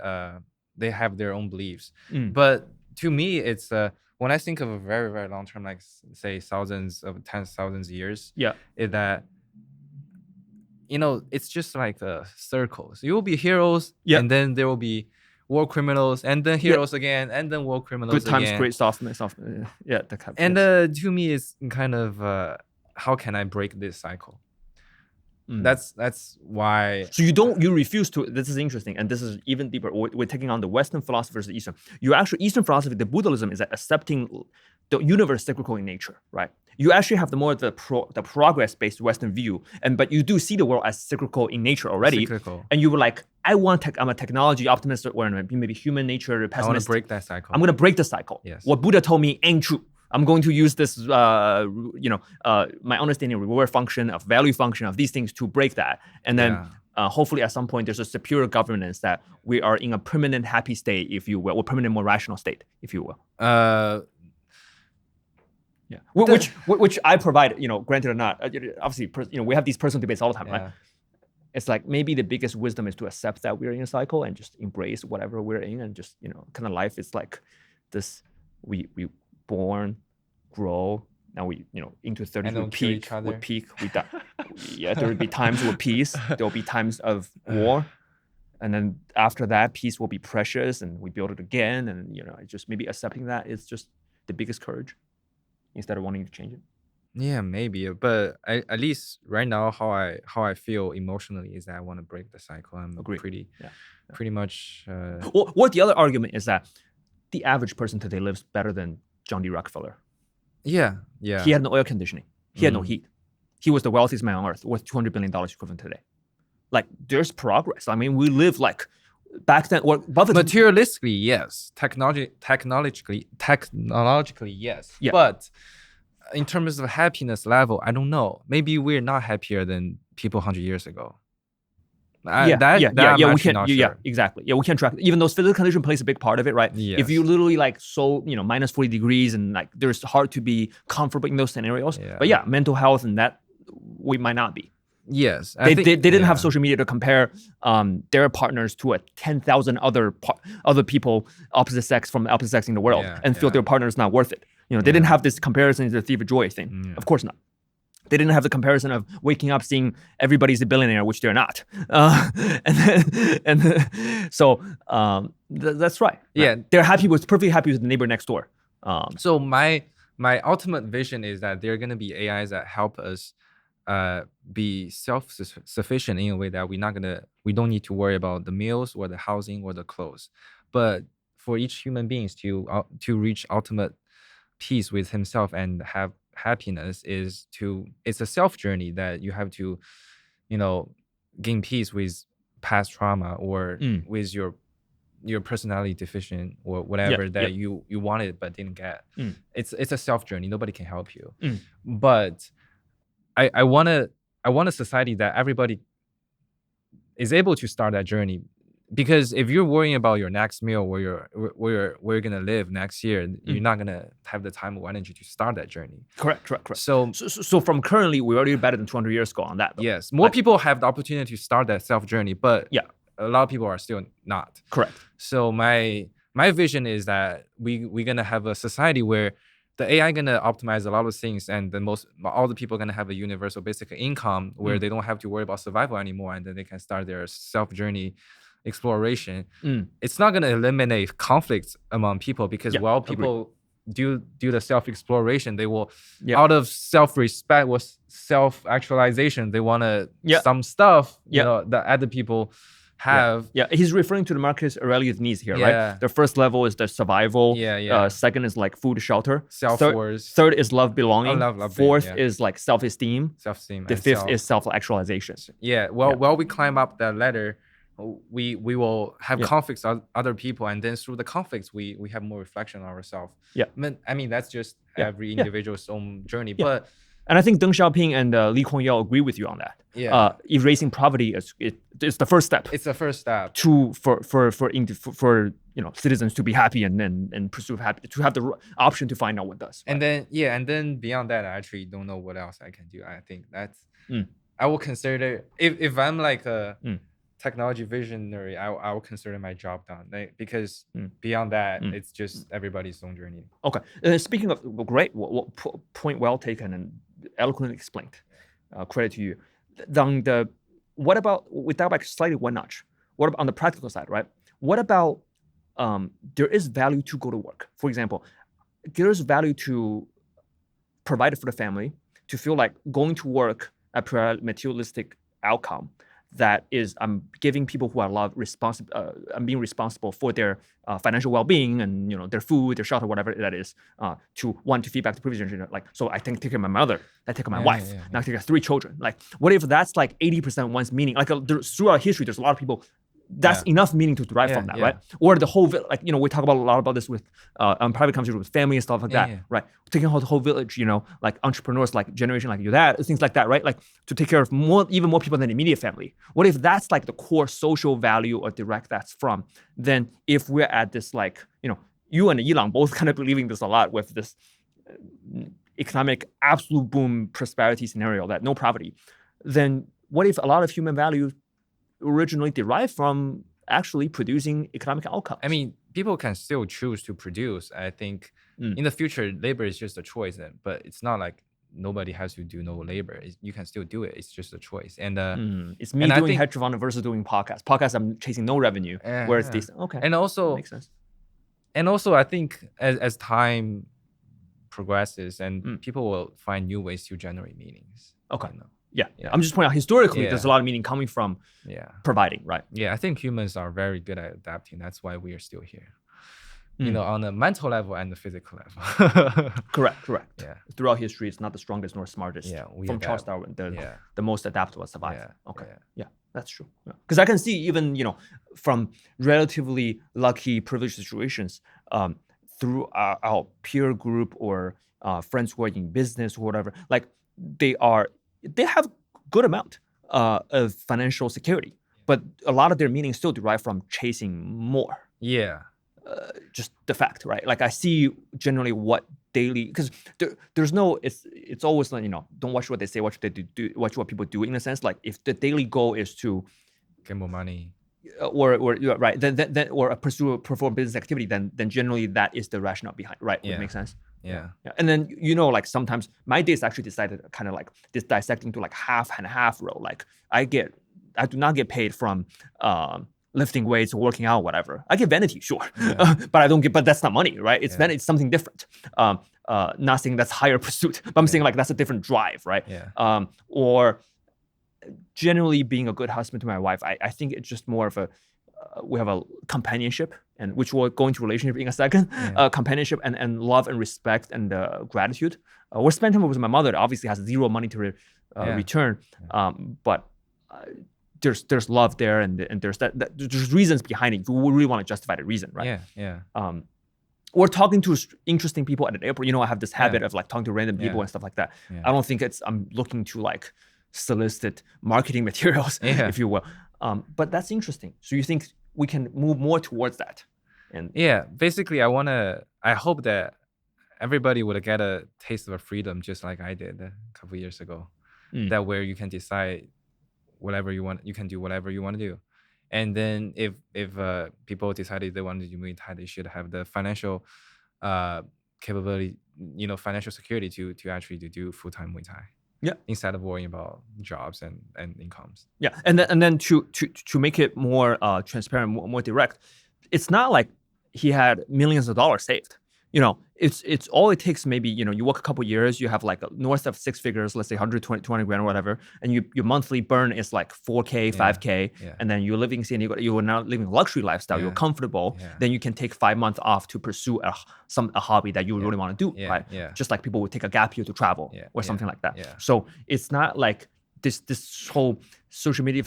they have their own beliefs. But to me, it's when I think of a very, very long term, like say tens of thousands of years, is that it's just like circles. You will be heroes, and then there will be war criminals, and then heroes again, and then war criminals. Good times, again. great softness. Yeah, that kind of. And to me, it's kind of how can I break this cycle? That's why. So you refuse to. This is interesting, and this is even deeper. We're taking on the Western philosophy versus Eastern. Eastern philosophy, the Buddhism is accepting the universe cyclical in nature, right? You actually have the progress-based Western view, but you do see the world as cyclical in nature already. Cyclical. And you were like, I'm a technology optimist, or maybe human nature pessimist. I want to break that cycle. I'm going to break the cycle. Yes. What Buddha told me ain't true. I'm going to use this, my understanding of reward function, of value function, of these things to break that. And then hopefully at some point there's a superior governance that we are in a permanent happy state, if you will, or permanent more rational state, if you will. Which I provide, granted or not, obviously, we have these personal debates all the time, right? It's like maybe the biggest wisdom is to accept that we're in a cycle and just embrace whatever we're in, and just, kind of life is like this, we born, grow, now we, into 30s we peak, we die. There will be times of peace, there will be times of war, and then after that, peace will be precious, and we build it again, and just maybe accepting that is just the biggest courage, instead of wanting to change it. Yeah, maybe, but at least right now, how I feel emotionally is that I want to break the cycle. I'm pretty much. Or the other argument is that the average person today lives better than John D. Rockefeller. Yeah. He had no air conditioning. He had no heat. He was the wealthiest man on earth, worth $200 billion equivalent today. Like, there's progress. I mean, we live like back then. Materialistically, yes. Technologically, yes. Yeah. But in terms of happiness level, I don't know. Maybe we're not happier than people 100 years ago. We can't. Yeah, exactly. Yeah, we can't track it. Even though physical condition plays a big part of it, right? Yes. If you literally minus 40 degrees and there's hard to be comfortable in those scenarios. Yeah. But mental health and that we might not be. Yes, they didn't have social media to compare their partners to 10,000 other people opposite sex from the opposite sex in the world and feel their partner is not worth it. They didn't have this comparison to the thief of joy thing. Of course not. They didn't have the comparison of waking up seeing everybody's a billionaire, which they're not. So that's right. Yeah. They're perfectly happy with the neighbor next door. So my ultimate vision is that there are going to be AIs that help us be self-sufficient in a way that we don't need to worry about the meals or the housing or the clothes. But for each human beings to reach ultimate peace with himself and have happiness it's a self journey that you have to, gain peace with past trauma or with your personality deficient or whatever you wanted but didn't get. It's a self journey. Nobody can help you. But I want a society that everybody is able to start that journey. Because if you're worrying about your next meal, where you're gonna live next year, you're not gonna have the time or energy to start that journey. Correct. So from currently, we're already better than 200 years ago on that. Though. Yes, more people have the opportunity to start that self journey, but a lot of people are still not. Correct. So my vision is that we're gonna have a society where the AI gonna optimize a lot of things, and all the people gonna have a universal basic income where they don't have to worry about survival anymore, and then they can start their self journey exploration. It's not going to eliminate conflicts among people because while people do the self-exploration, they will out of self-respect or self-actualization, they want to some stuff that other people have. He's referring to the Marcus Aurelius needs here, right? The first level is the survival. Second is like food, shelter. Self-worth. Third is love, belonging. Fourth is like self-esteem. The fifth is self-actualization. While we climb up that ladder, we will have conflicts with other people, and then through the conflicts we have more reflection on ourselves. I mean that's just every individual's own journey. But and I think Deng Xiaoping and Li Kuan-yew agree with you on that. Erasing poverty is the first step. It's the first step for citizens to be happy and pursue happy, to have the option to find out what does. And then beyond that, I actually don't know what else I can do. I think that's I will consider if I'm like a technology visionary, I will consider my job done, because beyond that, it's just everybody's own journey. Okay. Speaking of great, point well taken and eloquently explained. Credit to you. What about with that, like slightly one notch? What about on the practical side, right? What about there is value to go to work. For example, there's value to provide for the family, to feel like going to work a materialistic outcome. That is, I'm giving people who I love I'm being responsible for their financial well-being and their food, their shelter, whatever that is. To want to feed back to previous generation. Like, so I take care of my mother, I take care of my wife. Now I take care of 3 children. Like, what if that's like 80% one's meaning? Like throughout history, there's a lot of people. That's enough meaning to derive from that, right? Or the whole we talk about a lot about this with private conversations with family and stuff like that, right? Taking out the whole village, like entrepreneurs, like generation like you, that things like that, right? Like to take care of even more people than immediate family. What if that's like the core social value or direct that's from? Then if we're at this you and Yilang both kind of believing this a lot with this economic absolute boom prosperity scenario that no poverty, then what if a lot of human value originally derived from actually producing economic outcomes? I mean, people can still choose to produce. I think in the future, labor is just a choice, but it's not like nobody has to do no labor. You can still do it. It's just a choice. And it's me doing hedge versus doing podcasts. Podcasts, I'm chasing no revenue. Whereas this, and also makes sense. And also, I think as time progresses, and people will find new ways to generate meanings. Yeah. I'm just pointing out historically, there's a lot of meaning coming from providing, right? Yeah, I think humans are very good at adapting. That's why we are still here. On the mental level and the physical level. Correct. Yeah. Throughout history, it's not the strongest nor smartest. From Charles Darwin, the most adaptable survive. Yeah, that's true. Because I can see even from relatively lucky, privileged situations, through our peer group or friends who are in business or whatever, like they have good amount of financial security, but a lot of their meaning still derive from chasing more. Just the fact, right? Like I see generally what daily, because there's no, it's always like, don't watch what they say, watch what they do, watch what people do, in a sense. Like if the daily goal is to get more money, or right, then or perform business activity, then generally that is the rationale behind, right? Would make sense. Yeah. And then like sometimes my days actually decided kind of like this dissecting to like half and half role. Like I do not get paid from lifting weights or working out, whatever. I get vanity, sure, but I don't get. But that's not money, right? It's vanity. It's something different. Not saying that's higher pursuit, but I'm saying like that's a different drive, right? Yeah. Or generally being a good husband to my wife, I think it's just more of a we have a companionship, and which we'll go into relationship in a second. Companionship and love and respect and gratitude. We're spending time with my mother. That obviously has zero monetary return, but there's love there, and there's there's reasons behind it. You really want to justify the reason, right? Or talking to interesting people at the airport. I have this habit of like talking to random people and stuff like that. I don't think I'm looking to like solicit marketing materials, if you will. But that's interesting. So you think we can move more towards that? And basically I hope that everybody would get a taste of freedom just like I did a couple years ago. That where you can decide whatever you want, you can do whatever you want to do. And then if people decided they want to do Muay Thai, they should have the financial capability, financial security to actually do full-time Muay Thai. Instead of worrying about jobs and incomes. And then to make it more transparent, more direct, it's not like he had millions of dollars saved. It's all it takes. Maybe you work a couple years, you have like north of six figures, let's say 120 grand or whatever, and your monthly burn is like 4K, 5K, and then you're living in San Diego. You are now living a luxury lifestyle. You're comfortable. Then you can take 5 months off to pursue a hobby that you really want to do, right? Just like people would take a gap year to travel or something like that. So it's not like this whole social media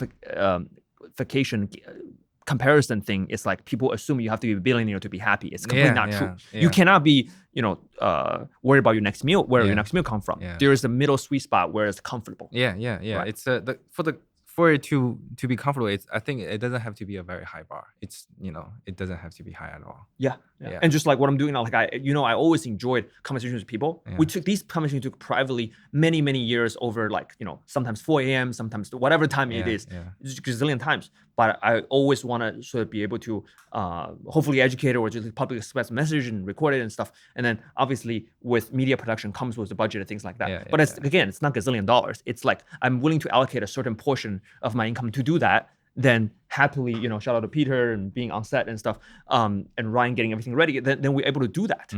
vacation comparison thing is like people assume you have to be a billionaire to be happy. It's completely not true. You cannot be, worried about your next meal, where your next meal come from. There is a middle sweet spot where it's comfortable. Right? It's for it to be comfortable. I think it doesn't have to be a very high bar. It's it doesn't have to be high at all. And just like what I'm doing now, like I always enjoyed conversations with people. We took these conversations privately many years over like sometimes 4 a.m., sometimes whatever time it is, just a gazillion times. But I always want to sort of be able to hopefully educate or just publicly express message and record it and stuff. And then obviously with media production comes with the budget and things like that. But it's not gazillion dollars. It's like I'm willing to allocate a certain portion of my income to do that. Then happily, shout out to Peter and being on set and stuff, and Ryan getting everything ready. Then we're able to do that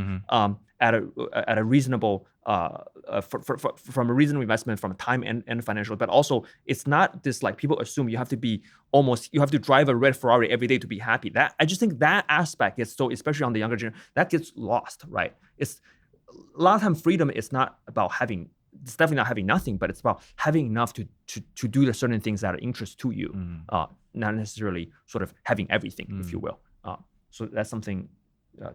at a reasonable from a reasonable investment from time and financial. But also, it's not this like people assume you have to drive a red Ferrari every day to be happy. That I just think that aspect gets so, especially on the younger generation, that gets lost, right? It's a lot of time freedom is not about having. It's definitely not having nothing, but it's about having enough to do the certain things that are interest to you, not necessarily sort of having everything, if you will. So that's something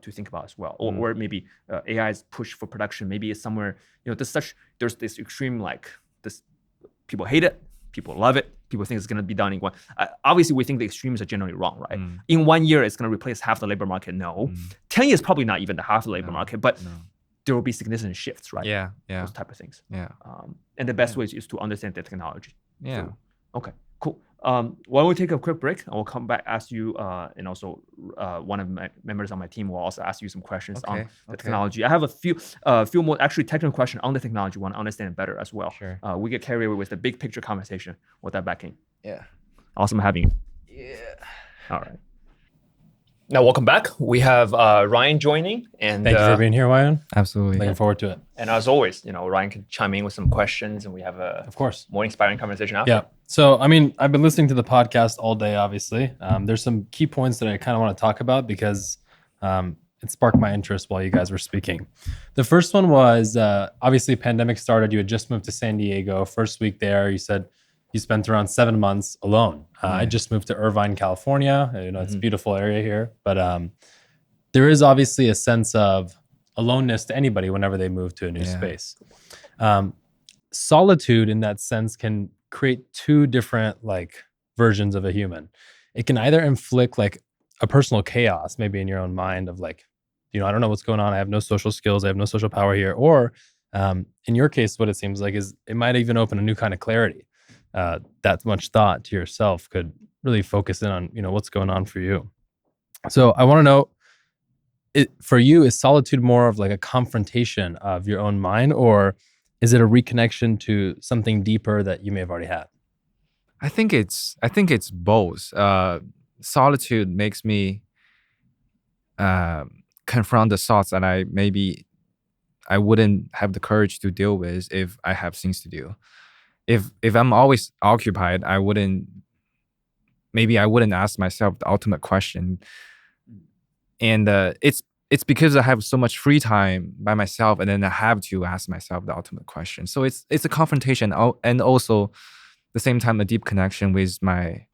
to think about as well. Or maybe AI's push for production. Maybe it's somewhere, there's this extreme, like this, people hate it, people love it, people think it's going to be done in one. Obviously, we think the extremes are generally wrong, right? In 1 year, it's going to replace half the labor market. No. 10 years, probably not even the half the labor market, but there will be significant shifts, right? Those type of things. And the best way is to understand the technology. So, okay, cool. Why don't we take a quick break and we'll come back, ask you, and also one of my members on my team will also ask you some questions on the technology. I have a few more actually technical questions on the technology. Want to understand it better as well. Sure. We get carried away with the big picture conversation with that backing. Awesome having you. All right. Now, welcome back. We have Ryan joining. And thank you for being here, Ryan. Absolutely. Looking forward to it. And as always, Ryan can chime in with some questions and we have of course, more inspiring conversation after. Yeah. So, I've been listening to the podcast all day, obviously. There's some key points that I kind of want to talk about because it sparked my interest while you guys were speaking. The first one was, obviously, pandemic started. You had just moved to San Diego. First week there, you said you spent around 7 months alone. I just moved to Irvine, California. It's a beautiful area here. But there is obviously a sense of aloneness to anybody whenever they move to a new space. Solitude in that sense can create two different versions of a human. It can either inflict a personal chaos, maybe in your own mind of I don't know what's going on. I have no social skills. I have no social power here. Or in your case, what it seems like is it might even open a new kind of clarity. That much thought to yourself could really focus in on, what's going on for you. So I want to know, for you, is solitude more of like a confrontation of your own mind, or is it a reconnection to something deeper that you may have already had? I think it's both. Solitude makes me confront the thoughts that I wouldn't have the courage to deal with if I have things to do. If I'm always occupied, I wouldn't ask myself the ultimate question. And it's because I have so much free time by myself, and then I have to ask myself the ultimate question. So it's a confrontation, and also the same time a deep connection with my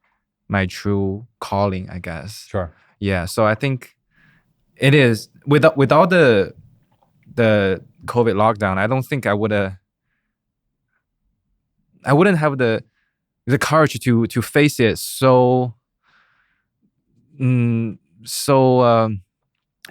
true calling, I guess. Sure. Yeah. So I think it is without the COVID lockdown, I don't think I wouldn't have the courage to face it so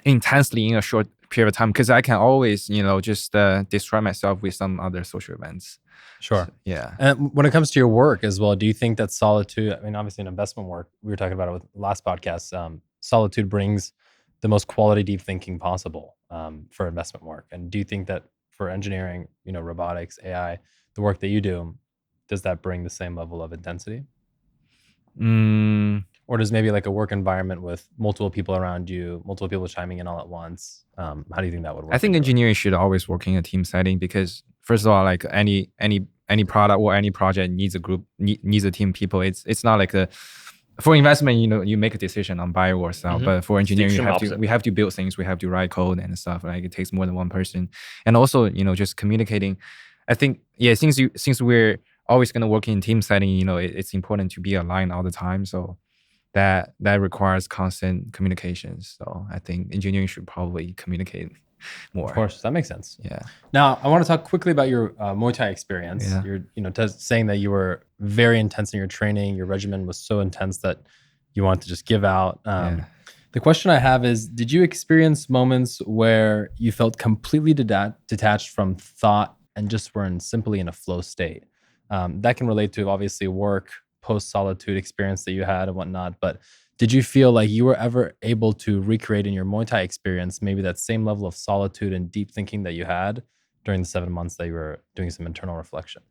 intensely in a short period of time, because I can always just distract myself with some other social events. Sure. So, yeah. And when it comes to your work as well, do you think that solitude, I mean, obviously in investment work, we were talking about it with last podcast, solitude brings the most quality deep thinking possible for investment work. And do you think that for engineering, robotics, AI, the work that you do, does that bring the same level of intensity? Or does maybe like a work environment with multiple people around you, multiple people chiming in all at once, how do you think that would work? I think engineering should always work in a team setting, because first of all, like any product or any project needs a group, needs a team of people. It's not like for investment, you make a decision on buy or sell. Mhm. But for engineering, opposite. we have to build things, we have to write code and stuff. Like it takes more than one person, and also just communicating. I think since we're always gonna work in team setting, it's important to be aligned all the time. So that requires constant communications. So I think engineering should probably communicate more. Of course, that makes sense. Yeah. Now, I want to talk quickly about your Muay Thai experience. Yeah. You're, saying that you were very intense in your training. Your regimen was so intense that you wanted to just give out. Yeah. The question I have is, did you experience moments where you felt completely detached from thought and just were simply in a flow state? That can relate to obviously work, post-solitude experience that you had and whatnot, but did you feel like you were ever able to recreate in your Muay Thai experience maybe that same level of solitude and deep thinking that you had during the 7 months that you were doing some internal reflection?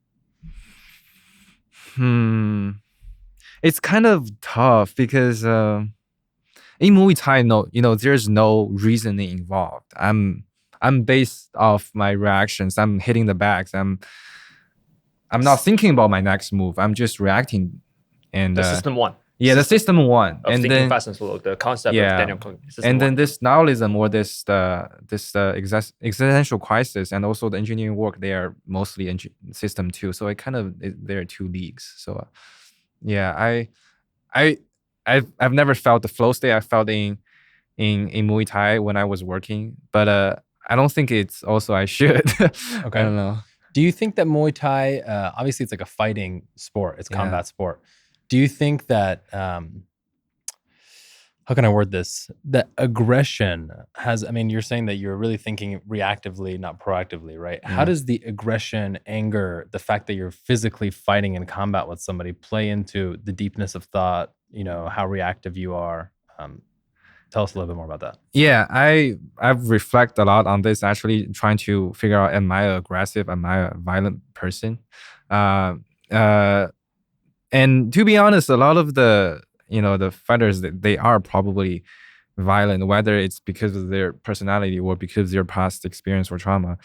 It's kind of tough because in Muay Thai, there's no reasoning involved. I'm based off my reactions. I'm hitting the bags. I'm not thinking about my next move. I'm just reacting. And The system one. yeah, the system one. Of And thinking then fast and slow, the concept Yeah. of Daniel Kung. and then this nihilism or this existential crisis, and also the engineering work, they are mostly system two. So there are two leagues. So yeah, I've never felt the flow state I felt in Muay Thai when I was working, but I don't think it's also I should. Okay. I don't know. Do you think that Muay Thai, obviously it's like a fighting sport, it's Yeah. combat sport. Do you think that, how can I word this? That aggression you're saying that you're really thinking reactively, not proactively, right? How Yeah. does the aggression, anger, the fact that you're physically fighting in combat with somebody play into the deepness of thought, how reactive you are? Tell us a little bit more about that. Yeah, I've reflected a lot on this, actually trying to figure out, am I aggressive? Am I a violent person? And to be honest, a lot of the fighters, they are probably violent, whether it's because of their personality or because of their past experience or trauma.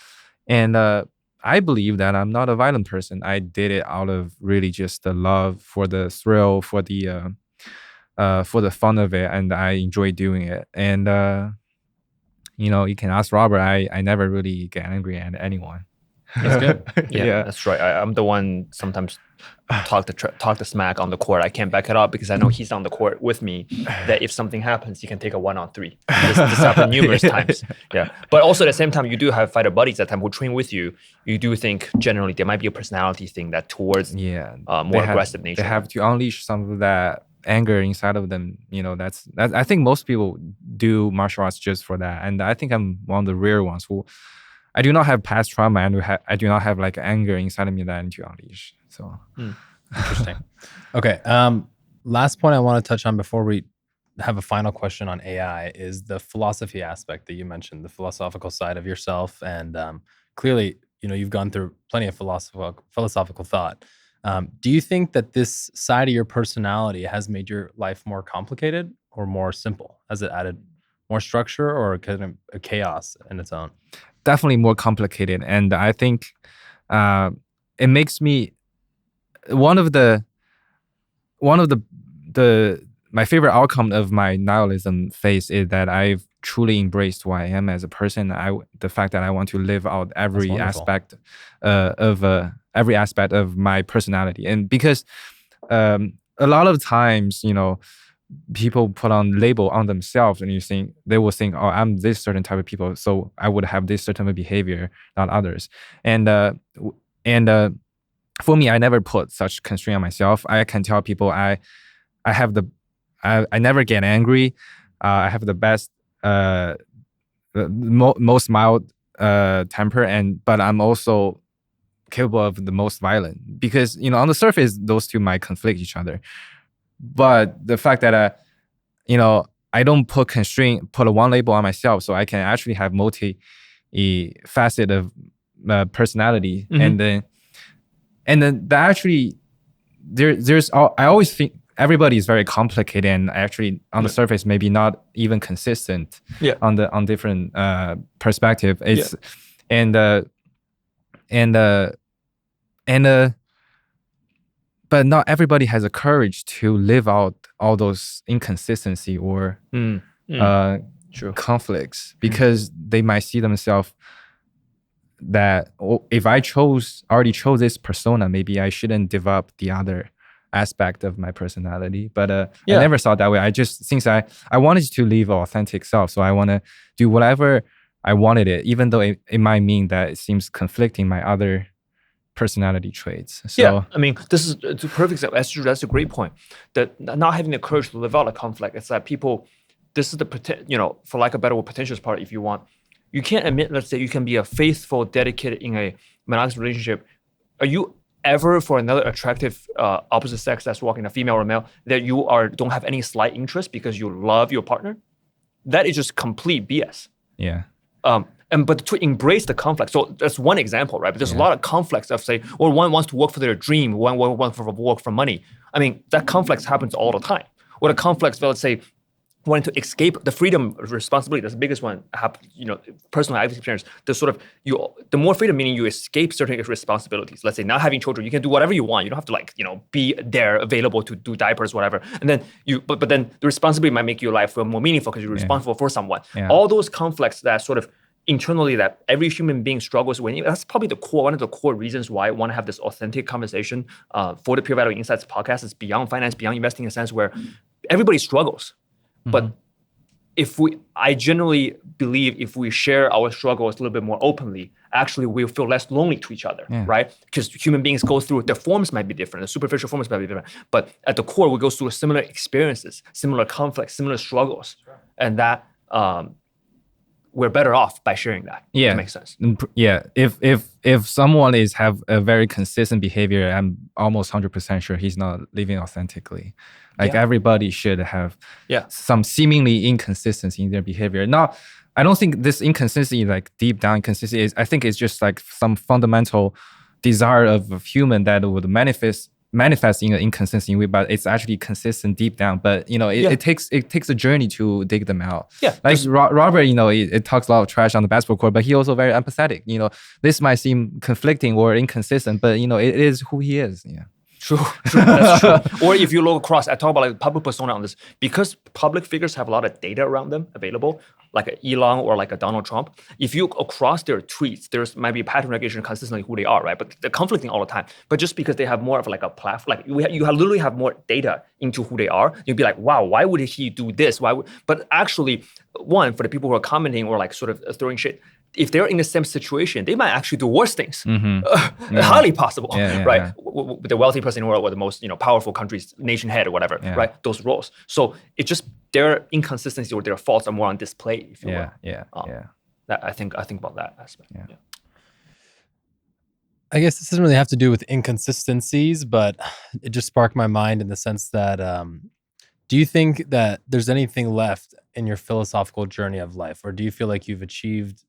And I believe that I'm not a violent person. I did it out of really just the love for the thrill, for the fun of it, and I enjoy doing it. And you can ask Robert. I never really get angry at anyone. That's good. Yeah, that's right. I'm the one sometimes talk the smack on the court. I can't back it up because I know he's on the court with me. That if something happens, he can take a 1-on-3. This happened numerous times. Yeah, but also at the same time, you do have fighter buddies at time who train with you. You do think generally there might be a personality thing that towards more aggressive nature. They have to unleash some of that anger inside of them. That's I think most people do martial arts just for that, and I think I'm one of the rare ones who. I do not have past trauma, and I do not have like anger inside of me that I need to unleash. So Interesting. Okay. Last point I want to touch on before we have a final question on AI is the philosophy aspect that you mentioned, the philosophical side of yourself. And clearly, you've gone through plenty of philosophical thought. Do you think that this side of your personality has made your life more complicated or more simple? Has it added more structure or kind of a chaos in its own? Definitely more complicated. And I think it makes me one of the my favorite outcome of my nihilism phase is that I've truly embraced who I am as a person. The fact that I want to live out every aspect of my personality, and because a lot of times, people put on label on themselves, and they will think, oh, I'm this certain type of people, so I would have this certain behavior, not others. And for me, I never put such constraint on myself. I can tell people I never get angry. I have the best, most mild temper, but I'm also capable of the most violent, because on the surface those two might conflict each other. But the fact that I don't put a one label on myself, so I can actually have multi-facet of personality, and then that actually I always think everybody is very complicated, and actually on the surface maybe not even consistent on different perspective. It's but not everybody has the courage to live out all those inconsistency or conflicts, because they might see themselves that, if I already chose this persona, maybe I shouldn't develop the other aspect of my personality. But I never thought that way. I just, since I wanted to live authentic self, so I want to do whatever I wanted it, even though it might mean that it seems conflicting my other personality traits. So I mean, this is a perfect example. That's a great point. That not having the courage to live out a conflict, it's that people, this is the for lack of a better word, potential part, if you want. You can't admit, let's say, you can be a faithful, dedicated in a monogamous relationship. Are you ever, for another attractive opposite sex that's walking, a female or a male, that you don't have any slight interest because you love your partner? That is just complete BS. Yeah. But to embrace the conflict, so that's one example, right? But there's a lot of conflicts of, say, or one wants to work for their dream, one wants to work for money. I mean, that conflict happens all the time. Or the conflicts, let's say, wanting to escape the freedom responsibility. That's the biggest one. Personally, I've experienced the sort of the more freedom, meaning you escape certain responsibilities. Let's say not having children, you can do whatever you want. You don't have to be there available to do diapers, whatever. And then but then the responsibility might make your life feel more meaningful because you're responsible for someone. Yeah. All those conflicts that sort of internally that every human being struggles with. That's probably one of the core reasons why I want to have this authentic conversation for the Pure Value Insights podcast. It's beyond finance, beyond investing, in a sense where everybody struggles. But I generally believe if we share our struggles a little bit more openly, actually we'll feel less lonely to each other, right? Because human beings go through, the forms might be different, the superficial forms might be different, but at the core, we go through similar experiences, similar conflicts, similar struggles, and that we're better off by sharing that. Yeah, that makes sense. Yeah, if someone have a very consistent behavior, I'm almost 100% sure he's not living authentically. Like everybody should have some seemingly inconsistency in their behavior. Now, I don't think this inconsistency, like deep down inconsistency, is. I think it's just like some fundamental desire of a human that would manifest in an inconsistent way, but it's actually consistent deep down. But it takes a journey to dig them out. Yeah, like Robert, it talks a lot of trash on the basketball court, but he also very empathetic. This might seem conflicting or inconsistent, but it is who he is. Yeah. True, that's true. Or if you look across, I talk about like public persona on this, because public figures have a lot of data around them available, like a Elon or like a Donald Trump. If you across their tweets, there's might be a pattern recognition consistently who they are, right? But they're conflicting all the time. But just because they have more of like a platform, like you literally have more data into who they are, you'd be like, wow, why would he do this? But actually, one, for the people who are commenting or like sort of throwing shit, if they're in the same situation, they might actually do worse things. Highly possible, right? The wealthy person or the most powerful country's nation head or whatever, right? Those roles. So it's just their inconsistency or their faults are more on display, if you will. That I think about that aspect. Yeah. I guess this doesn't really have to do with inconsistencies, but it just sparked my mind in the sense that Do you think that there's anything left in your philosophical journey of life, or do you feel like you've achieved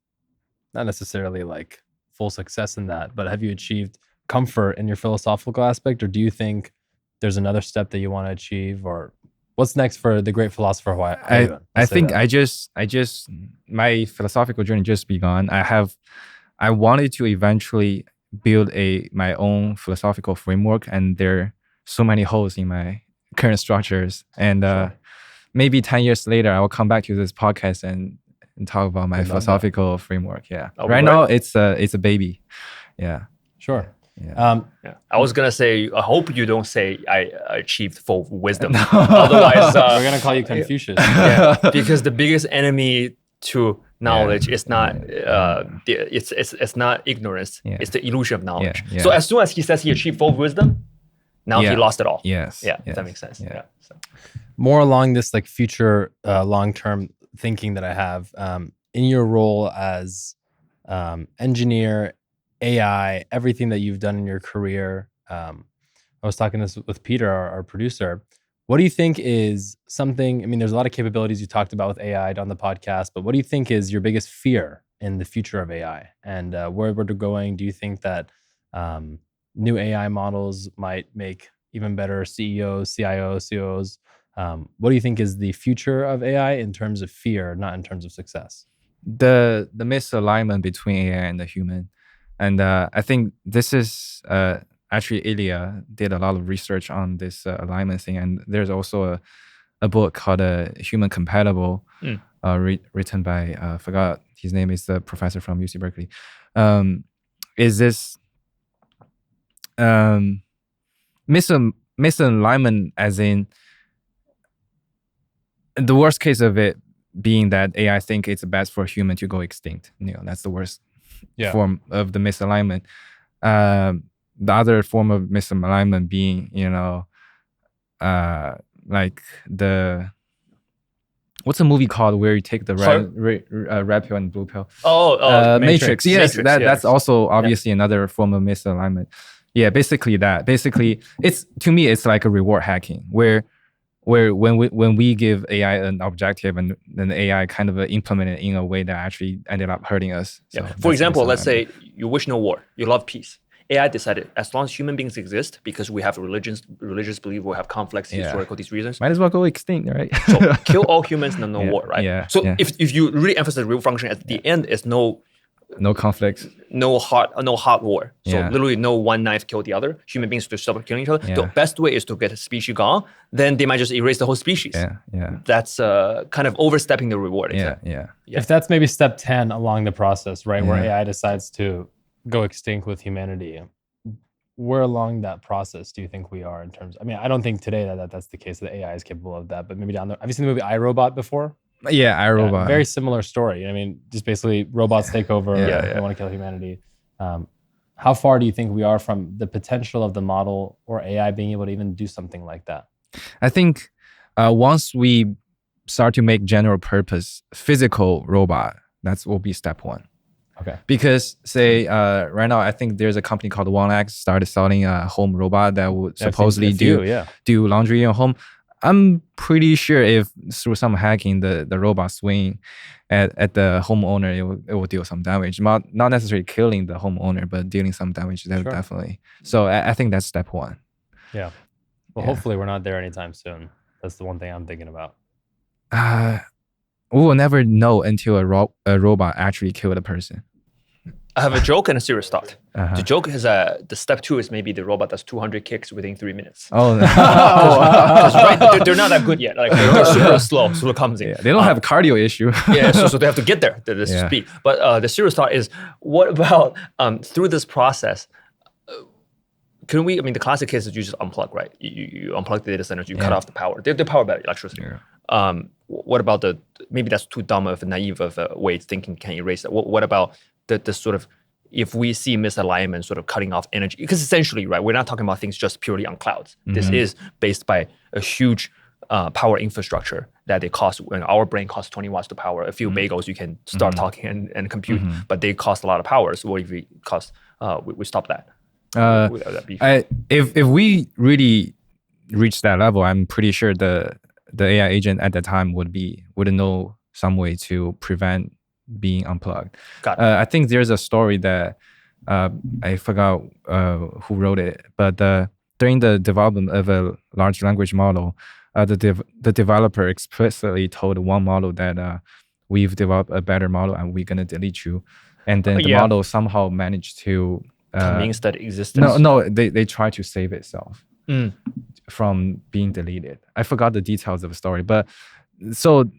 not necessarily like full success in that, but have you achieved comfort in your philosophical aspect, or do you think there's another step that you want to achieve, or what's next for the great philosopher Haoyun? I think I just my philosophical journey just begun. I wanted to eventually build my own philosophical framework, and there are so many holes in my current structures. And maybe 10 years later, I will come back to this podcast and talk about my philosophical framework. Yeah. Right now it's a baby. Yeah. Sure. Yeah. I was gonna say, I hope you don't say I achieved full wisdom. Otherwise, we're gonna call you Confucius. Because the biggest enemy to knowledge is not it's not ignorance. It's the illusion of knowledge. So as soon as he says he achieved full wisdom, now he lost it all. Yes. Yeah. If that makes sense. Yeah. So. More along this like future long-term thinking that I have in your role as engineer, AI, everything that you've done in your career. I was talking this with Peter, our producer. What do you think is something, I mean, there's a lot of capabilities you talked about with AI on the podcast, but what do you think is your biggest fear in the future of AI and where we're going? Do you think that new AI models might make even better CEOs, CIOs, COOs? What do you think is the future of AI in terms of fear, not in terms of success? The misalignment between AI and the human. And I think this is actually Ilya did a lot of research on this alignment thing. And there's also a book called Human Compatible, written by, I forgot his name, is the professor from UC Berkeley. Is this misalignment as in the worst case of it being that AI think it's best for a human to go extinct. That's the worst form of the misalignment. The other form of misalignment being, like what's a movie called where you take the red pill and blue pill? Matrix. Yes, that's also obviously another form of misalignment. Yeah, basically that. Basically, to me, it's like a reward hacking where when we give AI an objective and then the AI kind of implement it in a way that actually ended up hurting us. So for example, let's say you wish no war, you love peace. AI decided as long as human beings exist, because we have religious belief, we have conflicts, historical, these reasons. Might as well go extinct, right? So kill all humans and no war, right? Yeah. So if you really emphasize real function at the end, is no conflicts, no hot war. So literally no one knife kill the other. Human beings to stop killing each other. The best way is to get a species gone. Then they might just erase the whole species. Yeah. That's kind of overstepping the reward. Yeah. If that's maybe step 10 along the process, right, where AI decides to go extinct with humanity, where along that process do you think we are in terms? I mean, I don't think today that's the case that AI is capable of that, but maybe down there. Have you seen the movie iRobot before? Yeah, iRobot. Very similar story. I mean, just basically robots take over. They want to kill humanity. How far do you think we are from the potential of the model or AI being able to even do something like that? I think once we start to make general purpose physical robot, that will be step 1. Okay. Because say right now, I think there's a company called 1X started selling a home robot that would supposedly do laundry in home. I'm pretty sure if through some hacking, the robot swing at the homeowner, it will deal some damage. Not necessarily killing the homeowner, but dealing some damage. Definitely. So I think that's step 1. Yeah. Well, hopefully we're not there anytime soon. That's the one thing I'm thinking about. We will never know until a robot actually killed a person. I have a joke and a serious thought. The joke is the step 2 is maybe the robot does 200 kicks within 3 minutes. Oh, no. Right, they're not that good yet. Like they're super slow, so it comes in. They don't have a cardio issue. So they have to get there. This speed. But the serious thought is, what about through this process? Can we? I mean, the classic case is you just unplug, right? You unplug the data centers, you cut off the power. They're powered by electricity. What about maybe that's too dumb of a naive of a way of thinking can erase that. What about the sort of, if we see misalignment sort of cutting off energy, because essentially, right, we're not talking about things just purely on clouds. This is based by a huge power infrastructure that they cost. When our brain costs 20 watts to power, a few bagels, you can start talking and compute, but they cost a lot of power. So what if we we stop that? If we really reach that level, I'm pretty sure the the AI agent at that time would know some way to prevent being unplugged. Got it. I think there's a story that I forgot who wrote it, but during the development of a large language model, the developer explicitly told one model that we've developed a better model and we're gonna delete you, and then the model somehow managed to convince that existence. they try to save itself from being deleted. I forgot the details of the story, but so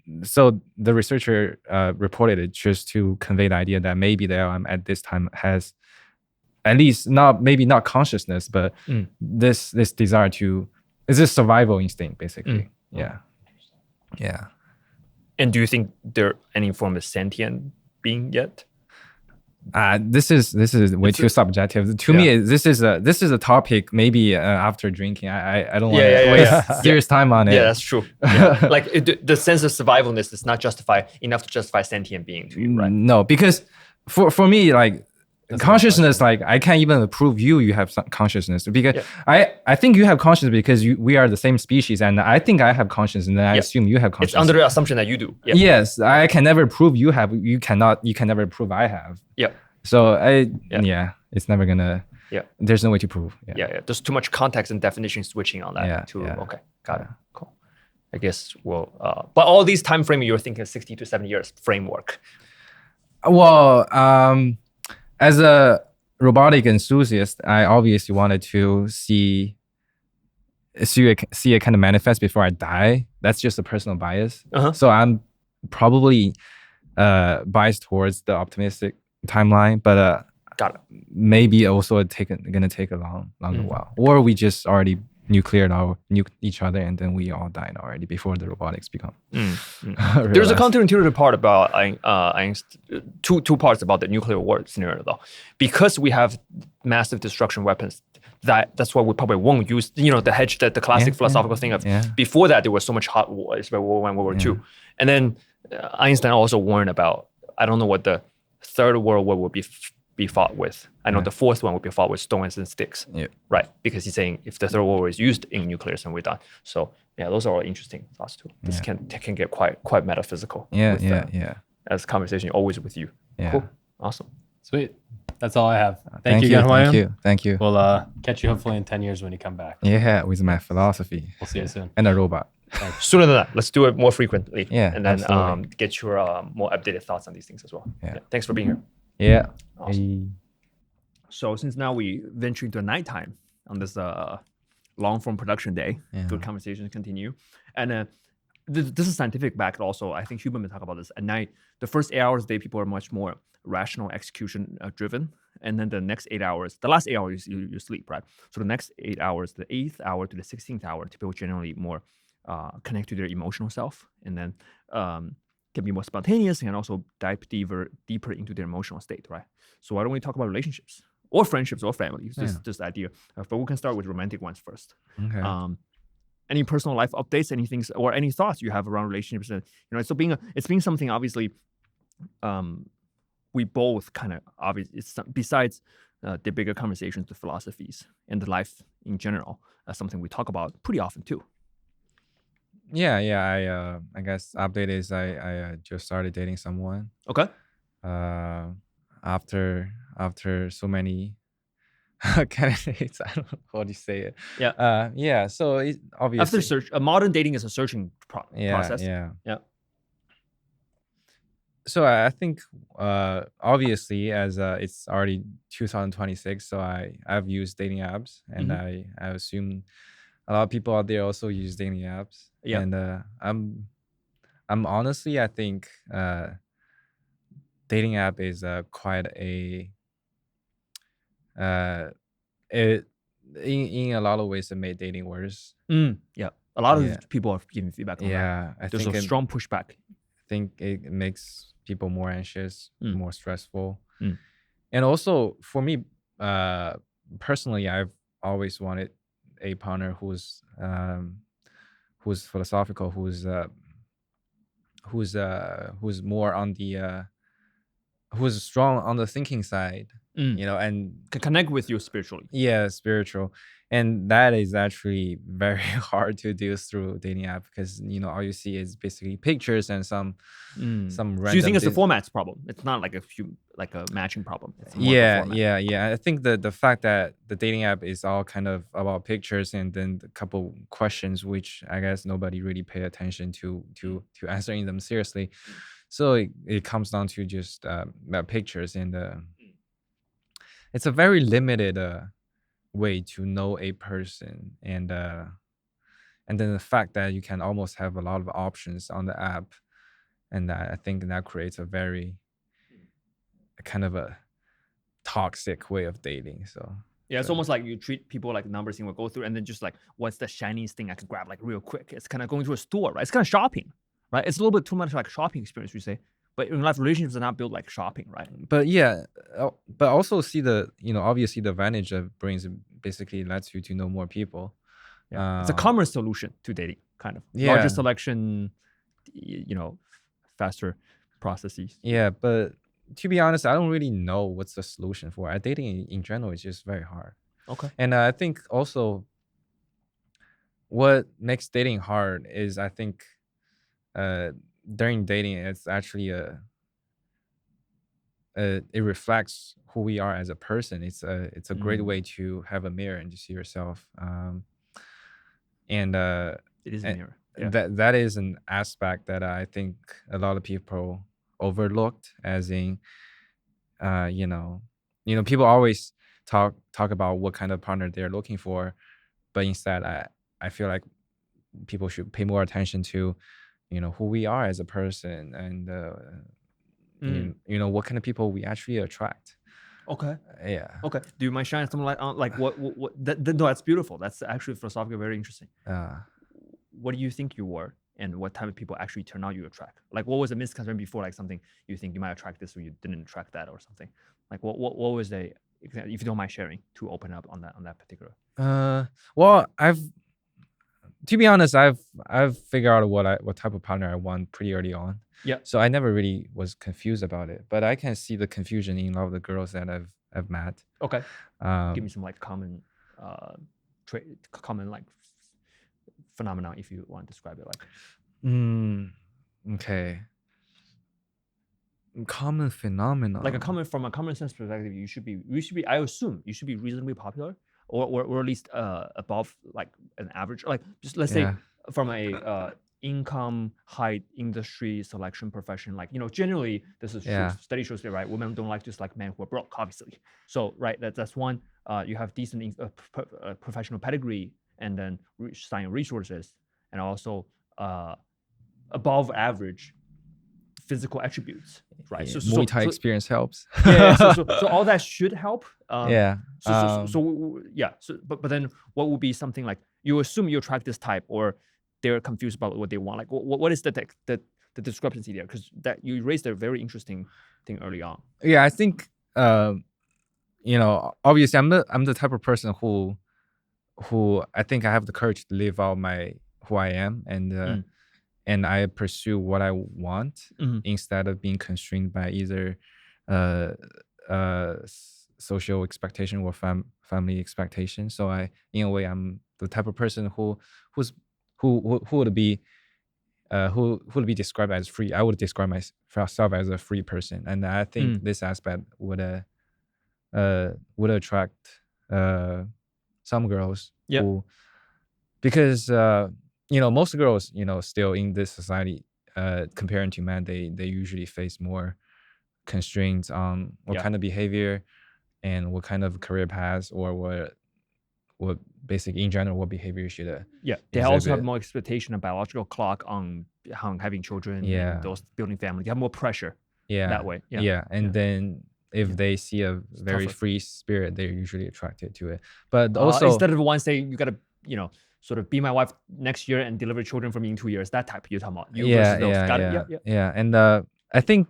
the researcher reported it just to convey the idea that maybe the LM at this time has at least maybe not consciousness, but this desire to, it's a survival instinct basically. Yeah. And do you think there any form of sentient being yet? This is way too subjective to me. This is a topic maybe after drinking. I don't want to waste serious time on it. Yeah, that's true. Like the sense of survivalness is not enough to justify sentient being to you, right? No, because for me, like that's consciousness, like I can't even prove you have some consciousness, because I think you have consciousness because we are the same species, and I think I have consciousness, and then I assume you have consciousness. It's under the assumption that you do. Yes, I can never prove you have. You can never prove I have. Yeah. So it's never gonna. Yeah. There's no way to prove. Yeah. There's too much context and definition switching on that. Okay. Got it. Cool. I guess we'll. But all these time frame you're thinking 60 to 70 years framework. Well, as a robotic enthusiast, I obviously wanted to see it kind of manifest before I die. That's just a personal bias. So I'm probably biased towards the optimistic timeline, but got it. Maybe also gonna take a longer while, or we just already nuked each other and then we all died already before the robotics become. There's a counterintuitive part about two parts about the nuclear war scenario though, because we have massive destruction weapons. That's why we probably won't use the classic philosophical thing of before that there was so much hot war, especially World War I, World War II, and then Einstein also warned about, I don't know what the third world war would be fought with. I know the fourth one would be fought with stones and sticks. Right, because he's saying if the third world war is used in nuclear, then we're done. So those are all interesting thoughts too. This can get quite metaphysical. As conversation always with you. Cool, awesome, sweet. That's all I have. Thank you again, Haoyun. Thank you. We'll catch you hopefully in 10 years when you come back. Yeah, with my philosophy. We'll see you soon. And a robot. Sooner than that. Let's do it more frequently. And then get your more updated thoughts on these things as well. Thanks for being here. Yeah. Awesome. So since now we venture into nighttime on this long form production day, good conversations continue. And this is scientific backed also. I think Huberman talk about this. At night, the first 8 hours of the day, people are much more rational, execution driven. And then the next 8 hours, the last 8 hours, you sleep, right? So the next 8 hours, the 8th hour to the 16th hour, people generally more connect to their emotional self, and then can be more spontaneous and also dive deeper into their emotional state, right? So why don't we talk about relationships or friendships or family? This idea. But we can start with romantic ones first. Okay. Any personal life updates, anything, or any thoughts you have around relationships? And so it's being something obviously. We both kind of obviously, besides the bigger conversations, the philosophies, and the life in general, something we talk about pretty often too. I guess update is I just started dating someone. Okay. After so many candidates, I don't know how do you say it. So it, obviously after modern dating is a searching process. So I think obviously as it's already 2026, so I've used dating apps, and I assume a lot of people out there also use dating apps. And I'm honestly, I think dating app is quite a it in a lot of ways it made dating worse. A lot of people are giving feedback on that. There's a strong pushback. I think it makes people more anxious, more stressful. And also for me personally, I've always wanted a partner who's philosophical, who's more on the who's strong on the thinking side, Mm. and Can connect with you spiritually. yeah, spiritual. And that is actually very hard to do through dating app because all you see is basically pictures and some So random you think it's the format's problem? It's not like a matching problem. It's more of a yeah, format. I think the fact that the dating app is all kind of about pictures and then a couple questions which I guess nobody really pay attention to answering them seriously. So it comes down to just pictures, and it's a very limited way to know a person, and then the fact that you can almost have a lot of options on the app, and I think that creates a very kind of a toxic way of dating. So Yeah, it's almost like you treat people like numbers thing will go through, and then just like, what's the shiniest thing I could grab like real quick? It's kind of going to a store, right? It's kind of shopping, right? It's a little bit too much like shopping experience, you say. But in life, relationships are not built like shopping, right? but yeah, but also see the obviously the advantage of brings basically lets you to know more people. Yeah, it's a commerce solution to dating, kind of. Yeah. Larger selection, faster processes. Yeah, but to be honest, I don't really know what's the solution for it. Dating in general is just very hard. Okay. And I think also what makes dating hard is I think during dating it's actually it reflects who we are as a person. It's a great way to have a mirror and to see yourself. And It is a mirror. Yeah. that is an aspect that I think a lot of people overlooked, as in people always talk about what kind of partner they're looking for, but instead I feel like people should pay more attention to who we are as a person, and what kind of people we actually attract. Okay. Yeah. Okay. Do you mind shining some light on like what no, that's beautiful. That's actually philosophically very interesting. What do you think you were, and what type of people actually turn out you attract? Like, what was a misconception before, like something you think you might attract this or you didn't attract that or something? Like, what was the, if you don't mind sharing, to open up on that particular? Well, to be honest, I've figured out what type of partner I want pretty early on. Yeah. So I never really was confused about it, but I can see the confusion in a lot of the girls that I've met. Okay. Give me some like common common like phenomenon, if you want to describe it like. Okay. Common phenomenon. Like from a common sense perspective, you should be I assume you should be reasonably popular, or at least above like an average. Like, just let's say from a income, height, industry, selection, profession, like, generally this is true. Study shows that, right, women don't like just like men who are broke, obviously. So right, that's one. You have decent professional pedigree, and then science resources, and also above average physical attributes, right? Yeah, Muay Thai experience helps. So all that should help. But then what would be something like, you assume you attract this type, or they're confused about what they want? Like, what is the discrepancy there? Because that you raised a very interesting thing early on. Yeah, I think obviously I'm the type of person who I think I have the courage to live out who I am, and I pursue what I want instead of being constrained by either social expectation or family expectation. So in a way, I'm the type of person who would be described as free. I would describe myself as a free person, and I think this aspect would attract some girls who, because most girls, still in this society, comparing to men, they usually face more constraints on what kind of behavior and what kind of career paths, or what basically in general what behavior you should they also have more expectation, a biological clock on having children, and those building families. They have more pressure that way. And then if they see a very free spirit, they're usually attracted to it. But also, instead of one saying you gotta sort of be my wife next year and deliver children from me in 2 years, that type you're talking about. And I think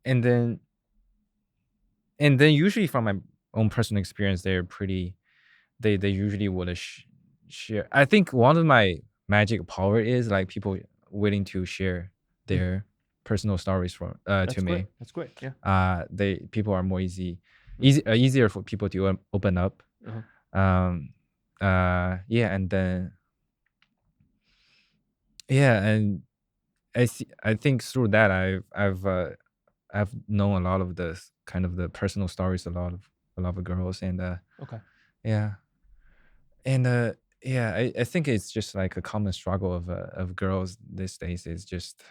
and then usually from my own personal experience, they're pretty, they usually would share. I think one of my magic power is like people willing to share their personal stories from That's to me. great. That's great. Yeah. People are more easier for people to open up. Yeah, and then and I think through that I've known a lot of the kind of the personal stories, a lot of girls, and Okay. yeah, and I think it's just like a common struggle of girls these days. Is just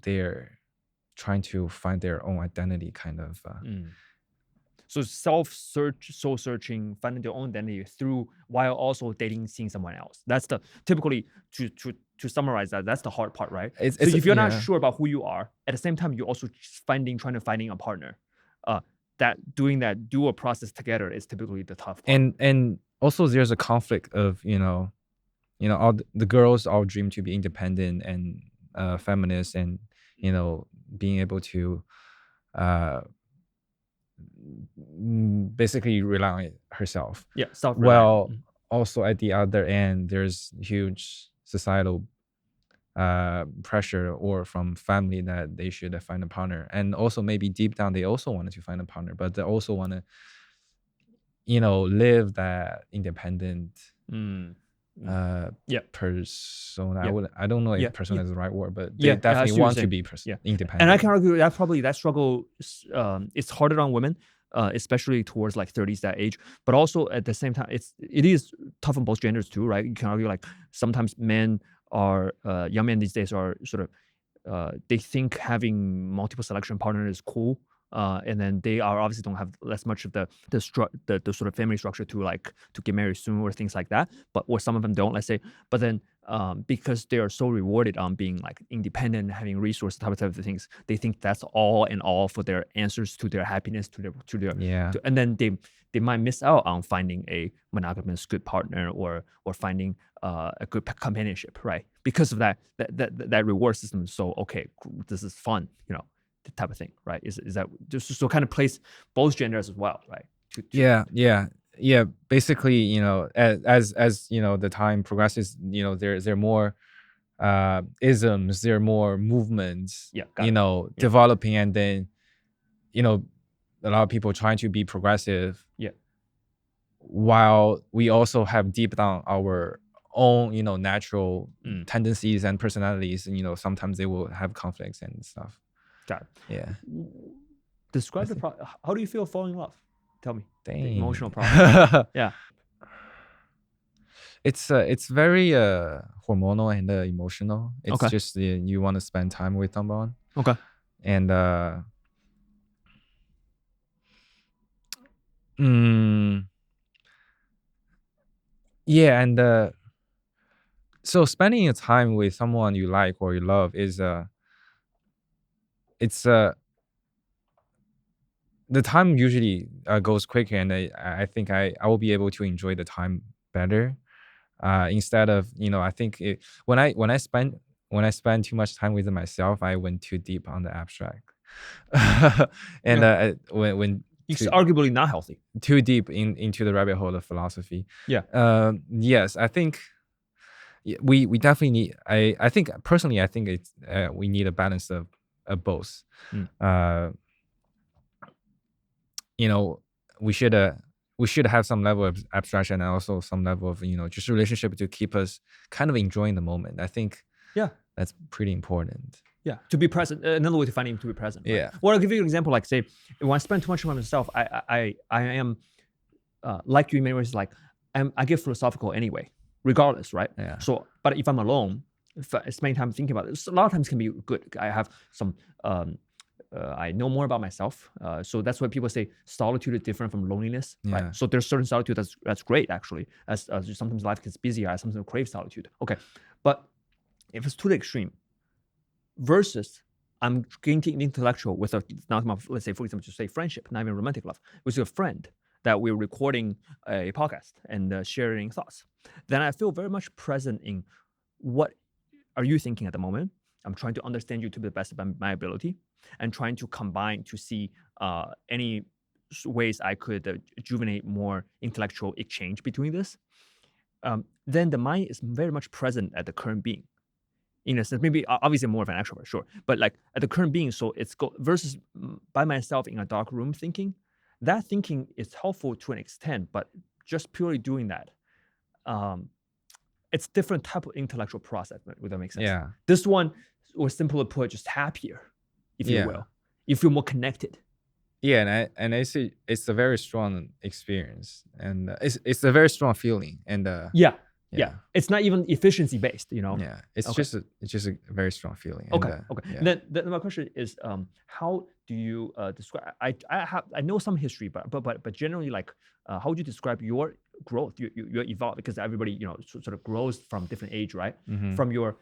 they're trying to find their own identity, kind of. So soul searching, finding their own identity through while also seeing someone else. That's the typically to summarize that's the hard part, right? It's So if you're not yeah. sure about who you are, at the same time you're also trying to finding a partner. That doing that dual process together is typically the tough part. And also there's a conflict of all the girls all dream to be independent and feminist, and being able to basically rely on herself. Yeah, self. Well, also at the other end, there's huge societal pressure or from family that they should find a partner, and also maybe deep down they also wanted to find a partner, but they also want to live that independent persona. I don't know if persona is the right word, but they definitely want to be independent. And I can argue that probably that struggle it's harder on women, especially towards like 30s, that age. But also at the same time, it is tough on both genders too, right? You can argue like sometimes men are young men these days are sort of they think having multiple selection partners is cool. And then they are obviously don't have less much of the sort of family structure to get married soon or things like that. But or some of them don't, let's say. But then because they are so rewarded on being like independent, having resources, type of things, they think that's all in all for their answers to their happiness, to their and then they might miss out on finding a monogamous good partner or finding a good companionship, right? Because of that reward system. So okay, this is fun, the type of thing, right? Is that just so kind of place both genders as well, right? Yeah. Basically, as the time progresses, there are more isms, there are more movements, developing, and then a lot of people trying to be progressive. While we also have deep down our own, natural tendencies and personalities, and sometimes they will have conflicts and stuff. Got it. Yeah. Describe how do you feel falling in love? Tell me. Dang. The emotional process. Yeah. It's very hormonal and emotional. It's just you want to spend time with someone. Okay. And and so spending your time with someone you like or you love is the time usually goes quicker, and I think I will be able to enjoy the time better instead of I think when I spend too much time with myself, I went too deep on the abstract. And when it's arguably not healthy, too deep into the rabbit hole of philosophy. Yes, I think we definitely need. I think personally, I think it's we need a balance of both. We should have some level of abstraction and also some level of just relationship to keep us kind of enjoying the moment. I think that's pretty important. To be present. Another way to find him to be present. Right? Yeah. Well, I'll give you an example. Like, say, when I spend too much time on myself, I am like you in many ways. Like, I get philosophical anyway, regardless, right? Yeah. So, but if I'm alone, if I spend time thinking about it, a lot of times can be good. I have some. I know more about myself. So that's why people say solitude is different from loneliness. Yeah. Right? So there's certain solitude that's great, actually. As sometimes life gets busy, I sometimes crave solitude. Okay, but if it's to the extreme, versus I'm getting intellectual with let's say, for example, to say friendship, not even romantic love, with a friend that we're recording a podcast and sharing thoughts, then I feel very much present in what are you thinking at the moment. I'm trying to understand you to the best of my ability and trying to combine to see any ways I could rejuvenate more intellectual exchange between this. Then the mind is very much present at the current being. in a sense. Maybe obviously more of an extrovert, sure, but like at the current being, so it's versus by myself in a dark room thinking. That thinking is helpful to an extent, but just purely doing that, it's different type of intellectual process. Would that make sense? Yeah. This one, or simply put, just happier, if you Yeah. will. You feel more connected. Yeah, and I see it's a very strong experience, and it's a very strong feeling, and Yeah. It's not even efficiency based, you know. yeah, it's Okay. just a very strong feeling. Okay. And, Okay. yeah. Then my question is, how do you describe? I know some history, but generally, like, how would you describe your growth, your evolve? Because everybody, you know, sort of grows from different age, right? Mhm. From your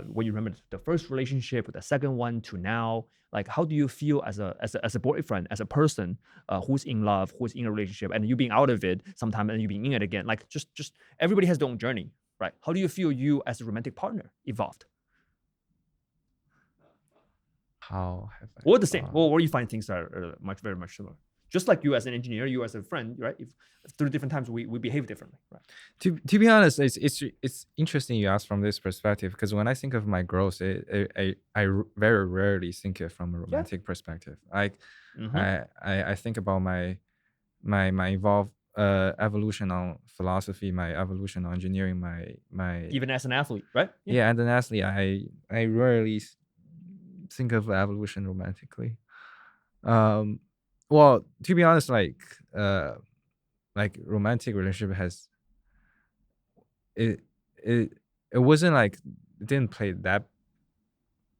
what you remember the first relationship with the second one to now. Like, how do you feel as a boyfriend, as a person who's in love, who's in a relationship, and you being out of it sometime, and you being in it again? Like, just everybody has their own journey, right? How do you feel you as a romantic partner evolved? How have I? Or the same? Or where you find things that are very much similar? Just like you as an engineer, you as a friend, right? If through different times we behave differently, right? To be honest, it's interesting you ask from this perspective, because when I think of my growth, I very rarely think it from a romantic perspective. Like I think about my evolved evolution on philosophy, my evolution on engineering, my Even as an athlete, right? yeah, and then lastly, I rarely think of evolution romantically. Well, to be honest, like romantic relationship has it wasn't like, it didn't play that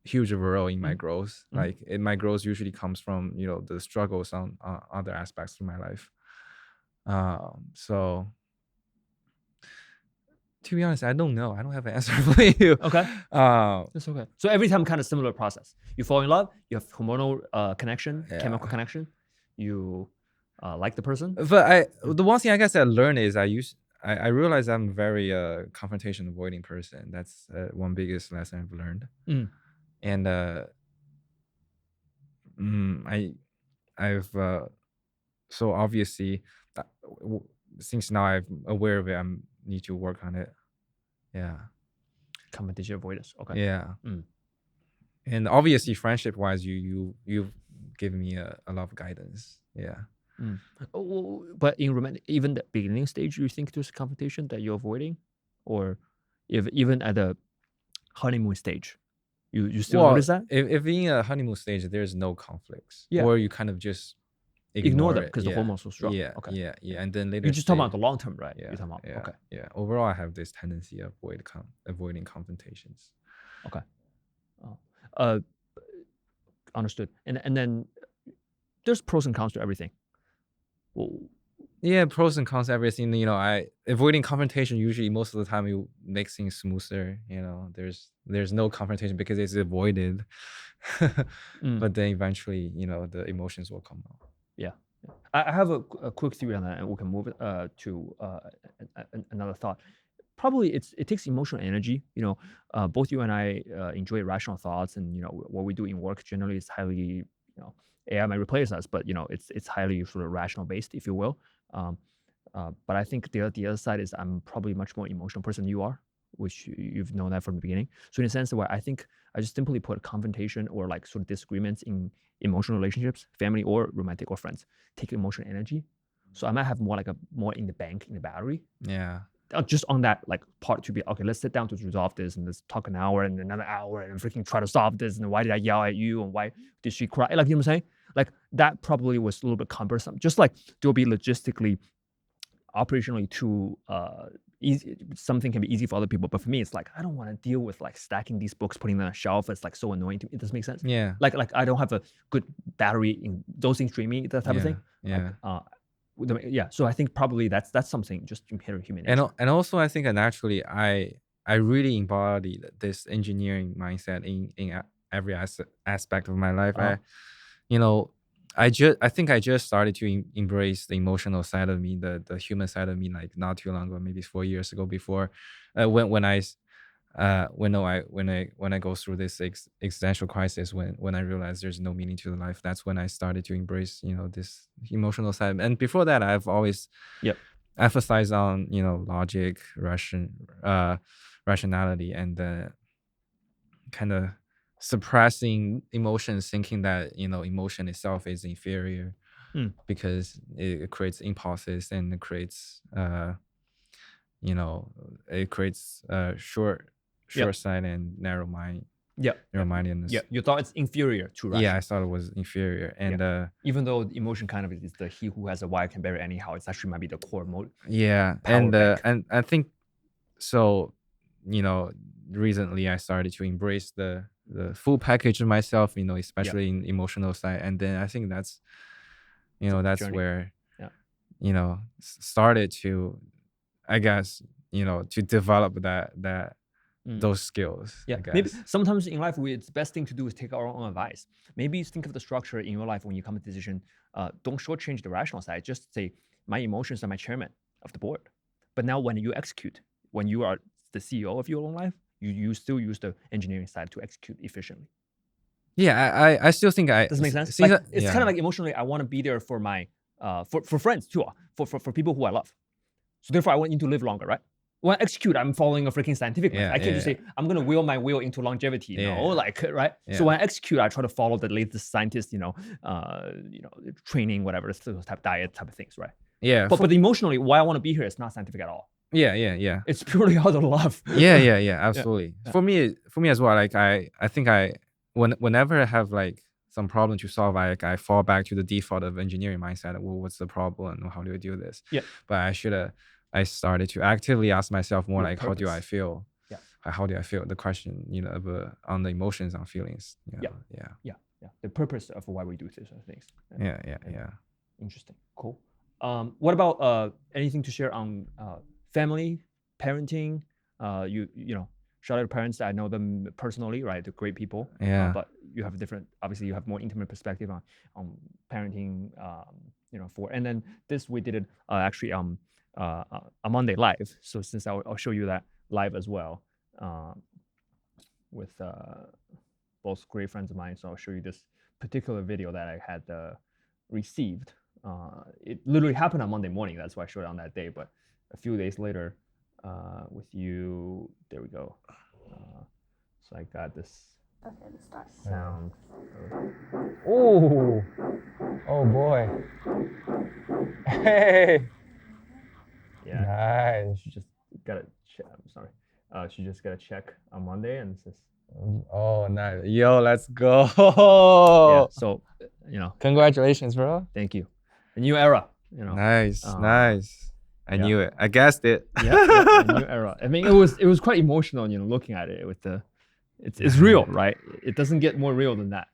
huge of a role in my growth. Like my growth usually comes from, you know, the struggles on other aspects of my life. So to be honest, I don't know. I don't have an answer for you. Okay. That's okay. So every time kind of similar process. You fall in love, you have hormonal connection, chemical connection, you like the person. But the one thing I guess I learned is I realize I'm a very confrontation avoiding person. That's one biggest lesson I've learned. And I've so obviously since now I'm aware of it, I need to work on it. Yeah. Competition avoidance. Okay. Yeah. And obviously friendship wise, you've given me a lot of guidance. Yeah. But in romantic, even the beginning stage, you think there's competition that you're avoiding, or if even at the honeymoon stage, you still notice that? If in a honeymoon stage, there's no conflicts, Yeah. or you kind of just Ignore them it. because the hormones are so strong. Yeah. Okay. Yeah. And then later You just talk about the long term, right? Yeah. You're talking about, Yeah. okay. Yeah. Overall, I have this tendency of avoiding confrontations. Okay. Understood. And then there's pros and cons to everything. Well, yeah, pros and cons, everything. You know, avoiding confrontation usually most of the time it makes things smoother. You know, there's no confrontation because it's avoided. But then eventually, you know, the emotions will come out. Yeah. I have a quick theory on that, and we can move to another thought. Probably it takes emotional energy. You know, both you and I enjoy rational thoughts, and you know what we do in work generally is highly, you know, AI might replace us, but you know it's highly sort of rational based, if you will. But I think the other side is I'm probably much more emotional person than you are, which you've known that from the beginning. So in a sense where I think I just simply put confrontation or like sort of disagreements in emotional relationships, family or romantic or friends, take emotional energy. So I might have more in the bank, in the battery. Yeah. Just on that like part to be okay, let's sit down to resolve this and let's talk an hour and another hour and freaking try to solve this, and why did I yell at you and why did she cry, like, you know what I'm saying? Like that probably was a little bit cumbersome, just like there'll be logistically, operationally too easy. Something can be easy for other people, but for me it's like I don't want to deal with like stacking these books, putting them on a shelf. It's like so annoying to me. It doesn't make sense. Yeah. Like I don't have a good battery in those things stream me, that type of thing. Yeah. Like, yeah, so I think probably that's something just inherent human nature. And also I think naturally I really embodied this engineering mindset in every aspect of my life. I think I just started to embrace the emotional side of me, the human side of me, like not too long ago, maybe 4 years ago. Before when I go through this existential crisis, when I realized there's no meaning to the life, that's when I started to embrace, you know, this emotional side. And before that, I've always emphasized on, you know, logic, rationality, and kind of suppressing emotions, thinking that emotion itself is inferior because it creates impulses and it creates it creates short sight and narrow mindedness. Yeah, you thought it's inferior to rational. Yeah, I thought it was inferior, and even though emotion kind of is the he who has a wire can bear anyhow, it's actually might be the core mode. yeah, Power bank. and I think so. Recently I started to embrace the full package of myself. Especially in emotional side, and then I think that's that's journey. where Yeah. started to, I guess, to develop that those skills. Yeah, I guess. maybe sometimes in life, it's the best thing to do is take our own advice. Maybe think of the structure in your life when you come to a decision. Don't shortchange the rational side. Just say, my emotions are my chairman of the board. But now when you execute, when you are the CEO of your own life, you still use the engineering side to execute efficiently. Yeah, I still think Does it make sense? Like, it's kind of like emotionally, I want to be there for my for friends too, for people who I love. So therefore, I want you to live longer, right? When I execute, I'm following a freaking scientific method. I can't just say I'm gonna will my will into longevity. Right? Yeah. So when I execute, I try to follow the latest scientist, training, whatever, those type diet type of things, right? Yeah. But emotionally, why I want to be here is not scientific at all. Yeah. It's purely out of love. Yeah. Absolutely. Yeah. For me as well. Like I think whenever I have like some problem to solve, I fall back to the default of engineering mindset. Well, what's the problem? How do I do this? Yeah. But I started to actively ask myself more like, how do I purpose. feel? Yeah. How do I feel? The question, on the emotions and feelings. Yeah. The purpose of why we do these things. Yeah. Interesting. Cool. What about anything to share on family, parenting? Shout out to parents. I know them personally, right? They're great people. Yeah. But you have obviously you have more intimate perspective on parenting. And then this we did it actually on Monday live. So since I'll show you that live as well with both great friends of mine. So I'll show you this particular video that I had received. It literally happened on Monday morning. That's why I showed it on that day. But a few days later, with you, there we go. So I got this sound. Oh boy. Hey. Yeah. Nice. She just got a check. I'm sorry. She just got a check on Monday and says. Oh, nice. Yo, let's go. Yeah. So congratulations, bro. Thank you. A new era. Nice. I knew it. I guessed it. A new era. I mean, it was quite emotional, looking at it with it's real, right? It doesn't get more real than that.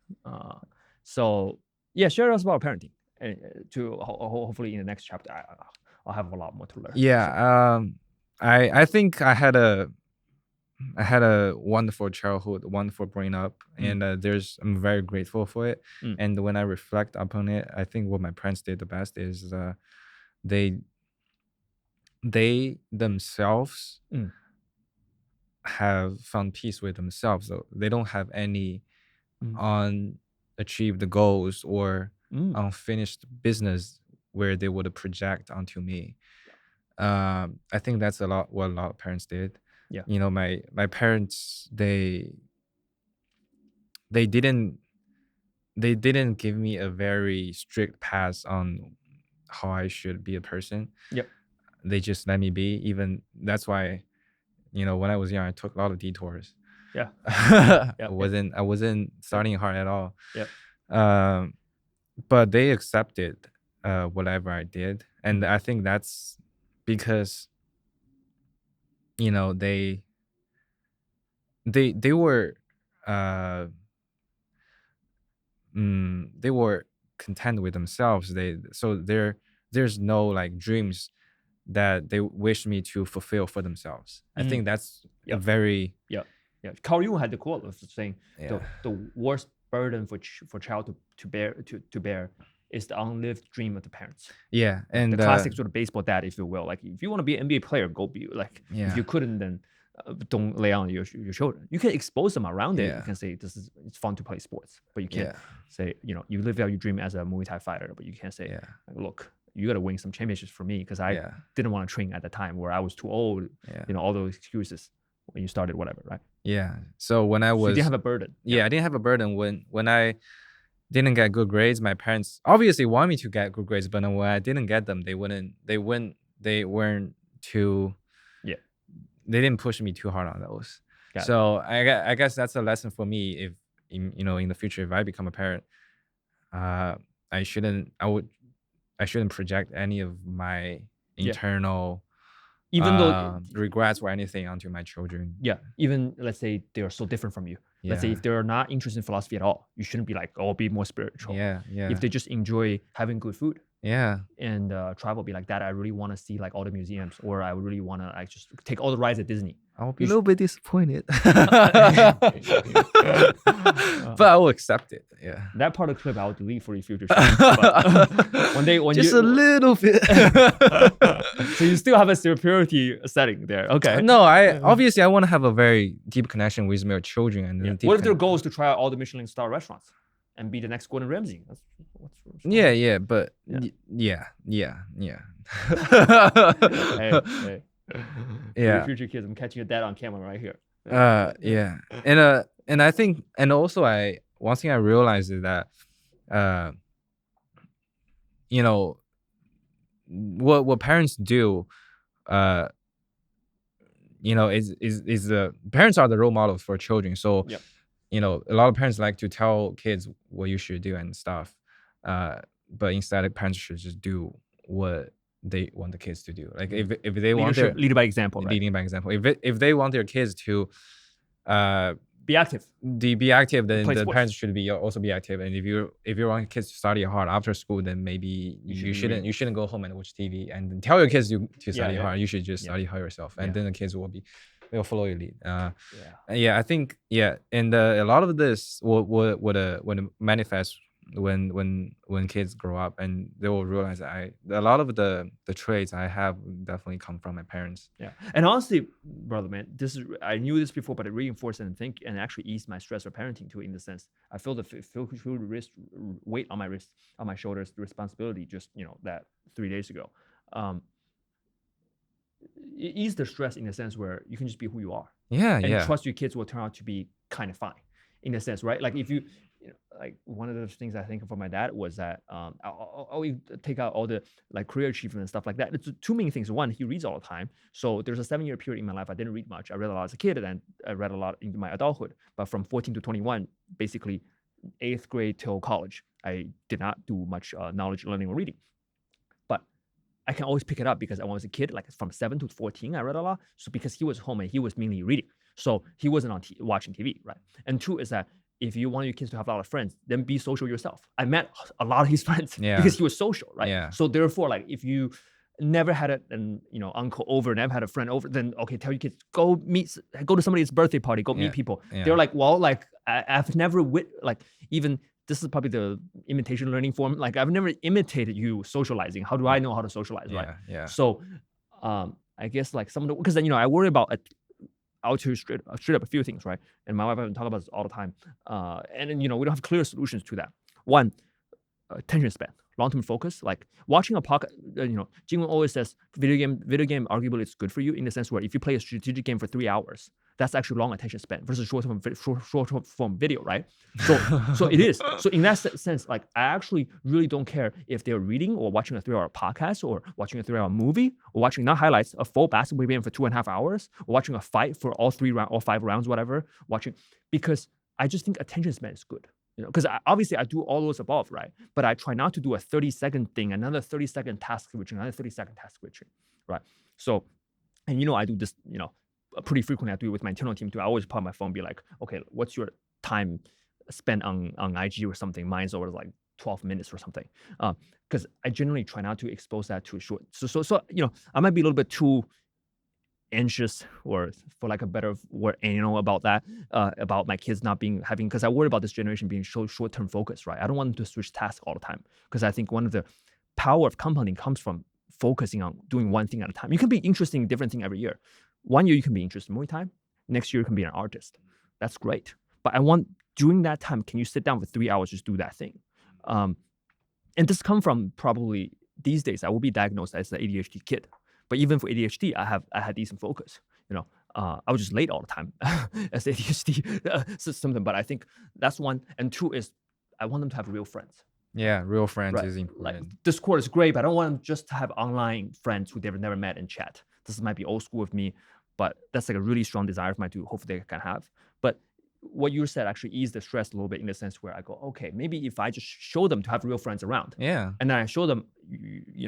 So yeah, share us about parenting, and to hopefully in the next chapter, I'll have a lot more to learn. Yeah. I think I had a wonderful childhood, wonderful growing up, and I'm very grateful for it. And when I reflect upon it, I think what my parents did the best is they themselves have found peace with themselves. So they don't have any unachieved goals or unfinished business where they would project onto me. I think that's what a lot of parents did. Yeah. My parents, they didn't give me a very strict path on how I should be a person. Yep. They just let me be. Even that's why, when I was young, I took a lot of detours. Yeah. I wasn't starting hard at all. Yep. But they accepted whatever I did, and I think that's because they were they were content with themselves. There's no like dreams that they wish me to fulfill for themselves. I think that's a very yeah. Carl Jung had the quote of saying the worst burden for child to bear is the unlived dream of the parents. Yeah, and the classic sort of baseball dad, if you will. Like, if you want to be an NBA player, go be like. Yeah. If you couldn't, then don't lay on your children. You can expose them around it. Yeah. You can say it's fun to play sports, but you can't say you live out your dream as a Muay Thai fighter, but you can't say look, you got to win some championships for me because I didn't want to train at the time where I was too old. All those excuses. when you started whatever, right? Yeah. So when I So was you didn't have a burden. yeah, I didn't have a burden when I didn't get good grades. My parents obviously want me to get good grades, but when I didn't get them, they weren't too Yeah. they didn't push me too hard on those. Got it. So I guess that's a lesson for me. If in the future, if I become a parent, I shouldn't project any of my internal Even though regrets or anything onto my children. even let's say they are so different from you. Let's say if they're not interested in philosophy at all, you shouldn't be like, oh, be more spiritual. Yeah. If they just enjoy having good food Yeah. and travel, be like that, I really want to see like all the museums, or I really want to like just take all the rides at Disney. I'll be a little bit disappointed, but I will accept it. Yeah. That part of the clip I will delete for your future shows. But when Just a little bit. So you still have a superiority setting there. Okay. No, I obviously I want to have a very deep connection with my children. And What if their goal is to try out all the Michelin star restaurants and be the next Gordon Ramsay? Yeah, but yeah. Hey. Yeah. Future kids, I'm catching your dad on camera right here. Yeah. And I think, and also one thing I realized is that what parents do is the parents are the role models for children. So a lot of parents like to tell kids what you should do and stuff, but instead parents should just do what they want the kids to do. Like if they want their lead by example, right? Leading by example. If they want their kids to be active, then the parents should also be active. And if you want kids to study hard after school, then maybe you shouldn't go home and watch TV and tell your kids to study hard. You should just study hard yourself, and then the kids will follow your lead. I think and a lot of this would manifest when kids grow up, and they will realize that a lot of the traits I have definitely come from my parents. Yeah, and honestly, brother, man, I knew this before, but it reinforced and actually eased my stress of parenting too. In the sense, I feel the weight on my wrist, on my shoulders, the responsibility. Just that 3 days ago, it eased the stress in the sense where you can just be who you are. And trust your kids will turn out to be kind of fine, in a sense, right? Like if you. Like one of the things I think for my dad was that I'll take out all the like career achievement and stuff like that. It's two main things. One, he reads all the time. So there's a 7-year period in my life I didn't read much. I read a lot as a kid, and then I read a lot into my adulthood. But from 14 to 21, basically 8th grade till college, I did not do much knowledge, learning, or reading. But I can always pick it up because when I was a kid, like from 7 to 14, I read a lot. So because he was home and he was mainly reading, so he wasn't on watching TV, right? And two is that if you want your kids to have a lot of friends, then be social yourself. I met a lot of his friends because he was social, right? Yeah. So therefore, like if you never had uncle over, never had a friend over, then okay, tell your kids go to somebody's birthday party, go meet people. Yeah. They're like, well, like I've never even this is probably the imitation learning form. Like I've never imitated you socializing. How do I know how to socialize, right? Yeah. So, I guess like some of the because then I worry about I'll tell you straight up a few things, right? And my wife and I talk about this all the time. And then, we don't have clear solutions to that. One, attention span, long-term focus. Like watching a podcast, Jingwen always says video game arguably is good for you in the sense where if you play a strategic game for 3 hours, that's actually long attention span versus short form video, right? So it is. So in that sense, like I actually really don't care if they're reading or watching a 3-hour podcast or watching a 3-hour movie or watching not highlights, a full basketball game for 2.5 hours or watching a fight for all 5 rounds, whatever, because I just think attention span is good. Because obviously I do all those above, right? But I try not to do a 30-second thing, another 30-second task switching, another 30-second task switching, right? So, and I do this, pretty frequently. I do it with my internal team too. I always put on my phone, be like, okay, what's your time spent on IG or something? Mine's over like 12 minutes or something. Because I generally try not to expose that too short. So I might be a little bit too anxious, or for like a better word, about that, about my kids not having, because I worry about this generation being so short-term focused, right? I don't want them to switch tasks all the time, because I think one of the power of compounding comes from focusing on doing one thing at a time. You can be interested in different thing every year. One year you can be interested in Muay Thai, next year you can be an artist. That's great. But I want, during that time, can you sit down for 3 hours, just do that thing? And this comes from probably these days, I will be diagnosed as an ADHD kid. But even for ADHD, I had decent focus. I was just late all the time as ADHD symptom. But I think that's one. And two is I want them to have real friends. Yeah, real friends Right. is Like important. Discord is great, but I don't want them just to have online friends who they've never met and chat. This might be old school with me, but that's like a really strong desire of mine to hopefully they can have. But what you said actually eased the stress a little bit in the sense where I go, okay, maybe if I just show them to have real friends around, Yeah, and then I show them,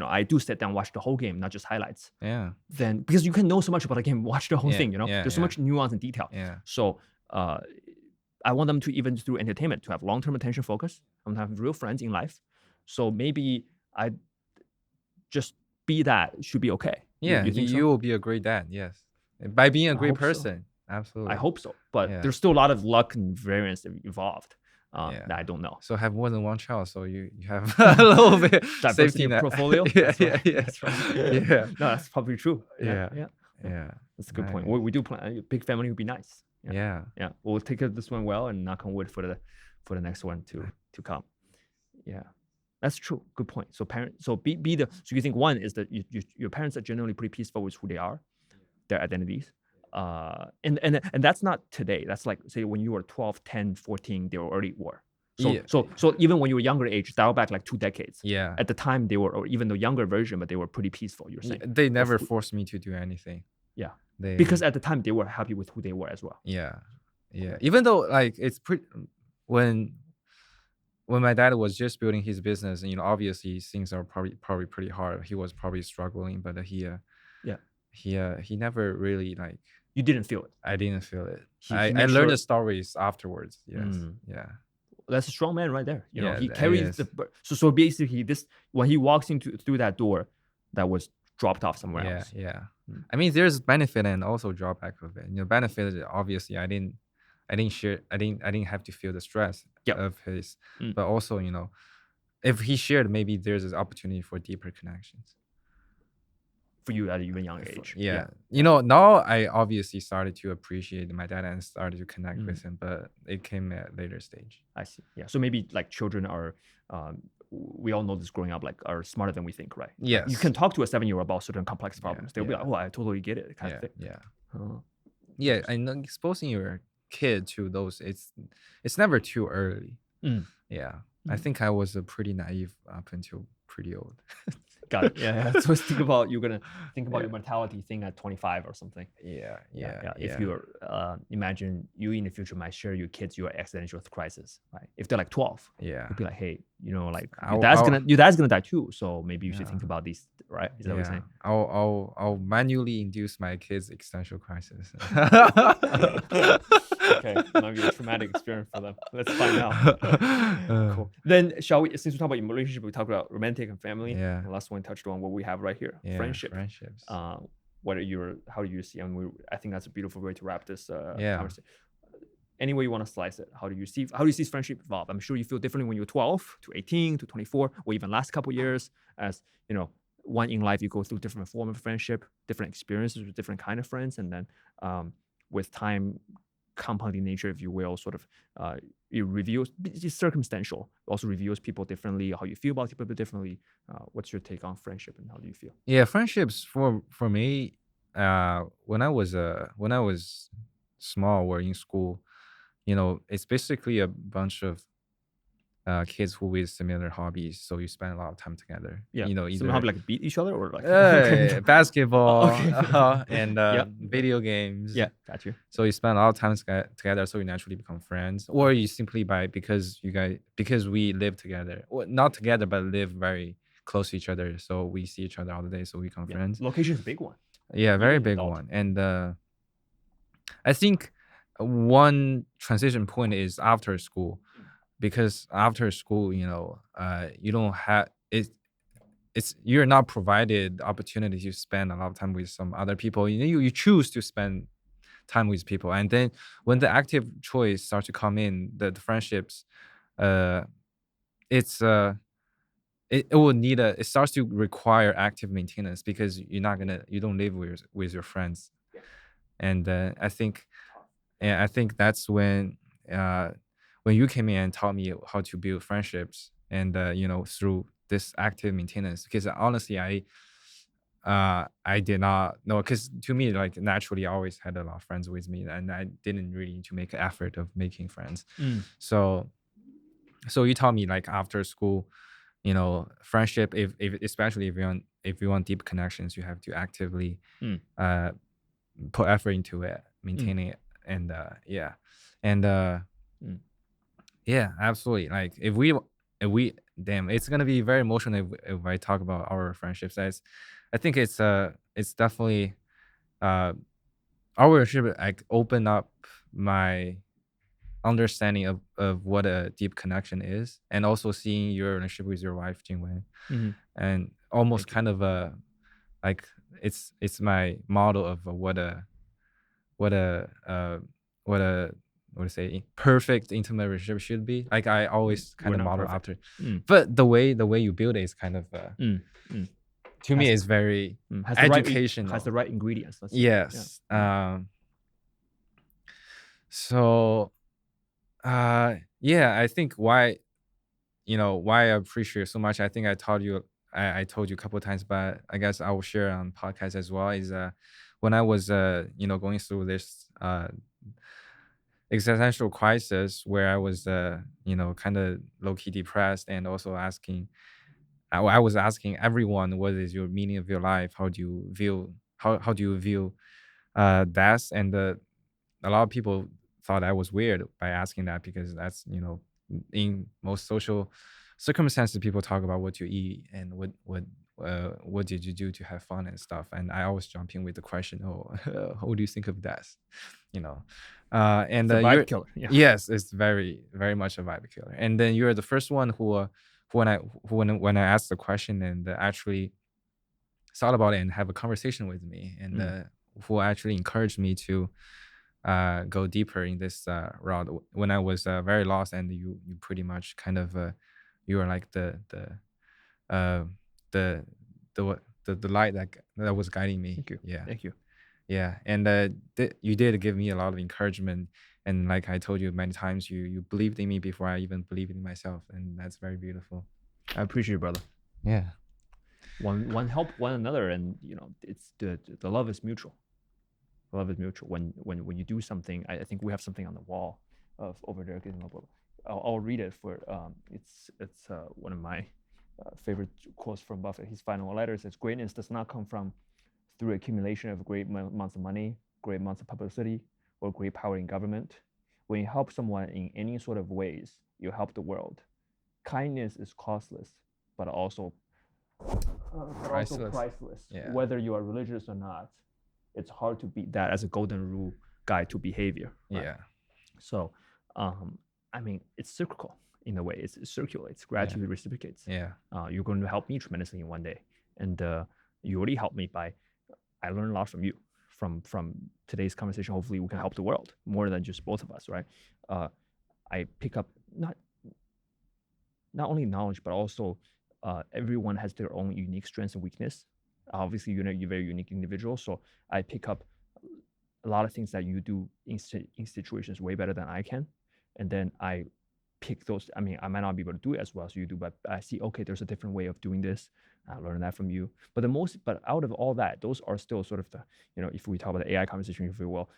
I do sit down, watch the whole game, not just highlights. yeah, Then because you can know so much about a game, watch the whole Yeah, thing. yeah, There's so yeah. much nuance and detail. yeah, So I want them to, even through entertainment, to have long-term attention focus. I want to have real friends in life. So maybe I just be that should be okay. yeah. You think so? You will be a great dad. Yes, by being a great hope so. person. Absolutely. I hope so. But Yeah. there's still a lot of luck and variance involved Yeah. that I don't know. So have more than one child, so you have a little bit Diversity safety of net. portfolio. yeah, That's yeah, right. yeah, That's right. yeah, No, that's probably true. Yeah. Yeah. That's a good point. Nice. We do plan a big family would be nice. yeah. Yeah. We'll take care of this one well and knock on wood for the next one to come. Yeah. That's true. Good point. So so you think one is that your parents are generally pretty peaceful with who they are, their identities. And that's not today. That's like, say, when you were 12, 10, 14, they were already war. So Yeah. so even when you were younger age, dial back like 2 decades. Yeah. At the time they were, or even the younger version, but they were pretty peaceful, you're saying. They never who- forced me to do anything. Yeah. They Because at the time they were happy with who they were as well. yeah, yeah. Even though like it's pretty when my dad was just building his business, obviously things are probably pretty hard. He was probably struggling, but he never really like. You didn't feel it. I didn't feel it. He I made learned sure- the stories afterwards. Yes. Mm. Yeah. That's a strong man right there. Yeah, He that carries is. so basically this, when he walks through that door that was dropped off somewhere Yeah. else. Yeah. Mm. I mean, there's benefit and also drawback of it. Benefit is obviously I didn't have to feel the stress Yep. of his, Mm. but also if he shared, maybe there's an opportunity for deeper connections. For you at an even younger age. Yeah. Now I obviously started to appreciate my dad and started to connect Mm. with him, but it came at a later stage. I see. Yeah. So maybe like children are, we all know this growing up, like are smarter than we think, right? Like, you Yes. can talk to a 7-year-old about certain complex problems. They'll be yeah. like, oh, I totally get it, kind Yeah. of thing. Yeah. Oh, Yeah, and exposing your kid to those, it's never too early. Mm. Yeah, I Mm. think I was pretty naive up until pretty old. got it. Yeah. So think about, you're gonna think about Yeah. your mortality thing at 25 or something. Yeah. If you're imagine you in the future might share your kids your existential crisis, right? If they're like 12, yeah, you'd be like, hey, like I'll- your dad's gonna die too, so maybe you should think Yeah. about these, right? Is that what you're saying? I'll manually induce my kids' existential crisis. Okay, might be a traumatic experience for them. Let's find out. Cool. Then shall we? Since we talk about relationship, we talk about romantic and family. Yeah. The last one touched on what we have right here, Yeah, friendship. friendships. How do you see? I think that's a beautiful way to wrap this Yeah. conversation. Any way you want to slice it, how do you see friendship evolve? I'm sure you feel differently when you're 12 to 18 to 24, or even last couple years. As one in life, you go through different form of friendship, different experiences with different kind of friends, and then with time, compounding nature, if you will, sort of it reveals, it's circumstantial. It also reveals people differently, how you feel about people differently. What's your take on friendship, and how do you feel? Yeah, friendships for me, when I was small or in school, it's basically a bunch of kids who with similar hobbies, so you spend a lot of time together. Yeah, either somehow like beat each other or like basketball Okay. and Yep. video games. Yeah, got you. So you spend a lot of time together, so you naturally become friends, or you simply because we live together, well, not together, but live very close to each other, so we see each other all the day, so we become Yeah. friends. Location is a big one. Yeah, very Even big adult. one. And I think one transition point is after school, because after school, you don't have it. You're not provided opportunity to spend a lot of time with some other people. You choose to spend time with people, and then when the active choice starts to come in, the friendships, it starts to require active maintenance, because you don't live with your friends. And I think that's when you came in and taught me how to build friendships, and through this active maintenance, because honestly I did not know, because to me, like, naturally I always had a lot of friends with me, and I didn't really need to make an effort of making friends. So you taught me, like, after school, friendship, if especially if you want deep connections, you have to actively put effort into it, maintaining it. And yeah. And yeah, absolutely. Like, if we damn, it's gonna be very emotional if I talk about our friendships. I think it's definitely our relationship, like, open up my understanding of what a deep connection is, and also seeing your relationship with your wife, Jingwen, and almost kind of like, it's my model of what a what a what to say, perfect intimate relationship should be. Like, I always kind We're of not model perfect. after, but the way you build it is kind of to me is very has educational. has the right ingredients. Let's say. Yes. So yeah, I think why I appreciate it so much. I think I told you a couple of times, but I guess I will share on podcast as well. Is when I was going through this existential crisis, where I was kind of low key depressed, and also asking. I was asking everyone, what is your meaning of your life? How do you view death? And a lot of people thought I was weird by asking that, because that's, in most social circumstances, people talk about what you eat and what did you do to have fun and stuff. And I always jump in with the question, oh, what do you think of death? And It's a vibe killer. Yeah. Yes, it's very, very much a vibe killer. And then you're the first one who when I asked the question, and actually thought about it and have a conversation with me, and who actually encouraged me to go deeper in this route when I was very lost. And you pretty much kind of you were like the light that was guiding me. Thank you. Yeah. Thank you. Yeah. And you did give me a lot of encouragement, and like I told you many times, you believed in me before I even believed in myself, and that's very beautiful. I appreciate it, brother. Yeah. One help one another, and it's the love is mutual. Love is mutual. When you do something, I think we have something on the wall of over there. I'll read it for it's one of my favorite quotes from Buffett. His final letter says, "Greatness does not come from through accumulation of great amounts of money, great amounts of publicity, or great power in government. When you help someone in any sort of ways, you help the world. Kindness is costless, but also priceless. Yeah. Whether you are religious or not, it's hard to beat that as a golden rule guide to behavior. Right? Yeah. So, I mean, it's cyclical in a way. It circulates, gradually reciprocates. Yeah. You're going to help me tremendously in one day, and you already helped me by. I learned a lot from you, from today's conversation. Hopefully, we can help the world more than just both of us, right? I pick up not only knowledge, but also everyone has their own unique strengths and weakness. Obviously, you're a very unique individual, so I pick up a lot of things that you do in situations way better than I can, and then I pick those. I mean, I might not be able to do it as well as you do, but I see, okay, there's a different way of doing this. I learned that from you. But out of all that, those are still sort of the, if we talk about the AI conversation, if you will,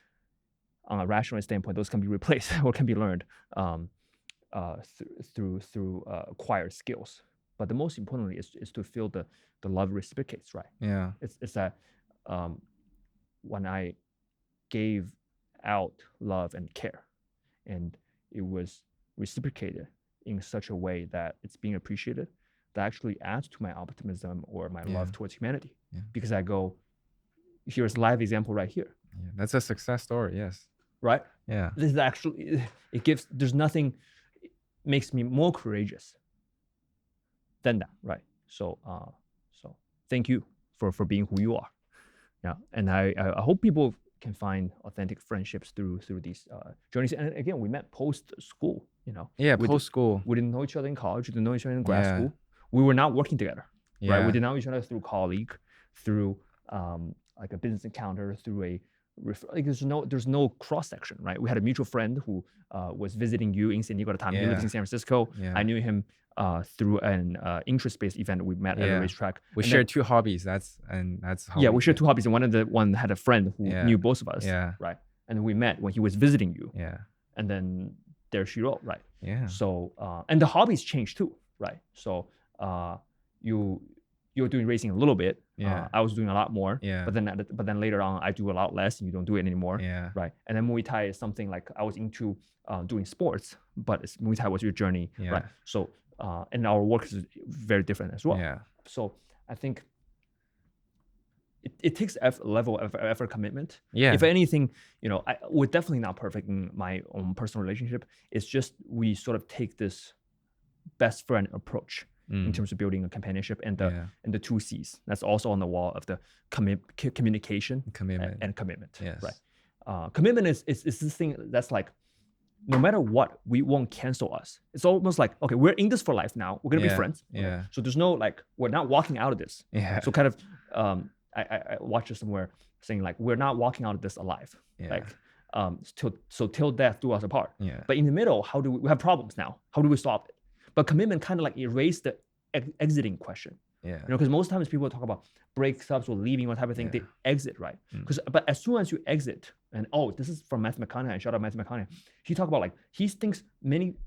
on a rational standpoint, those can be replaced or can be learned through acquired skills. But the most importantly is to feel the love reciprocates, right? Yeah. It's that when I gave out love and care, and it was reciprocated in such a way that it's being appreciated, that actually adds to my optimism or my love towards humanity. Yeah. Because I go, here's a live example right here. Yeah. That's a success story. Yes. Right? Yeah. This is actually, there's nothing makes me more courageous than that, right? So thank you for being who you are. Yeah. And I hope people can find authentic friendships through these journeys. And again, we met post school, Yeah, post school. We didn't know each other in college. We didn't know each other in grad school. We were not working together, right? We didn't know each other through colleague, through like a business encounter, through a like there's no cross section, right? We had a mutual friend who was visiting you in San Diego at the time. He lives in San Francisco. Yeah. I knew him through an interest-based event we met at a racetrack. We And shared then, 2 hobbies. That's how yeah, we shared 2 hobbies, and one had a friend who Yeah. knew both of us, Yeah. right? And then we met when he was visiting you, Yeah. and then there she wrote, right? Yeah. So and the hobbies changed too, right? So you're doing racing a little bit. Yeah. I was doing a lot more. Yeah. But then later on, I do a lot less, and you don't do it anymore. Yeah. Right. And then Muay Thai is something like I was into doing sports, but Muay Thai was your journey, Yeah. right? So and our work is very different as well. Yeah. So I think it takes a level of effort commitment. Yeah. If anything, we're definitely not perfect in my own personal relationship. It's just we sort of take this best friend approach in terms of building a companionship and the 2 C's. That's also on the wall of the communication, Commitment. and commitment. Yes. Right. Commitment is this thing that's like, no matter what, we won't cancel us. It's almost like, okay, we're in this for life now. We're gonna be friends. Okay? Yeah. So there's no like, we're not walking out of this. Yeah. So kind of, I watched it somewhere saying like, we're not walking out of this alive. Yeah. Like, till death do us apart. Yeah. But in the middle, we have problems now? How do we solve it? But commitment kind of like erase the exiting question. Yeah. Because most times people talk about breakups or leaving or type of thing, they exit, right? But as soon as you exit, and this is from Matthew McConaughey, shout out Matthew McConaughey. He talked about like, he thinks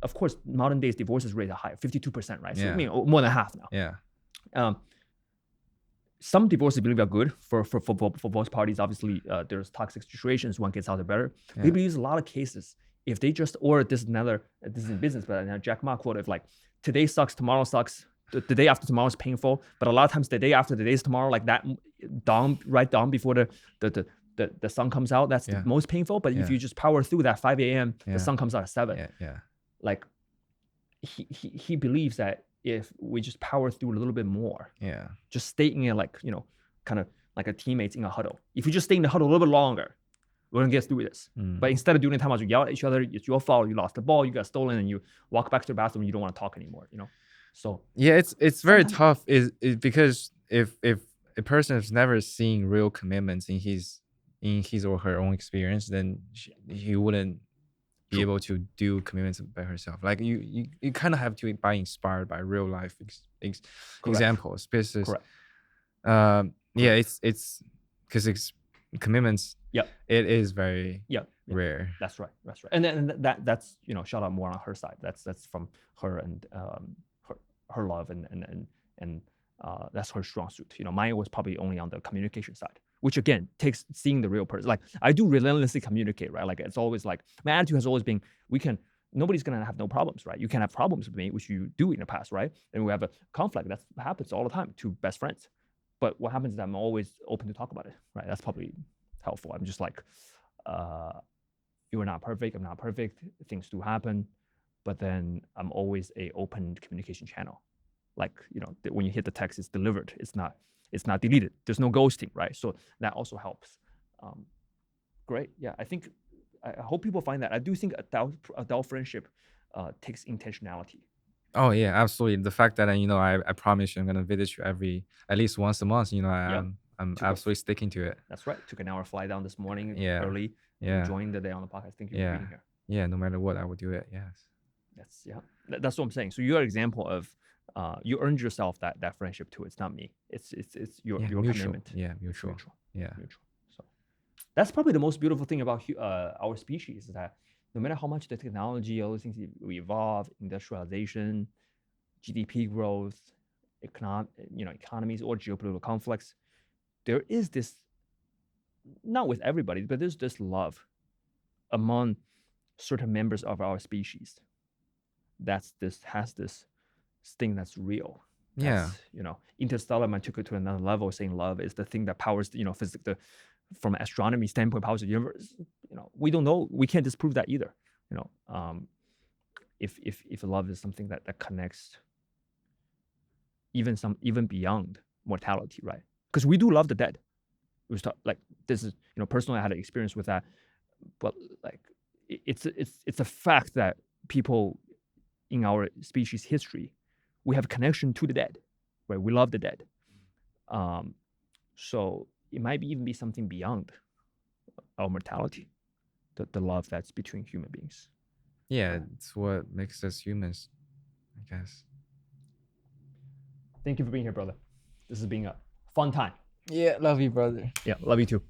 of course, modern days divorces rate are high, 52%, right? So I mean, more than half now. Yeah. Some divorces, I believe, are good for both parties. Obviously, there's toxic situations. One gets out the better. Yeah. Maybe there's a lot of cases. If they just, or this is in business, but Jack Ma quote of like, today sucks, tomorrow sucks. The day after tomorrow is painful. But a lot of times the day after the day is tomorrow, like that right down before the sun comes out, that's the most painful. But if you just power through that 5 a.m., the sun comes out at 7. Yeah. Like he believes that if we just power through a little bit more, just stay in it, like, kind of like a teammates in a huddle. If you just stay in the huddle a little bit longer, we're gonna get through this. But instead of doing the timeouts, you yell at each other, it's your fault, you lost the ball, you got stolen, and you walk back to the bathroom, you don't want to talk anymore, So yeah, it's very tough is because if a person has never seen real commitments in his or her own experience, then he wouldn't be able to do commitments by herself. Like you kind of have to be inspired by real life examples. Because it's because commitments. Yep. It is very rare. That's right. And then that's shout out more on her side. That's from her and her love and that's her strong suit. Mine was probably only on the communication side, which again takes seeing the real person. Like I do relentlessly communicate, right? Like it's always like my attitude has always been, nobody's gonna have no problems, right? You can have problems with me, which you do in the past, right? And we have a conflict. That happens all the time to best friends. But what happens is I'm always open to talk about it, right? That's probably helpful. I'm just like, you are not perfect. I'm not perfect. Things do happen, but then I'm always a open communication channel. Like when you hit the text, it's delivered. It's not deleted. There's no ghosting, right? So that also helps. Great. Yeah, I hope people find that. I do think adult friendship takes intentionality. Oh yeah, absolutely. The fact that I promise you I'm gonna visit you at least once a month. I'm absolutely sticking to it. That's right. Took an hour flight down this morning early. Yeah. Enjoying the day on the podcast. Thank you for being here. Yeah. No matter what, I would do it. Yes. That's what I'm saying. So you're an example of you earned yourself that friendship too. It's not me. It's your mutual. commitment. Yeah, mutual. Yeah. Mutual. So that's probably the most beautiful thing about our species is that no matter how much the technology, all those things we evolve, industrialization, GDP growth, economies or geopolitical conflicts, there is this, not with everybody, but there's this love among certain members of our species has this thing that's real. Yeah. Interstellar man took it to another level, saying love is the thing that powers, physics, from an astronomy standpoint, powers the universe. We don't know, we can't disprove that either. If love is something that connects even beyond mortality, right? Because we do love the dead. We start like this is personally I had an experience with that, but like it's a fact that people in our species history, we have a connection to the dead, right? We love the dead. So it might even be something beyond our mortality, the love that's between human beings. Yeah, it's what makes us humans, I guess. Thank you for being here, brother. This has been a fun time. Yeah, love you, brother. Yeah, love you too.